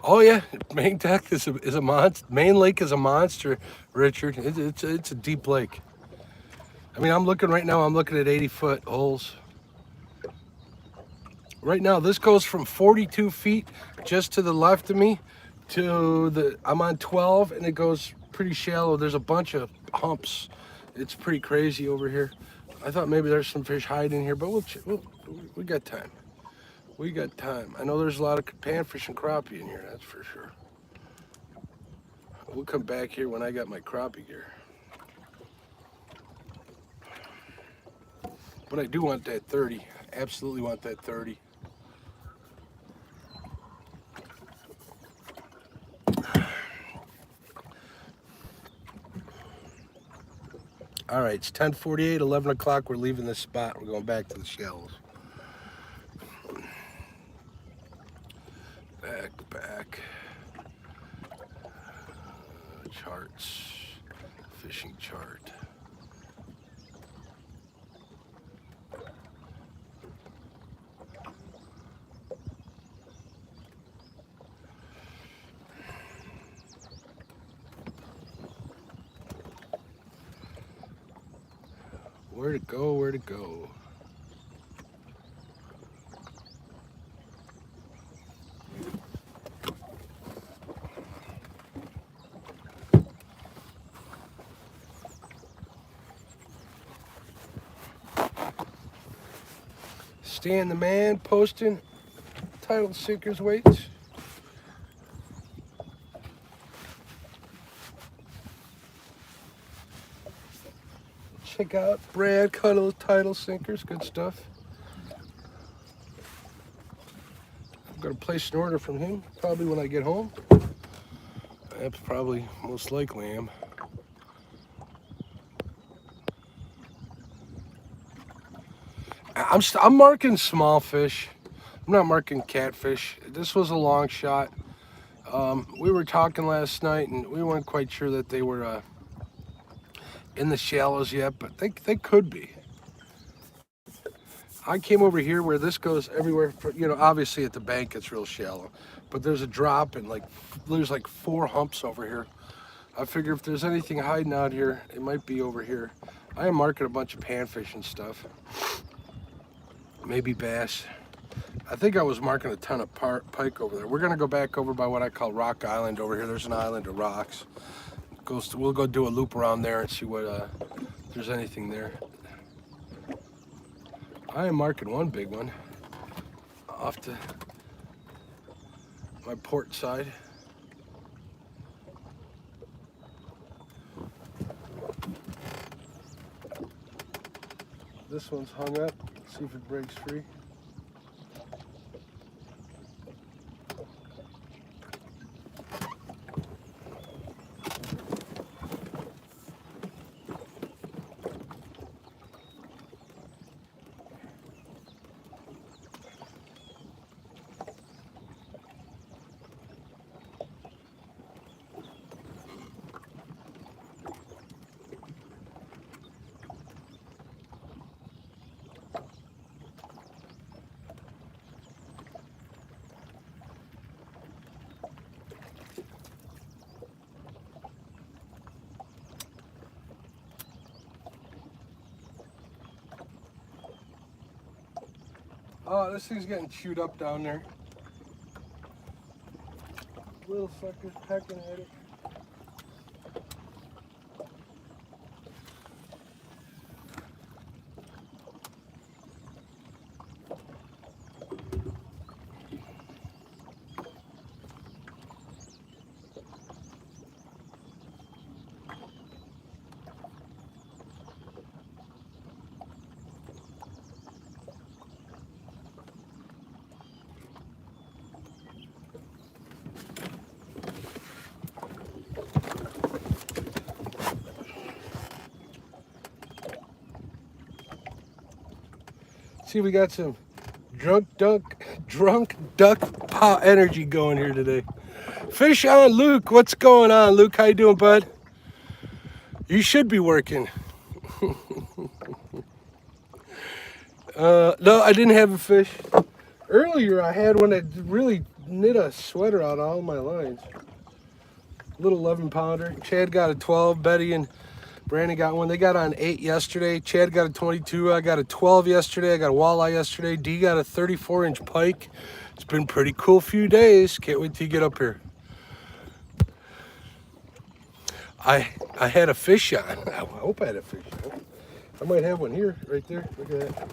Oh yeah, Main Deck is a monster. Main Lake is a monster, Richard. It's a deep lake. I mean, I'm looking right now. I'm looking at 80-foot holes. Right now, this goes from 42 feet just to the left of me to I'm on 12, and it goes pretty shallow. There's a bunch of humps. It's pretty crazy over here. I thought maybe there's some fish hiding here, but we got time. We got time. I know there's a lot of panfish and crappie in here, that's for sure. We'll come back here when I got my crappie gear. But I do want that 30. Absolutely want that 30. All right, it's 10:48, 11 o'clock. We're leaving this spot. We're going back to the shallows. Back. Charts. Fishing chart. Where to go, where to go? Stan the man posting title sinkers weights. Check out Brad Cuddle title sinkers, good stuff. I'm gonna place an order from him probably when I get home. That's probably most likely am. I'm marking small fish. I'm not marking catfish. This was a long shot. We were talking last night, and we weren't quite sure that they were in the shallows yet, but they could be. I came over here where this goes everywhere. You know, obviously at the bank it's real shallow, but there's a drop and there's like 4 humps over here. I figure if there's anything hiding out here, it might be over here. I am marking a bunch of panfish and stuff. maybe bass. I think I was marking a ton of pike over there. We're gonna go back over by what I call Rock Island over here. There's an island of rocks. We'll go do a loop around there and see what if there's anything there. I am marking one big one off to my port side. This one's hung up. Let's see if it breaks free. Oh, this thing's getting chewed up down there. Little sucker's pecking at it. See, we got some drunk duck paw energy going here today. Fish on, Luke. What's going on, Luke? How you doing, bud? You should be working. No, I didn't have a fish. Earlier, I had one that really knit a sweater out of all my lines. Little 11 pounder. Chad got a 12. Betty and Brandon got one. They got on 8 yesterday. Chad got a 22. I got a 12 yesterday. I got a walleye yesterday. D got a 34-inch pike. It's been a pretty cool few days. Can't wait till you get up here. I had a fish on. I hope I had a fish on. I might have one here, right there. Look at that.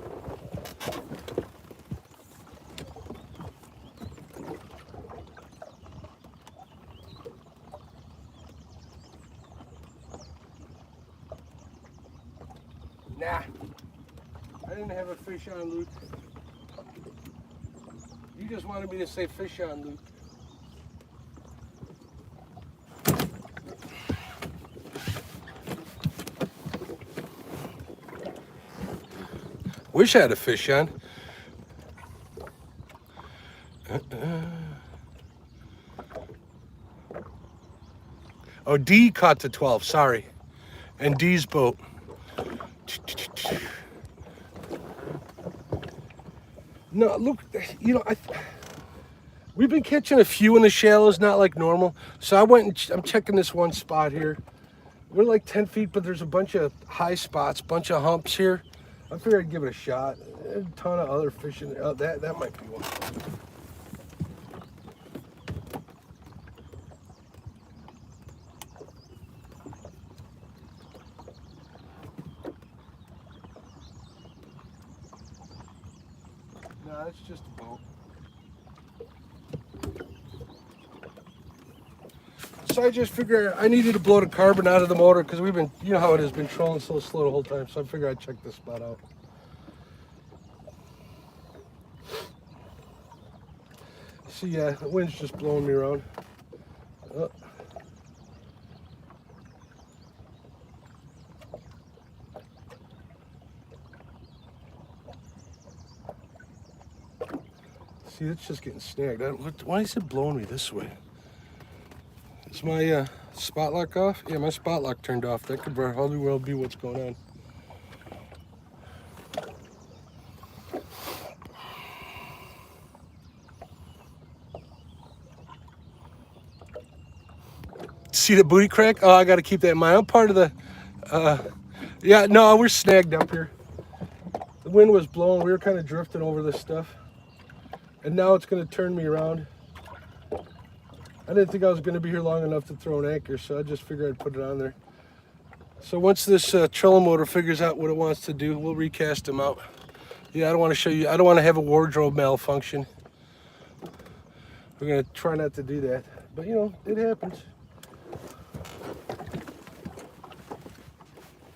Nah, I didn't have a fish on, Luke. You just wanted me to say fish on, Luke. Wish I had a fish on. Oh, D caught the 12, sorry. And D's boat. No, look, you know, we've been catching a few in the shallows, not like normal. So I went and I'm checking this one spot here. We're like 10 feet, but there's a bunch of high spots, bunch of humps here. I figured I'd give it a shot. There's a ton of other fish in there. Oh, that might be one. No, it's just a boat. So I just figured I needed to blow the carbon out of the motor because we've been, you know how it has been trolling so slow the whole time. So I figured I'd check this spot out. See, yeah, the wind's just blowing me around. Oh. See, it's just getting snagged. Why is it blowing me this way? Is my spot lock off? Yeah, my spot lock turned off. That could very well be what's going on. See the booty crack? Oh, I got to keep that in mind. I'm part of the, yeah, no, we're snagged up here. The wind was blowing. We were kind of drifting over this stuff. And now it's going to turn me around. I didn't think I was going to be here long enough to throw an anchor, so I just figured I'd put it on there. So once this trolling motor figures out what it wants to do, we'll recast them out. Yeah, I don't want to show you. I don't want to have a wardrobe malfunction. We're going to try not to do that. But, you know, it happens.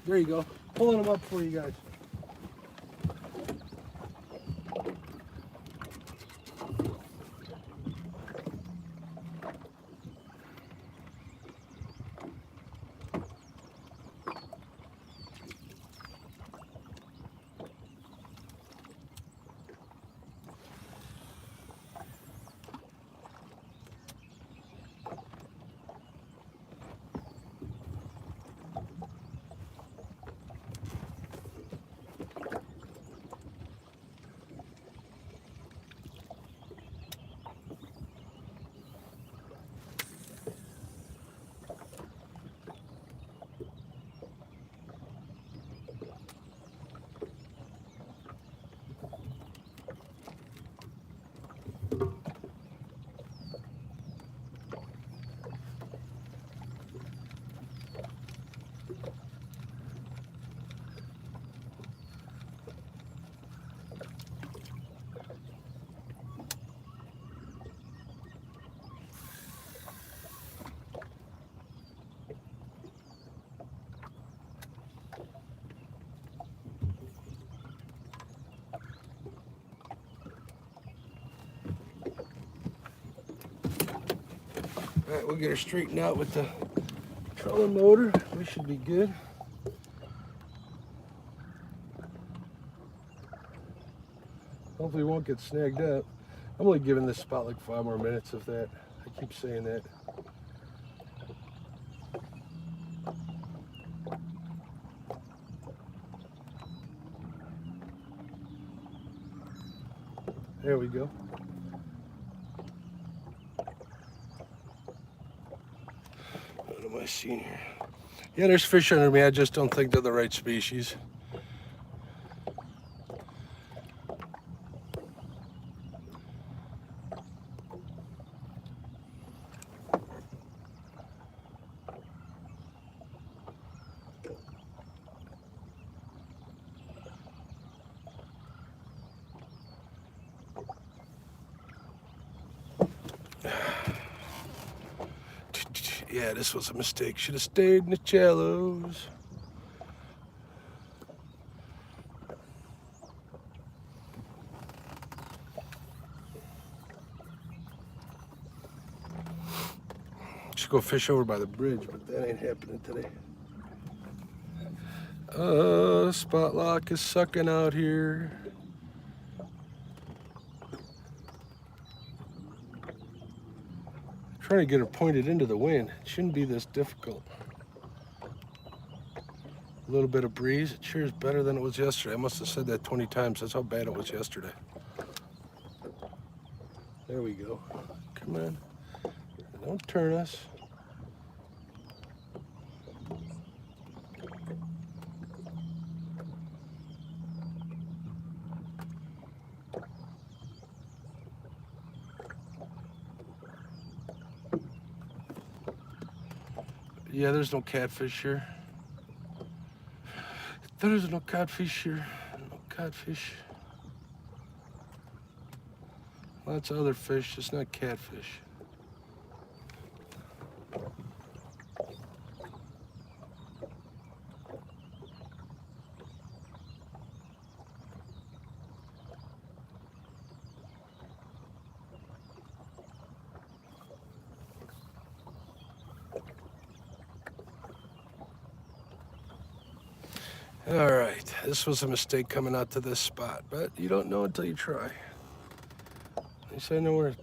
There you go. Pulling them up for you guys. All right, we'll get her straightened out with the trolling motor. We should be good. Hopefully we won't get snagged up. I'm only giving this spot like 5 more minutes of that. I keep saying that. There we go. What am I seeing here? Yeah, there's fish under me. I just don't think they're the right species. Yeah, this was a mistake. Should have stayed in the shallows. Should go fish over by the bridge, but that ain't happening today. Spot lock is sucking out here. Trying to get her pointed into the wind. It shouldn't be this difficult. A little bit of breeze. It sure is better than it was yesterday. I must have said that 20 times. That's how bad it was yesterday. There we go. Come on. Don't turn us. Yeah, there's no catfish here. There's no catfish here. No catfish. Lots of other fish, just not catfish. All right, this was a mistake coming out to this spot, but you don't know until you try. At least I know where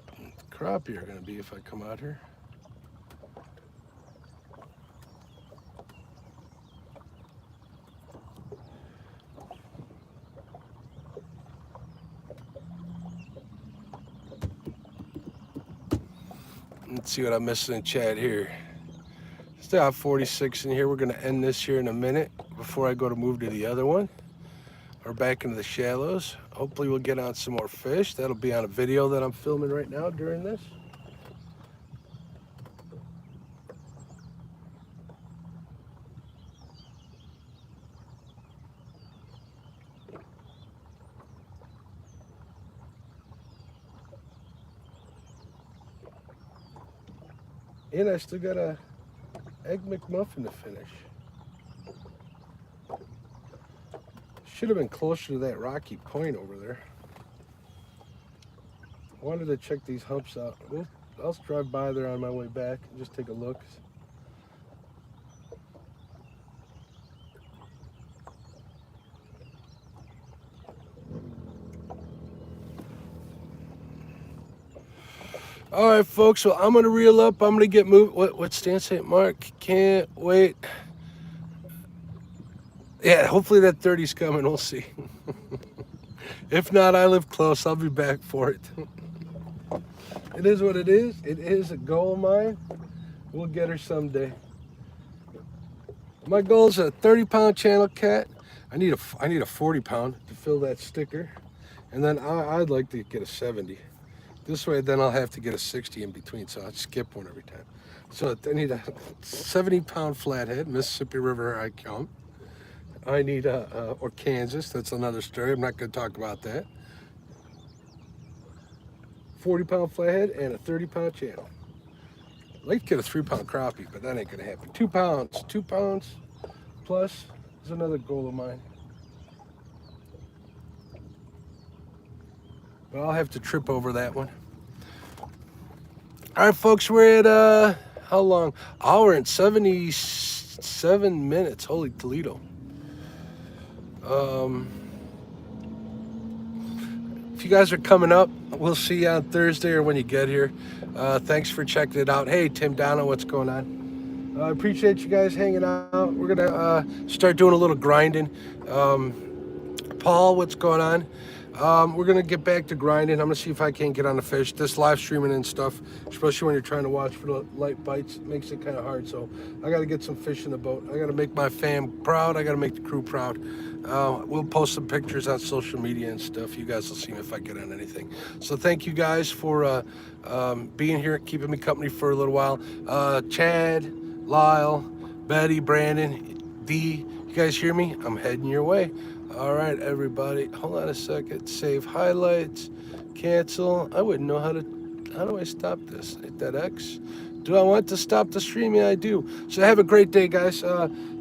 crappie are gonna be if I come out here. Let's see what I'm missing in chat here. Still have 46 in here. We're gonna end this here in a minute before I go to move to the other one. or back into the shallows. Hopefully we'll get on some more fish. That'll be on a video that I'm filming right now during this. And I still got a Egg McMuffin to finish. Should have been closer to that rocky point over there. I wanted to check these humps out. I'll drive by there on my way back and just take a look. All right, folks, so I'm going to reel up. I'm going to get moving. What's Stan saying? Mark, can't wait. Yeah, hopefully that 30's coming. We'll see. If not, I live close. I'll be back for it. It is what it is. It is a goal of mine. We'll get her someday. My goal is a 30-pound channel cat. I need a 40-pound to fill that sticker. And then I'd like to get a 70. This way, then I'll have to get a 60 in between, so I'll skip one every time. So I need a 70-pound flathead, Mississippi River I come. I need or Kansas, that's another story. I'm not going to talk about that. 40-pound flathead and a 30-pound channel. I'd like to get a 3-pound crappie, but that ain't going to happen. 2 pounds plus is another goal of mine. But I'll have to trip over that one. All right, folks, we're at, how long? Hour and 77 minutes. Holy Toledo. If you guys are coming up, we'll see you on Thursday or when you get here. Thanks for checking it out. Hey, Tim Donna, what's going on? I appreciate you guys hanging out. We're going to start doing a little grinding. Paul, what's going on? We're going to get back to grinding. I'm going to see if I can get on the fish. This live streaming and stuff, especially when you're trying to watch for the light bites, makes it kind of hard. So I got to get some fish in the boat. I got to make my fam proud. I got to make the crew proud. We'll post some pictures on social media and stuff. You guys will see if I get on anything. So thank you guys for being here, keeping me company for a little while. Chad, Lyle, Betty, Brandon, D, you guys hear me? I'm heading your way. All right, everybody, hold on a second. Save highlights, cancel. I wouldn't know how do I stop this? Hit that X. Do I want to stop the stream? Yeah, I do. So have a great day, guys.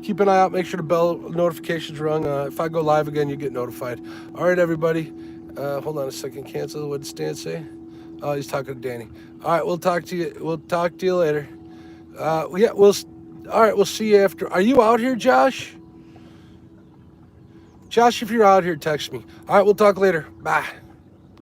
Keep an eye out. Make sure the bell notifications rung. If I go live again, you get notified. All right, everybody. Hold on a second. Cancel. What did Stan say? Oh, he's talking to Danny. All right, we'll talk to you. We'll talk to you later. Yeah, all right, we'll see you after. Are you out here, Josh? Josh, if you're out here, text me. All right, we'll talk later. Bye.